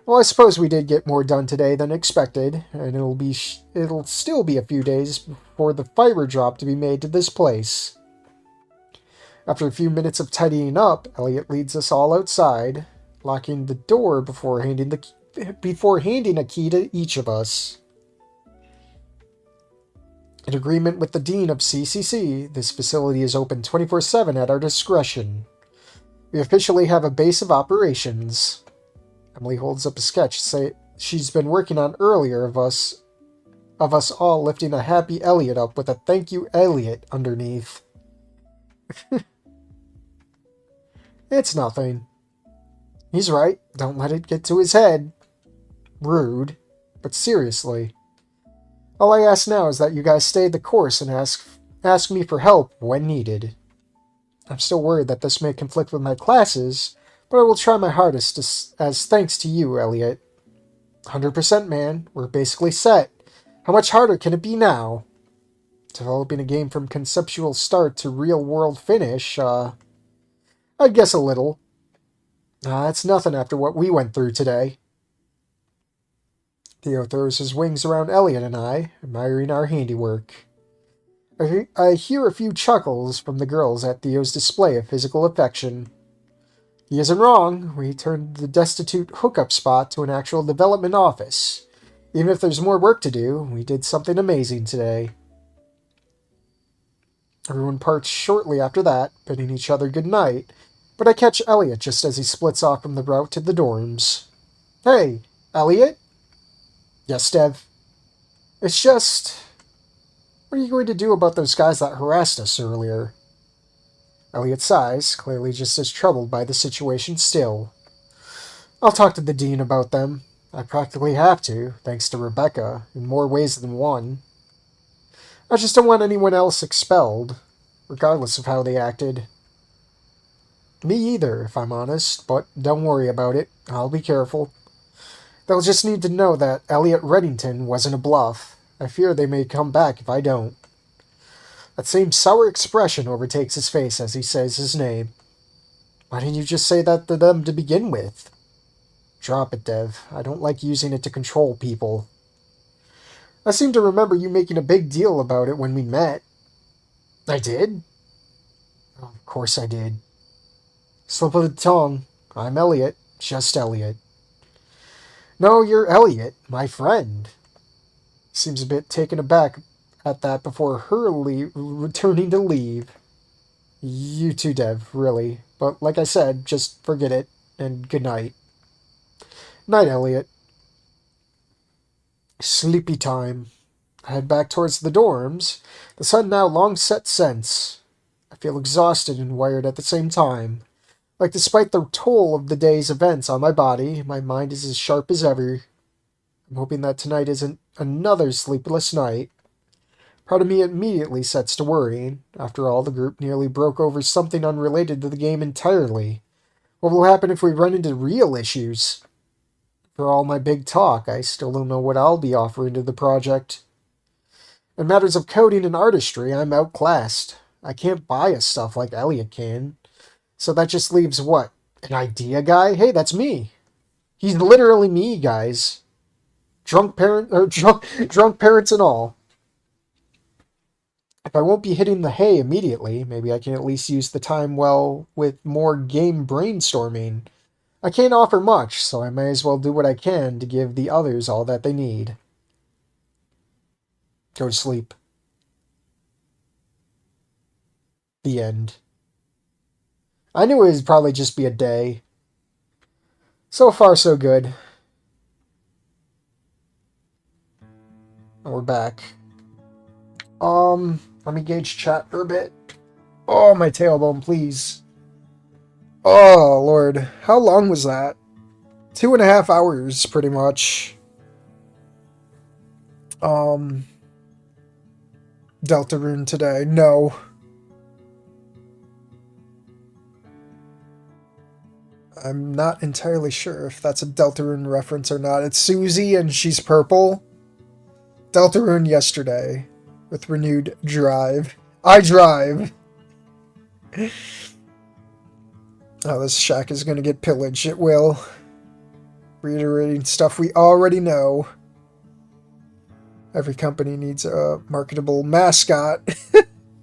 Well, I suppose we did get more done today than expected, and it'll still be a few days before the fiber drop to be made to this place. After a few minutes of tidying up, Elliot leads us all outside, locking the door before handing a key to each of us. In agreement with the Dean of CCC, this facility is open 24/7 at our discretion. We officially have a base of operations. Emily holds up a sketch she's been working on earlier of us all lifting a happy Elliot up with a "Thank you, Elliot" underneath. It's nothing. He's right. Don't let it get to his head. Rude. But seriously. All I ask now is that you guys stay the course and ask me for help when needed. I'm still worried that this may conflict with my classes, but I will try my hardest as thanks to you, Elliot. 100%, man. We're basically set. How much harder can it be now? Developing a game from conceptual start to real-world finish, I'd guess a little. It's nothing after what we went through today. Theo throws his wings around Elliot and I, admiring our handiwork. I hear a few chuckles from the girls at Theo's display of physical affection. He isn't wrong. We turned the destitute hookup spot to an actual development office. Even if there's more work to do, we did something amazing today. Everyone parts shortly after that, bidding each other good night, but I catch Elliot just as he splits off from the route to the dorms. Hey, Elliot? Yes, Dev? It's just... What are you going to do about those guys that harassed us earlier? Elliot sighs, clearly just as troubled by the situation still. I'll talk to the dean about them. I practically have to, thanks to Rebecca, in more ways than one. I just don't want anyone else expelled, regardless of how they acted. Me either, if I'm honest, but don't worry about it. I'll be careful. They'll just need to know that Elliot Reddington wasn't a bluff. I fear they may come back if I don't. That same sour expression overtakes his face as he says his name. Why didn't you just say that to them to begin with? Drop it, Dev. I don't like using it to control people. I seem to remember you making a big deal about it when we met. I did? Oh, of course I did. Slip of the tongue. I'm Elliot. Just Elliot. No, you're Elliot, my friend. Seems a bit taken aback at that before hurriedly returning to leave. You too, Dev, really. But like I said, just forget it, and good night. Night, Elliot. Sleepy time. I head back towards the dorms, the sun now long set since. I feel exhausted and wired at the same time. Like despite the toll of the day's events on my body, my mind is as sharp as ever. I'm hoping that tonight isn't another sleepless night. Part of me immediately sets to worrying. After all, the group nearly broke over something unrelated to the game entirely. What will happen if we run into real issues? For all my big talk, I still don't know what I'll be offering to the project. In matters of coding and artistry, I'm outclassed. I can't buy us stuff like Elliot can. So that just leaves what? An idea guy? Hey, that's me. He's literally me, guys. Drunk parents and all. If I won't be hitting the hay immediately, maybe I can at least use the time well with more game brainstorming. I can't offer much, so I may as well do what I can to give the others all that they need. Go to sleep. The end. I knew it would probably just be a day. So far, so good. And we're back. Let me gauge chat for a bit. Oh, my tailbone, please. Oh, Lord. How long was that? 2.5 hours, pretty much. Deltarune today. No. I'm not entirely sure if that's a Deltarune reference or not. It's Susie and she's purple. Deltarune yesterday. With renewed drive. I drive! Oh, this shack is gonna get pillaged. It will. Reiterating stuff we already know. Every company needs a marketable mascot.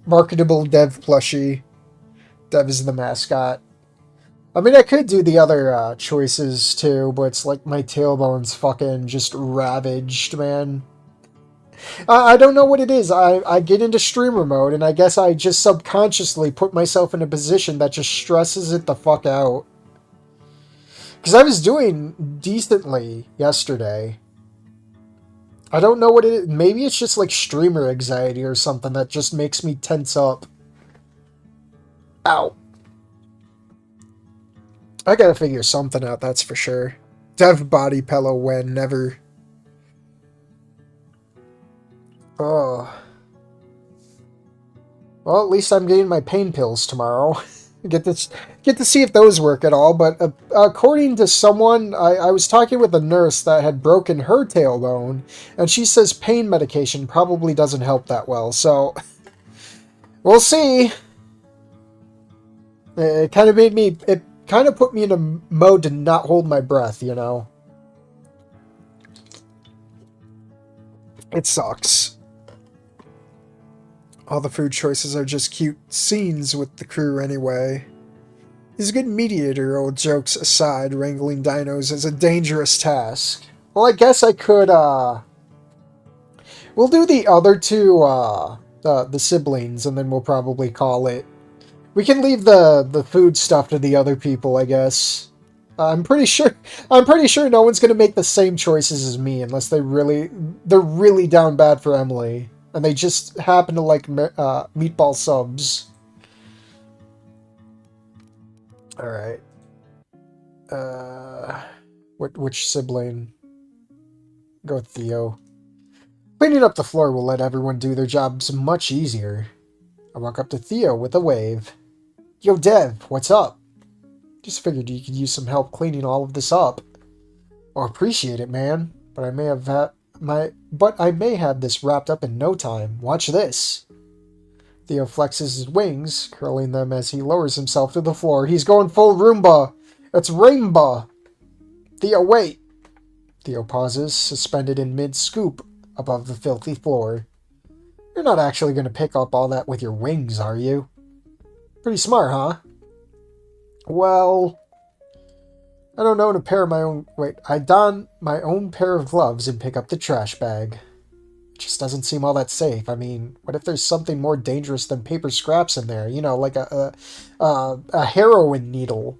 Marketable Dev plushie. Dev is the mascot. I mean, I could do the other choices too, but it's like my tailbone's fucking just ravaged, man. I don't know what it is. I get into streamer mode, and I guess I just subconsciously put myself in a position that just stresses it the fuck out. Because I was doing decently yesterday. I don't know what it is. Maybe it's just like streamer anxiety or something that just makes me tense up. Ow. I gotta figure something out, that's for sure. Dev body pillow when, never. Oh. Well, at least I'm getting my pain pills tomorrow. Get to see if those work at all. But according to someone, I was talking with a nurse that had broken her tailbone, and she says pain medication probably doesn't help that well. So we'll see. It kind of made me. It kind of put me in a mode to not hold my breath. You know. It sucks. All the food choices are just cute scenes with the crew anyway. He's a good mediator, old jokes aside. Wrangling dinos is a dangerous task. Well, I guess I could, we'll do the other two, the siblings, and then we'll probably call it. We can leave the food stuff to the other people, I guess. I'm pretty sure no one's gonna make the same choices as me unless they're really down bad for Emily. And they just happen to like meatball subs. Alright. Which sibling? Go with Theo. Cleaning up the floor will let everyone do their jobs much easier. I walk up to Theo with a wave. Yo, Dev, what's up? Just figured you could use some help cleaning all of this up. Oh, appreciate it, man. But I may have this wrapped up in no time. Watch this. Theo flexes his wings, curling them as he lowers himself to the floor. He's going full Roomba. It's Rainbow. Theo, wait. Theo pauses, suspended in mid-scoop above the filthy floor. You're not actually going to pick up all that with your wings, are you? Pretty smart, huh? Well, I don't own a pair of my own... Wait, I don my own pair of gloves and pick up the trash bag. It just doesn't seem all that safe. I mean, what if there's something more dangerous than paper scraps in there? You know, like a heroin needle.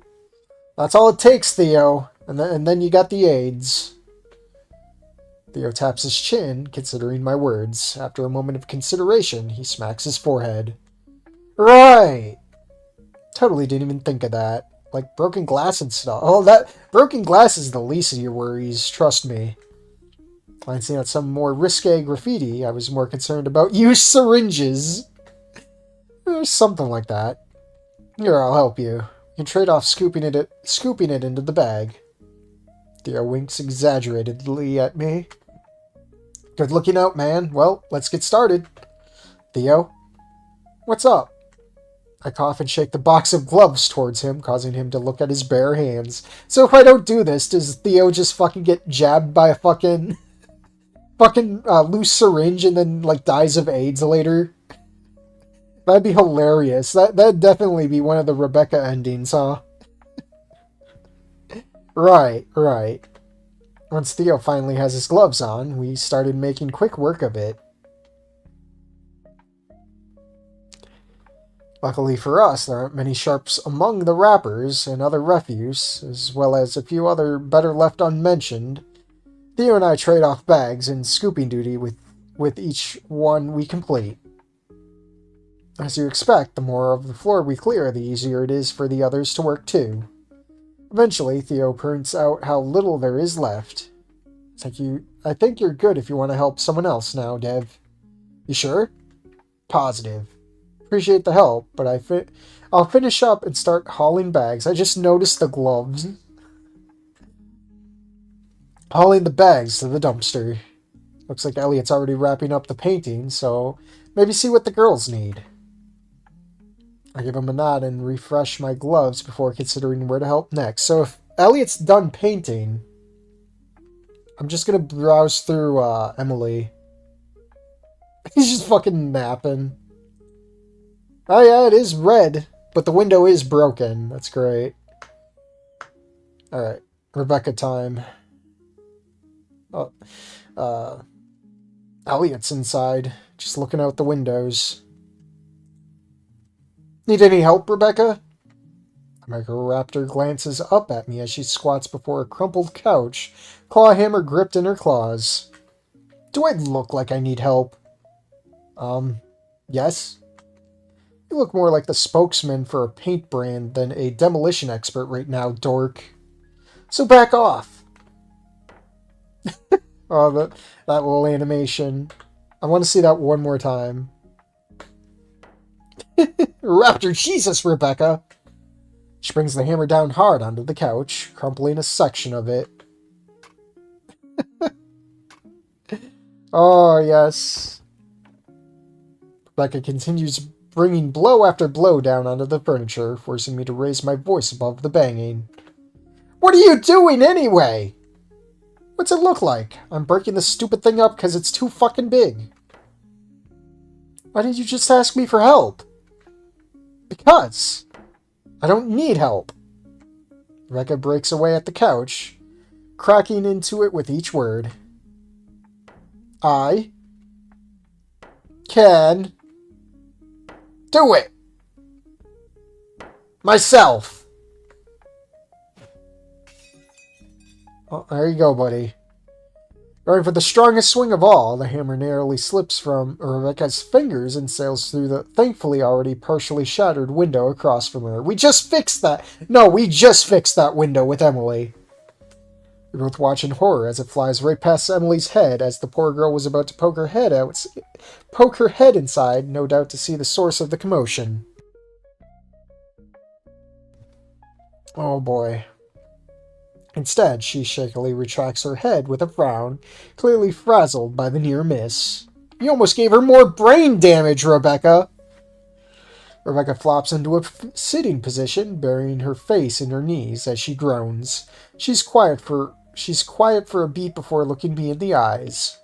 That's all it takes, Theo. And then you got the AIDS. Theo taps his chin, considering my words. After a moment of consideration, he smacks his forehead. Right! Totally didn't even think of that. Like broken glass and stuff. Oh, that broken glass is the least of your worries, trust me. Glancing at some more risque graffiti, I was more concerned about used syringes. Or something like that. Here, I'll help you. You can trade off scooping it into the bag. Theo winks exaggeratedly at me. Good looking out, man. Well, let's get started. Theo? What's up? I cough and shake the box of gloves towards him, causing him to look at his bare hands. So if I don't do this, does Theo just fucking get jabbed by a fucking loose syringe and then, like, dies of AIDS later? That'd be hilarious. That'd definitely be one of the Rebecca endings, huh? Right. Once Theo finally has his gloves on, we started making quick work of it. Luckily for us, there aren't many sharps among the wrappers and other refuse, as well as a few other better left unmentioned. Theo and I trade off bags and scooping duty with each one we complete. As you expect, the more of the floor we clear, the easier it is for the others to work too. Eventually, Theo points out how little there is left. I think you're good if you want to help someone else now, Dev. You sure? Positive. Appreciate the help, but I'll finish up and start hauling bags. I just noticed the gloves. Hauling the bags to the dumpster. Looks like Elliot's already wrapping up the painting, so maybe see what the girls need. I give him a nod and refresh my gloves before considering where to help next. So if Elliot's done painting, I'm just gonna browse through Emily. He's just fucking napping. Oh yeah, it is red, but the window is broken. That's great. Alright, Rebecca time. Oh, Elliot's inside, just looking out the windows. Need any help, Rebecca? The Microraptor glances up at me as she squats before a crumpled couch, claw hammer gripped in her claws. Do I look like I need help? Yes? You look more like the spokesman for a paint brand than a demolition expert right now, dork. So back off. Oh, that little animation. I want to see that one more time. Raptor Jesus, Rebecca! She brings the hammer down hard onto the couch, crumpling a section of it. Oh, yes. Rebecca continues bringing blow after blow down onto the furniture, forcing me to raise my voice above the banging. What are you doing anyway? What's it look like? I'm breaking this stupid thing up because it's too fucking big. Why did you just ask me for help? Because I don't need help. Rebecca breaks away at the couch, cracking into it with each word. I can do it myself. Oh, there you go, buddy. Going for the strongest swing of all, the hammer narrowly slips from Rebecca's fingers and sails through the thankfully already partially shattered window across from her. We just fixed that! No, we just fixed that window with Emily. We both watch in horror as it flies right past Emily's head as the poor girl was about to poke her head inside, no doubt to see the source of the commotion. Oh boy. Instead, she shakily retracts her head with a frown, clearly frazzled by the near miss. You almost gave her more brain damage, Rebecca! Rebecca flops into a sitting position, burying her face in her knees as she groans. She's quiet for a beat before looking me in the eyes.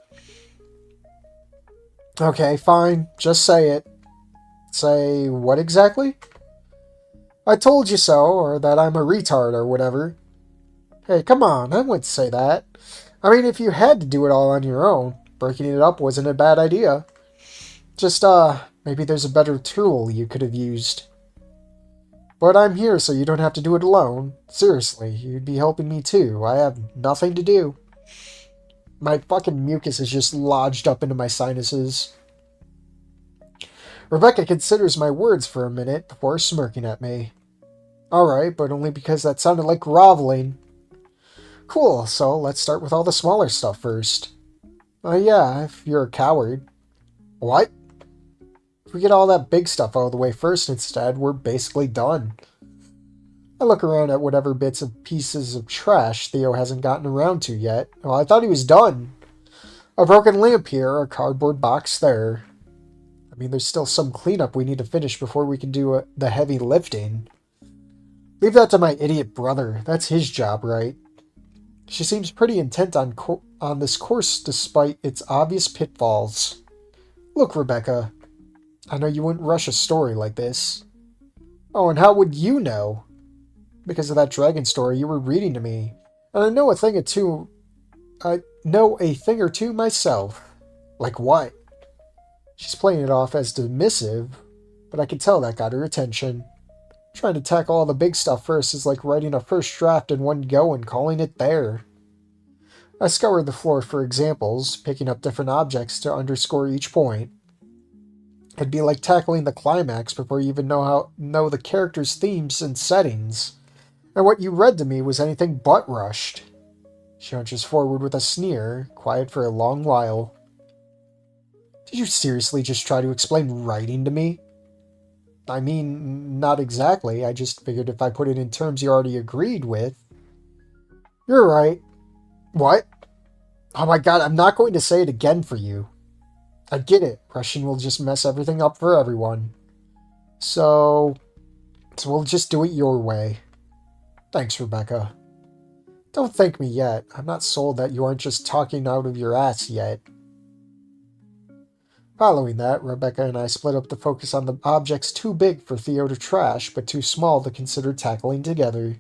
Okay, fine. Just say it. Say what exactly? I told you so, or that I'm a retard or whatever. Hey, come on, I wouldn't say that. I mean, if you had to do it all on your own, breaking it up wasn't a bad idea. Just, maybe there's a better tool you could have used. But I'm here so you don't have to do it alone. Seriously, you'd be helping me too. I have nothing to do. My fucking mucus is just lodged up into my sinuses. Rebecca considers my words for a minute before smirking at me. Alright, but only because that sounded like groveling. Cool, so let's start with all the smaller stuff first. Yeah, if you're a coward. What? If we get all that big stuff out of the way first instead, we're basically done. I look around at whatever bits and pieces of trash Theo hasn't gotten around to yet. Well, I thought he was done. A broken lamp here, a cardboard box there. I mean, there's still some cleanup we need to finish before we can do the heavy lifting. Leave that to my idiot brother. That's his job, right? She seems pretty intent on this course despite its obvious pitfalls. Look, Rebecca, I know you wouldn't rush a story like this. Oh, and how would you know? Because of that dragon story you were reading to me. And I know a thing or two. I know a thing or two myself. Like what? She's playing it off as dismissive, but I can tell that got her attention. Trying to tackle all the big stuff first is like writing a first draft in one go and calling it there. I scoured the floor for examples, picking up different objects to underscore each point. It'd be like tackling the climax before you even know the character's themes and settings. And what you read to me was anything but rushed. She hunches forward with a sneer, quiet for a long while. Did you seriously just try to explain writing to me? I mean, not exactly. I just figured if I put it in terms you already agreed with. You're right. What? Oh my god, I'm not going to say it again for you. I get it. Rushing will just mess everything up for everyone. So we'll just do it your way. Thanks, Rebecca. Don't thank me yet. I'm not sold that you aren't just talking out of your ass yet. Following that, Rebecca and I split up to focus on the objects too big for Theo to trash, but too small to consider tackling together.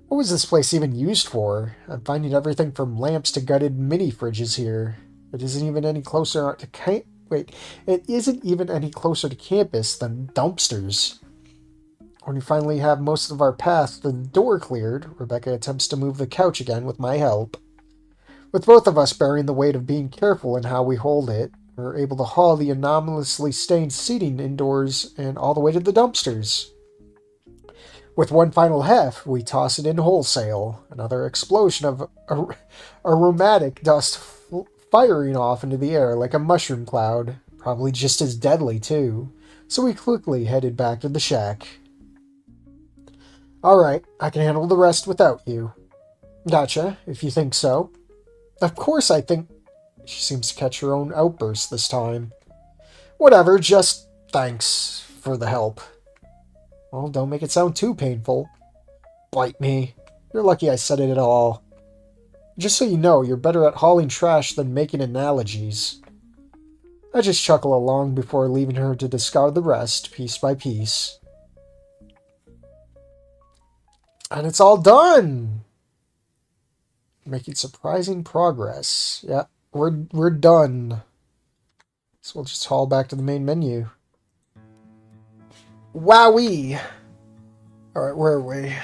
What was this place even used for? I'm finding everything from lamps to gutted mini-fridges here. It isn't even any closer to it isn't even any closer to campus than dumpsters. When we finally have most of our path to the door cleared, Rebecca attempts to move the couch again with my help. With both of us bearing the weight of being careful in how we hold it, we're able to haul the anomalously stained seating indoors and all the way to the dumpsters. With one final heft, we toss it in wholesale. Another explosion of aromatic dust firing off into the air like a mushroom cloud. Probably just as deadly, too. So we quickly headed back to the shack. Alright, I can handle the rest without you. Gotcha, if you think so. Of course I think... She seems to catch her own outburst this time. Whatever, just thanks for the help. Well, don't make it sound too painful. Bite me. You're lucky I said it at all. Just so you know, you're better at hauling trash than making analogies. I just chuckle along before leaving her to discard the rest, piece by piece. And it's all done! Making surprising progress. Yeah, we're done. So we'll just haul back to the main menu. Wowee! Alright, where are we?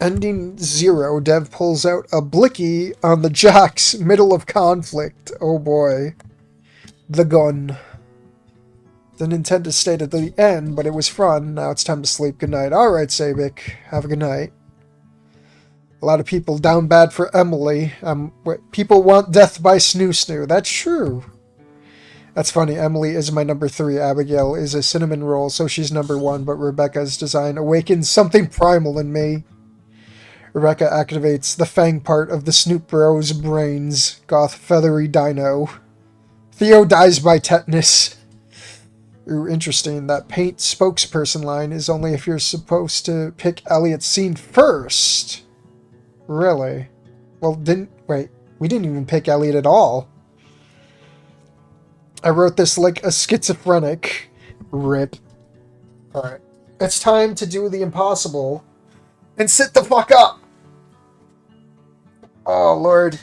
Ending 0, Dev pulls out a blicky on the jock's middle of conflict. Oh boy. The gun. Didn't intend to stay at the end, but it was fun. Now it's time to sleep. Good night. Alright, Sabik. Have a good night. A lot of people down bad for Emily. People want death by Snoo Snoo. That's true. That's funny. Emily is my number 3. Abigail is a cinnamon roll, so she's number 1. But Rebecca's design awakens something primal in me. Rebecca activates the fang part of the Snoop Bros' brains. Goth feathery dino. Theo dies by tetanus. Ooh, interesting. That paint spokesperson line is only if you're supposed to pick Elliot's scene first. Really? Well, we didn't even pick Elliot at all. I wrote this like a schizophrenic. Rip. Alright. It's time to do the impossible. And sit the fuck up! Oh, Lord.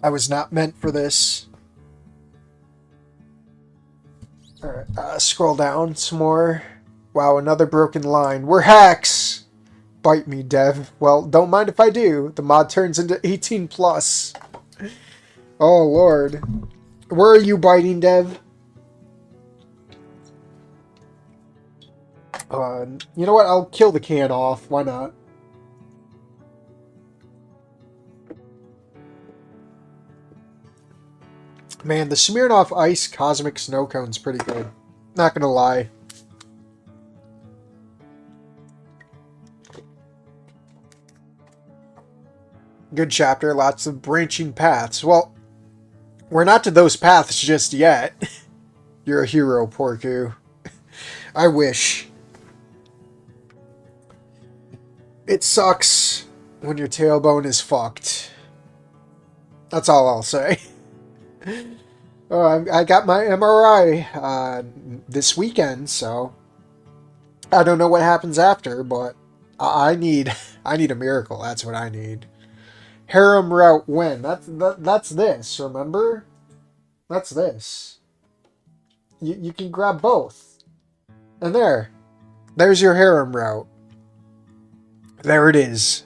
I was not meant for this. Alright, scroll down some more. Wow, another broken line. We're hacks! Bite me, Dev. Well, don't mind if I do. The mod turns into 18 plus. Oh, Lord. Where are you biting, Dev? You know what? I'll kill the can off. Why not? Man, the Smirnoff Ice Cosmic Snow Cone's pretty good. Not gonna lie. Good chapter, lots of branching paths. Well, we're not to those paths just yet. You're a hero, Porku. I wish. It sucks when your tailbone is fucked. That's all I'll say. I got my MRI this weekend, so I don't know what happens after, but I need I need a miracle. That's what I need. Harem route when? That's this. Remember? That's this. You can grab both, and there's your harem route. There it is.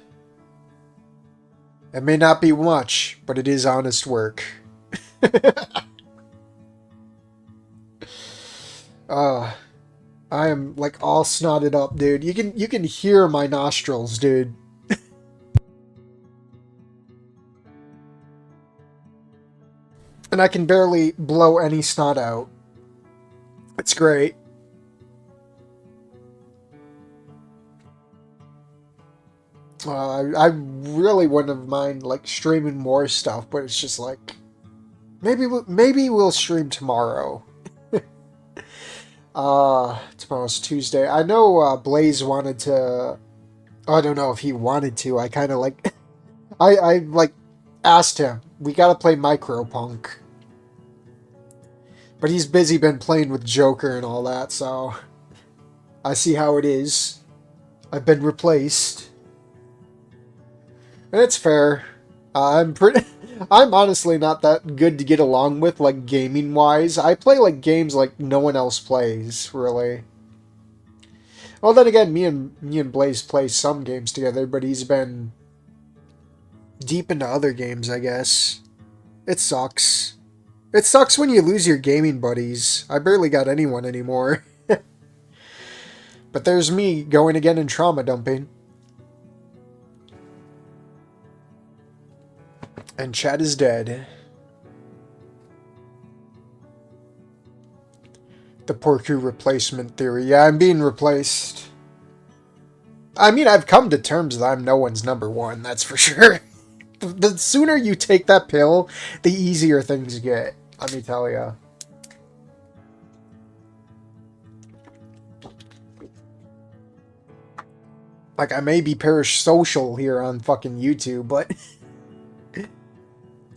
It may not be much, but it is honest work. I am like all snotted up, dude. You can hear my nostrils, dude. And I can barely blow any snot out. It's great. I really wouldn't have mind like streaming more stuff, but it's just like maybe we'll stream tomorrow. Tomorrow's Tuesday. I know Blaze wanted to. I don't know if he wanted to. I kind of like. I like asked him. We gotta play Micropunk, but he's busy been playing with Joker and all that. So I see how it is. I've been replaced. And it's fair. I'm pretty. I'm honestly not that good to get along with, like gaming wise. I play like games like no one else plays, really. Well, then again, me and Blaze play some games together, but he's been deep into other games, I guess. It sucks. It sucks when you lose your gaming buddies. I barely got anyone anymore. But there's me going again and trauma dumping. And Chad is dead. The Porku replacement theory. Yeah, I'm being replaced. I mean, I've come to terms that I'm no one's number one, that's for sure. The sooner you take that pill, the easier things get. Let me tell you. Like, I may be parish social here on fucking YouTube, but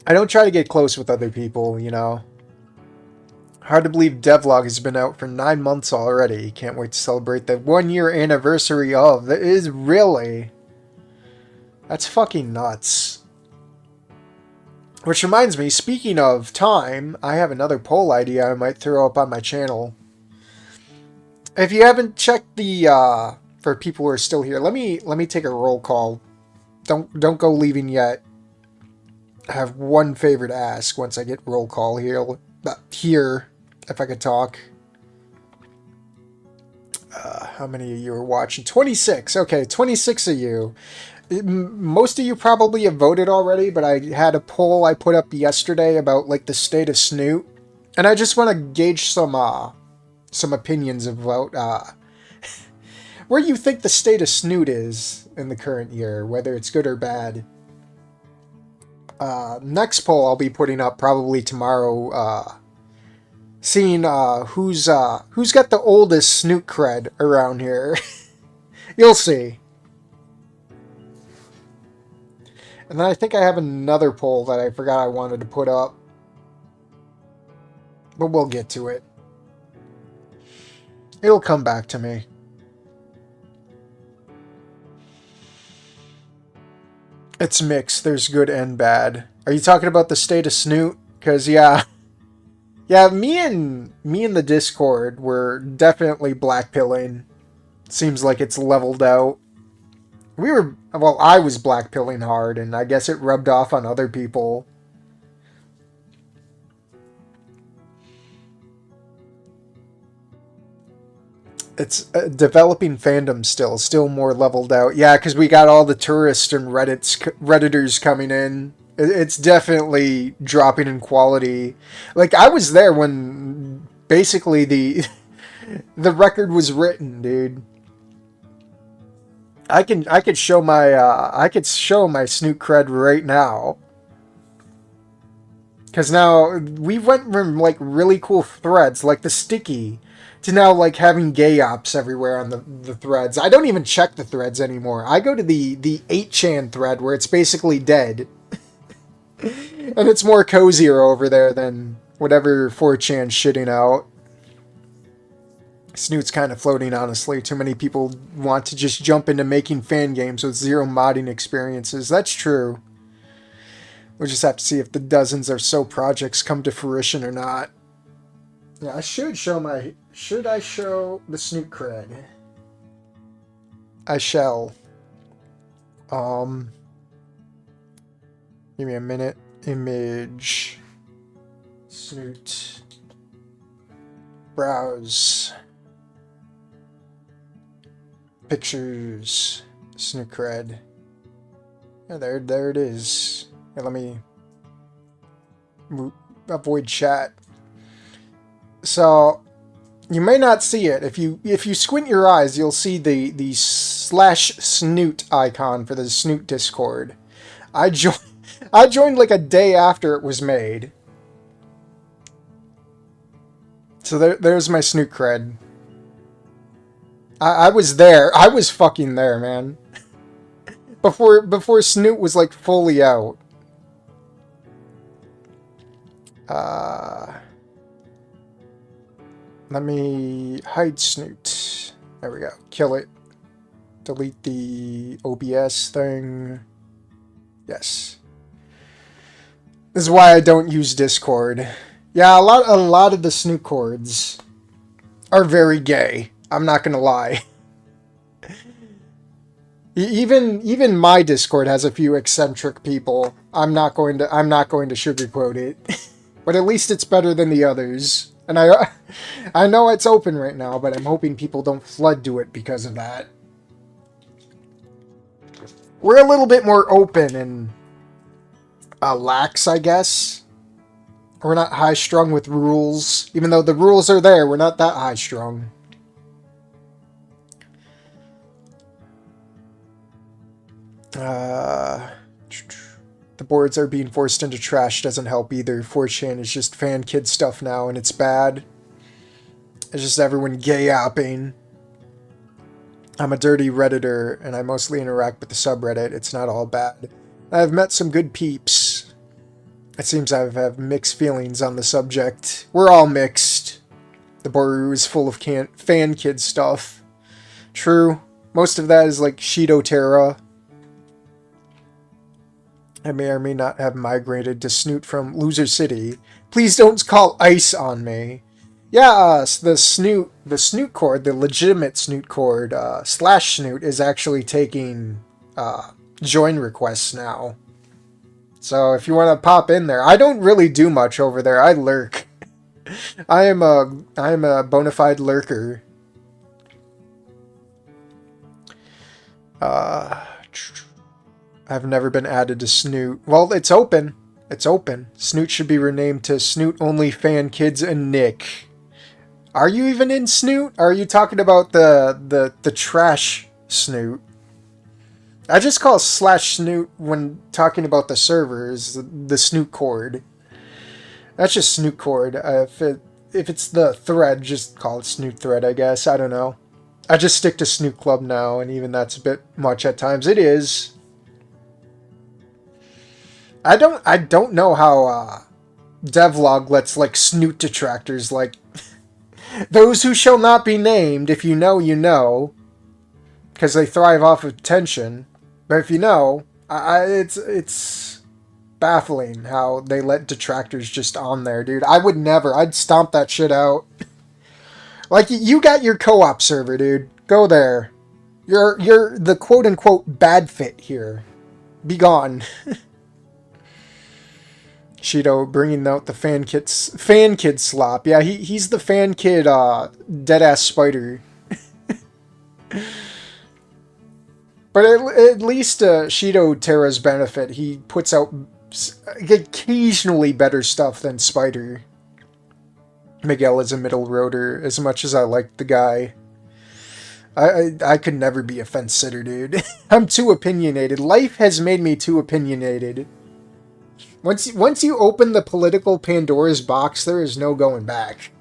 I don't try to get close with other people, you know. Hard to believe Devlog has been out for 9 months already. Can't wait to celebrate the 1-year anniversary of. That is really... That's fucking nuts. Which reminds me, speaking of time, I have another poll idea I might throw up on my channel. If you haven't checked the, for people who are still here, let me take a roll call. Don't go leaving yet. I have one favor to ask once I get roll call here, if I could talk. How many of you are watching? 26. Okay, 26 of you. Most of you probably have voted already, but I had a poll I put up yesterday about like the state of Snoot, and I just want to gauge some opinions about where you think the state of Snoot is in the current year, whether it's good or bad. Next poll I'll be putting up probably tomorrow, seeing who's got the oldest Snoot cred around here. You'll see. And then I think I have another poll that I forgot I wanted to put up. But we'll get to it. It'll come back to me. It's mixed. There's good and bad. Are you talking about the state of Snoot? Because, yeah. Yeah, me and the Discord were definitely blackpilling. Seems like it's leveled out. I was blackpilling hard, and I guess it rubbed off on other people. It's developing fandom still more leveled out. Yeah, because we got all the tourists and redditors coming in. It's definitely dropping in quality. Like I was there when basically the record was written, dude. I could show my Snoot cred right now. Because now we went from like really cool threads like the sticky to now like having gay ops everywhere on the threads. I don't even check the threads anymore. I go to the 8chan thread where it's basically dead. And it's more cozier over there than whatever 4chan shitting out. Snoot's kind of floating, honestly. Too many people want to just jump into making fan games with zero modding experiences. That's true. We'll just have to see if the dozens or so projects come to fruition or not. Yeah, I should show my... Should I show the Snoot cred? I shall. Give me a minute. Image. Snoot. Browse. Pictures. Snoot cred. Yeah, there it is. Here, let me avoid chat. So you may not see it. If you squint your eyes, you'll see the /Snoot icon for the Snoot Discord. I joined like a day after it was made. So there's my Snoot cred. I was there. I was fucking there, man. Before Snoot was like fully out. Let me hide Snoot. There we go. Kill it. Delete the OBS thing. Yes. This is why I don't use Discord. Yeah, a lot of the Snoot cords are very gay. I'm not gonna lie. Even my Discord has a few eccentric people. I'm not going to sugarcoat it. But at least it's better than the others. And I know it's open right now, but I'm hoping people don't flood to it because of that. We're a little bit more open and lax, I guess. We're not high-strung with rules. Even though the rules are there, we're not that high-strung. The boards are being forced into trash doesn't help either. 4chan is just fan kid stuff now, and it's bad. It's just everyone gay-apping. I'm a dirty Redditor, and I mostly interact with the subreddit. It's not all bad. I've met some good peeps. It seems I have mixed feelings on the subject. We're all mixed. The Boru is full of fan kid stuff. True. Most of that is like Shido Terra. I may or may not have migrated to Snoot from Loser City. Please don't call ICE on me. Yeah, the Snoot cord, the legitimate Snoot cord, /Snoot is actually taking join requests now. So if you want to pop in there, I don't really do much over there. I lurk. I am a bona fide lurker. I've never been added to Snoot. Well, it's open. It's open. Snoot should be renamed to Snoot Only Fan Kids and Nick. Are you even in Snoot? Or are you talking about the trash Snoot? I just call /Snoot when talking about the servers, the Snoot cord. That's just Snoot cord. If it's the thread, just call it Snoot thread, I guess. I don't know. I just stick to Snoot Club now, and even that's a bit much at times. It is. I don't know how Devlog lets like Snoot detractors like those who shall not be named. If you know, you know, because they thrive off of tension. But if you know, it's baffling how they let detractors just on there, dude. I would never. I'd stomp that shit out. Like, you got your co-op server, dude. Go there. You're the quote-unquote bad fit here. Be gone. Shido bringing out the fan kid slop. Yeah, he's the fan kid deadass spider. But at least Shido Terra's benefit, he puts out occasionally better stuff than Spider. Miguel is a middle roader, as much as I like the guy. I could never be a fence sitter, dude. I'm too opinionated. Life has made me too opinionated. Once you open the political Pandora's box, there is no going back.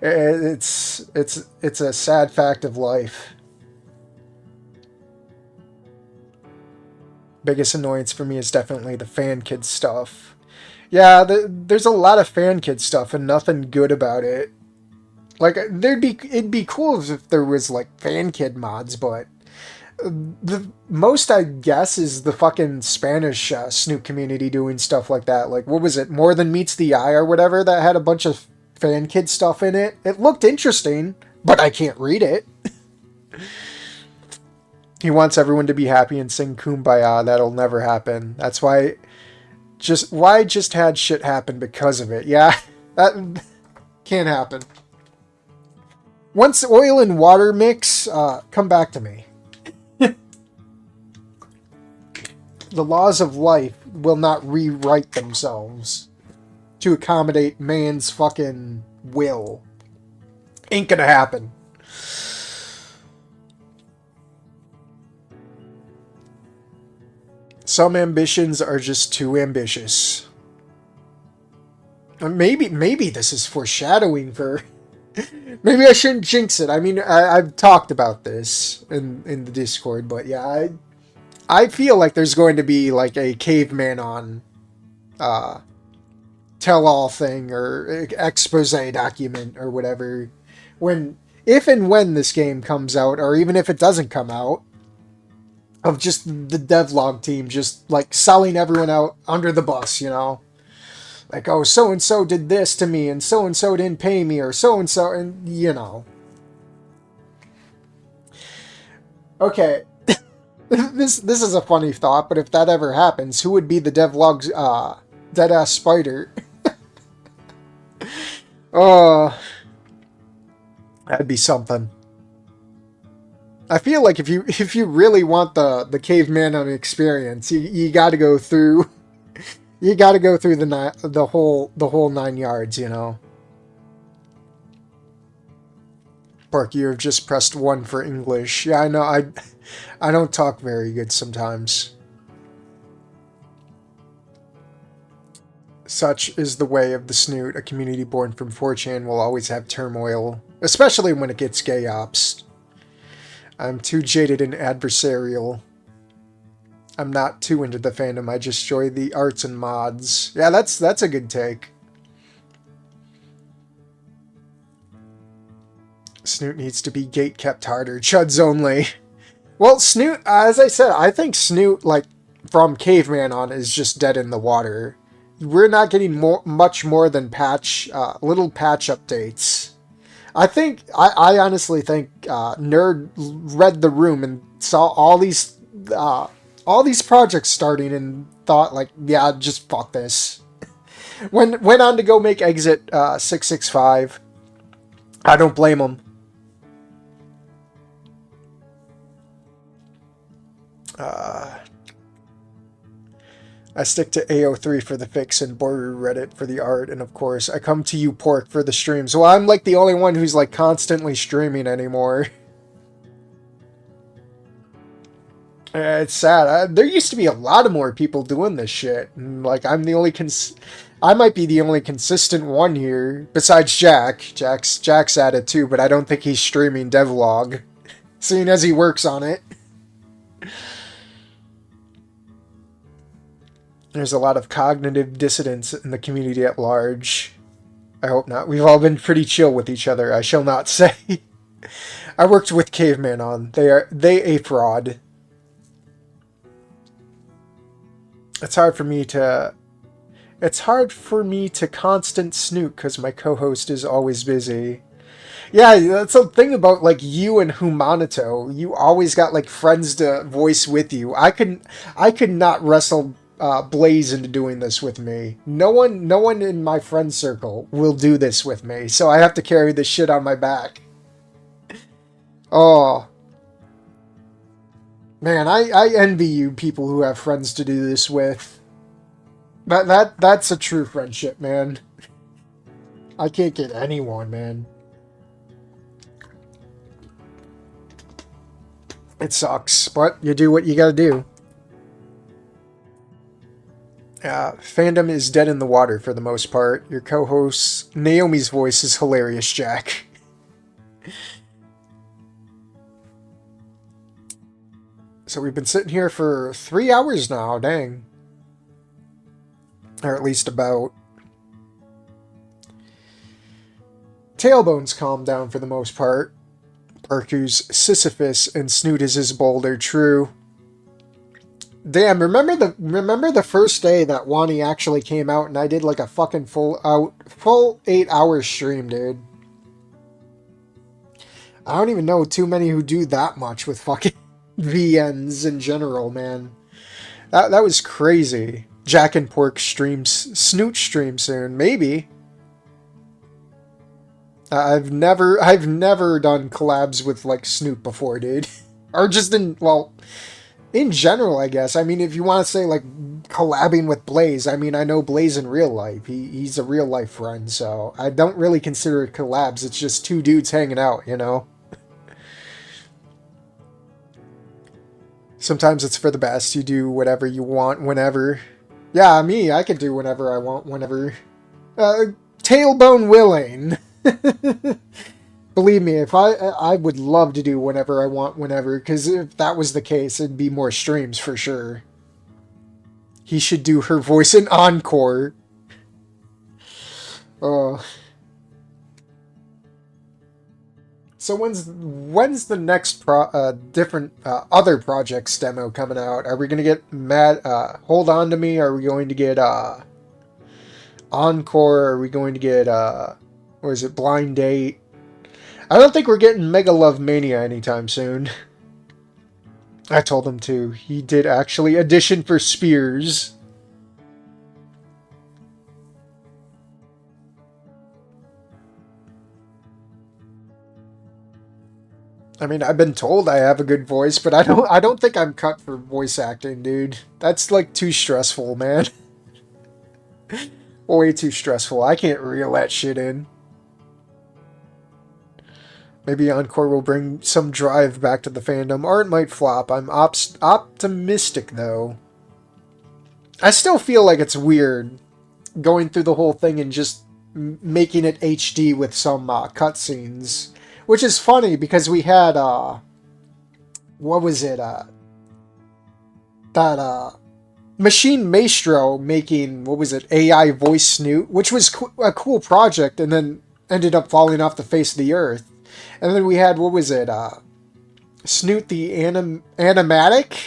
It's a sad fact of life. Biggest annoyance for me is definitely the fan kid stuff. Yeah, there's a lot of fan kid stuff and nothing good about it. Like it'd be cool if there was like fan kid mods, but the most I guess is the fucking Spanish Snoop community doing stuff like that. Like what was it, More Than Meets the Eye or whatever, that had a bunch of fan kid stuff in it. It looked interesting, but I can't read it. He wants everyone to be happy and sing Kumbaya. That'll never happen. That's why just had shit happen because of it. Yeah, that can't happen. Once oil and water mix, come back to me. The laws of life will not rewrite themselves to accommodate man's fucking will. Ain't gonna happen. Some ambitions are just too ambitious. Maybe this is foreshadowing for... Maybe I shouldn't jinx it. I mean, I've talked about this in the Discord, but yeah, I feel like there's going to be like a caveman on tell-all thing or expose document or whatever if and when this game comes out, or even if it doesn't come out, of just the devlog team just like selling everyone out under the bus, you know? Like, oh, so-and-so did this to me, and so-and-so didn't pay me, or so-and-so, and, you know. Okay. This is a funny thought, but if that ever happens, who would be the devlog's dead-ass Spider? Oh, that'd be something. I feel like if you really want the caveman on experience, you got to go through the whole 9 yards, you know. Park, you have just pressed 1 for English. Yeah, I know. I don't talk very good sometimes. Such is the way of the snoot. A community born from 4chan will always have turmoil, especially when it gets gay ops. I'm too jaded and adversarial. I'm not too into the fandom. I just enjoy the arts and mods. Yeah, that's a good take. Snoot needs to be gate kept harder. Chuds only. Well, Snoot, as I said, I think Snoot, like, from Caveman on, is just dead in the water. We're not getting much more than little patch updates. I honestly think Nerd read the room and saw all these projects starting and thought, like, yeah, just fuck this. Went on to go make Exit 665. I don't blame him. I stick to AO3 for the fix and Border Reddit for the art, and of course, I come to you, Pork, for the streams. Well, I'm like the only one who's like constantly streaming anymore. It's sad. There used to be a lot of more people doing this shit, and like I'm the only I might be the only consistent one here, besides Jack. Jack's at it too, but I don't think he's streaming Devlog, seeing as he works on it. There's a lot of cognitive dissonance in the community at large. I hope not. We've all been pretty chill with each other, I shall not say. I worked with Caveman on. They a fraud. It's hard for me to constant snoot because my co-host is always busy. Yeah, that's the thing about like you and Humanito. You always got like friends to voice with you. I could not wrestle Blaze into doing this with me. No one in my friend circle will do this with me, so I have to carry this shit on my back. Oh, man, I envy you people who have friends to do this with. That's a true friendship, man. I can't get anyone, man. It sucks, but you do what you gotta do. Fandom is dead in the water for the most part. Your co-host Naomi's voice is hilarious, Jack. So we've been sitting here for 3 hours now, dang. Or at least about. Tailbone's calmed down for the most part. Parku's Sisyphus and Snoot is his boulder, true. Damn, remember the first day that Wani actually came out and I did like a fucking full 8 hour stream, dude. I don't even know too many who do that much with fucking VNs in general, man. That was crazy. Jack and Pork streams, Snoot stream soon, maybe. I've never done collabs with like Snoot before, dude. Or just in general, I guess. I mean, if you want to say like collabing with Blaze, I mean, I know Blaze in real life. He's a real life friend, so I don't really consider it collabs. It's just two dudes hanging out, you know? Sometimes it's for the best. You do whatever you want whenever. Yeah, me, I can do whatever I want whenever. Tailbone willing. Believe me, if I would love to do whatever I want whenever, because if that was the case, it'd be more streams for sure. He should do her voice in Encore. Oh. So when's the next different other projects demo coming out? Are we gonna get Mad Hold On to Me? Are we going to get Encore? Are we going to get or is it Blind Date? I don't think we're getting Mega Love Mania anytime soon. I told him to. He did actually audition for Spears. I mean, I've been told I have a good voice, but I don't think I'm cut for voice acting, dude. That's like too stressful, man. Way too stressful. I can't reel that shit in. Maybe Encore will bring some drive back to the fandom, or it might flop. I'm optimistic, though. I still feel like it's weird going through the whole thing and just making it HD with some cutscenes. Which is funny, because we had, what was it, that, Machine Maestro making, what was it, AI voice Snoot, which was a cool project, and then ended up falling off the face of the earth. And then we had, what was it, Snoot the Animatic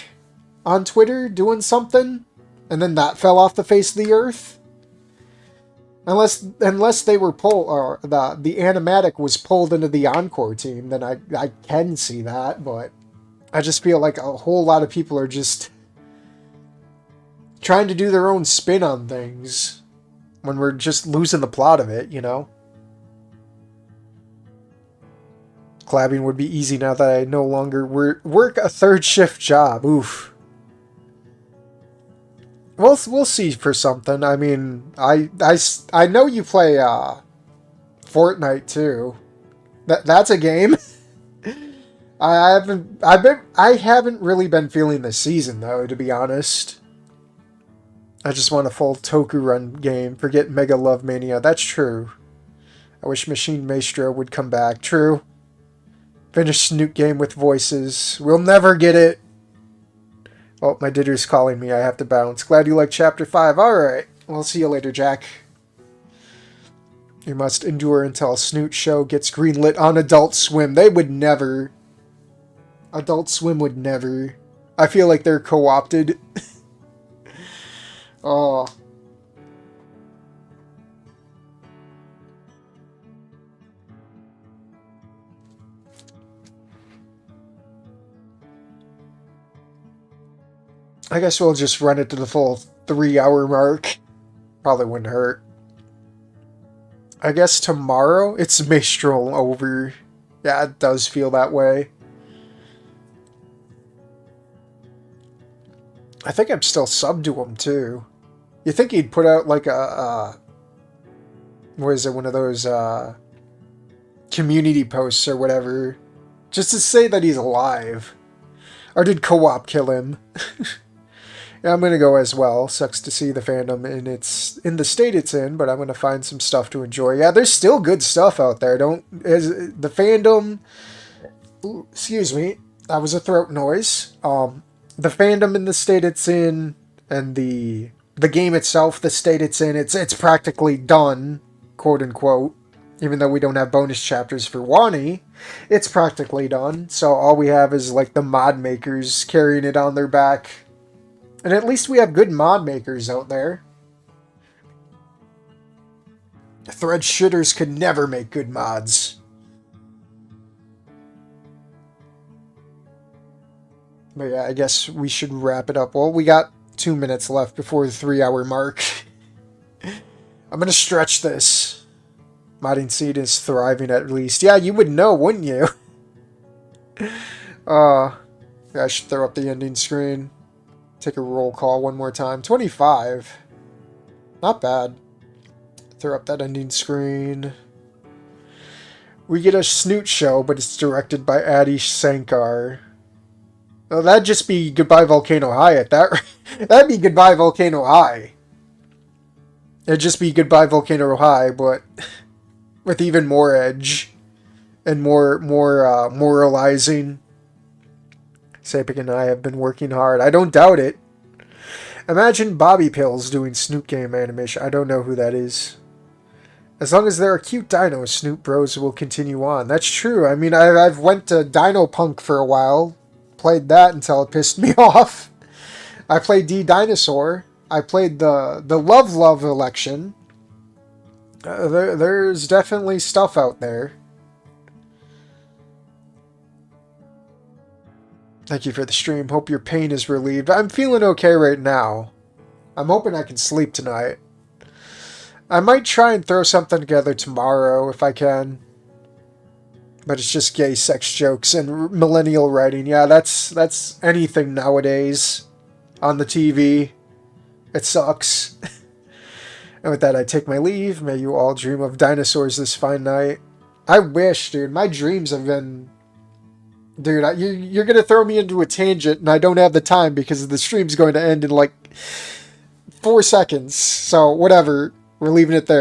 on Twitter doing something, and then that fell off the face of the earth. Unless they were pulled, or the Animatic was pulled into the Encore team, then I can see that, but I just feel like a whole lot of people are just trying to do their own spin on things when we're just losing the plot of it, you know? Collabing would be easy now that I no longer work a third shift job. Oof. We'll see for something. I mean, I know you play Fortnite too. That's a game. I haven't really been feeling this season though, to be honest. I just want a full Toku Run game. Forget Mega Love Mania. That's true. I wish Machine Maestro would come back. True. Finish Snoot game with voices. We'll never get it. Oh, my Ditter's calling me. I have to bounce. Glad you like Chapter 5. Alright. Well, see you later, Jack. You must endure until a Snoot show gets greenlit on Adult Swim. They would never. Adult Swim would never. I feel like they're co-opted. Oh. I guess we'll just run it to the full 3-hour mark. Probably wouldn't hurt. I guess tomorrow it's Maestro over. Yeah, it does feel that way. I think I'm still sub to him too. You think he'd put out like what is it, one of those community posts or whatever, just to say that he's alive? Or did co-op kill him? Yeah, I'm gonna go as well. Sucks to see the fandom in the state it's in, but I'm gonna find some stuff to enjoy. Yeah, there's still good stuff out there. Don't as the fandom. Ooh, excuse me, that was a throat noise. The fandom in the state it's in, and the game itself, the state it's in, it's practically done, quote unquote. Even though we don't have bonus chapters for Wani, it's practically done. So all we have is like the mod makers carrying it on their back. And at least we have good mod makers out there. Thread shitters could never make good mods. But yeah, I guess we should wrap it up. Well, we got 2 minutes left before the 3-hour mark. I'm gonna stretch this. Modding seed is thriving at least. Yeah, you would know, wouldn't you? Yeah, I should throw up the ending screen. Take a roll call one more time. 25. Not bad. Throw up that ending screen. We get a Snoot show, but it's directed by Adish Sankar. Oh, that'd just be Goodbye Volcano High at that rate. That'd be Goodbye Volcano High. It'd just be Goodbye Volcano High, but with even more edge and more moralizing. Sapik and I have been working hard. I don't doubt it. Imagine Bobby Pills doing Snoot game animation. I don't know who that is. As long as there are cute dinos, Snoot Bros will continue on. That's true. I mean, I've went to Dino Punk for a while. Played that until it pissed me off. I played D Dinosaur. I played the Love election. There's definitely stuff out there. Thank you for the stream. Hope your pain is relieved. I'm feeling okay right now. I'm hoping I can sleep tonight. I might try and throw something together tomorrow if I can. But it's just gay sex jokes and millennial writing. Yeah, that's anything nowadays on the TV. It sucks. And with that, I take my leave. May you all dream of dinosaurs this fine night. I wish, dude. My dreams have been... Dude, you're going to throw me into a tangent, and I don't have the time because the stream's going to end in like 4 seconds. So, whatever. We're leaving it there.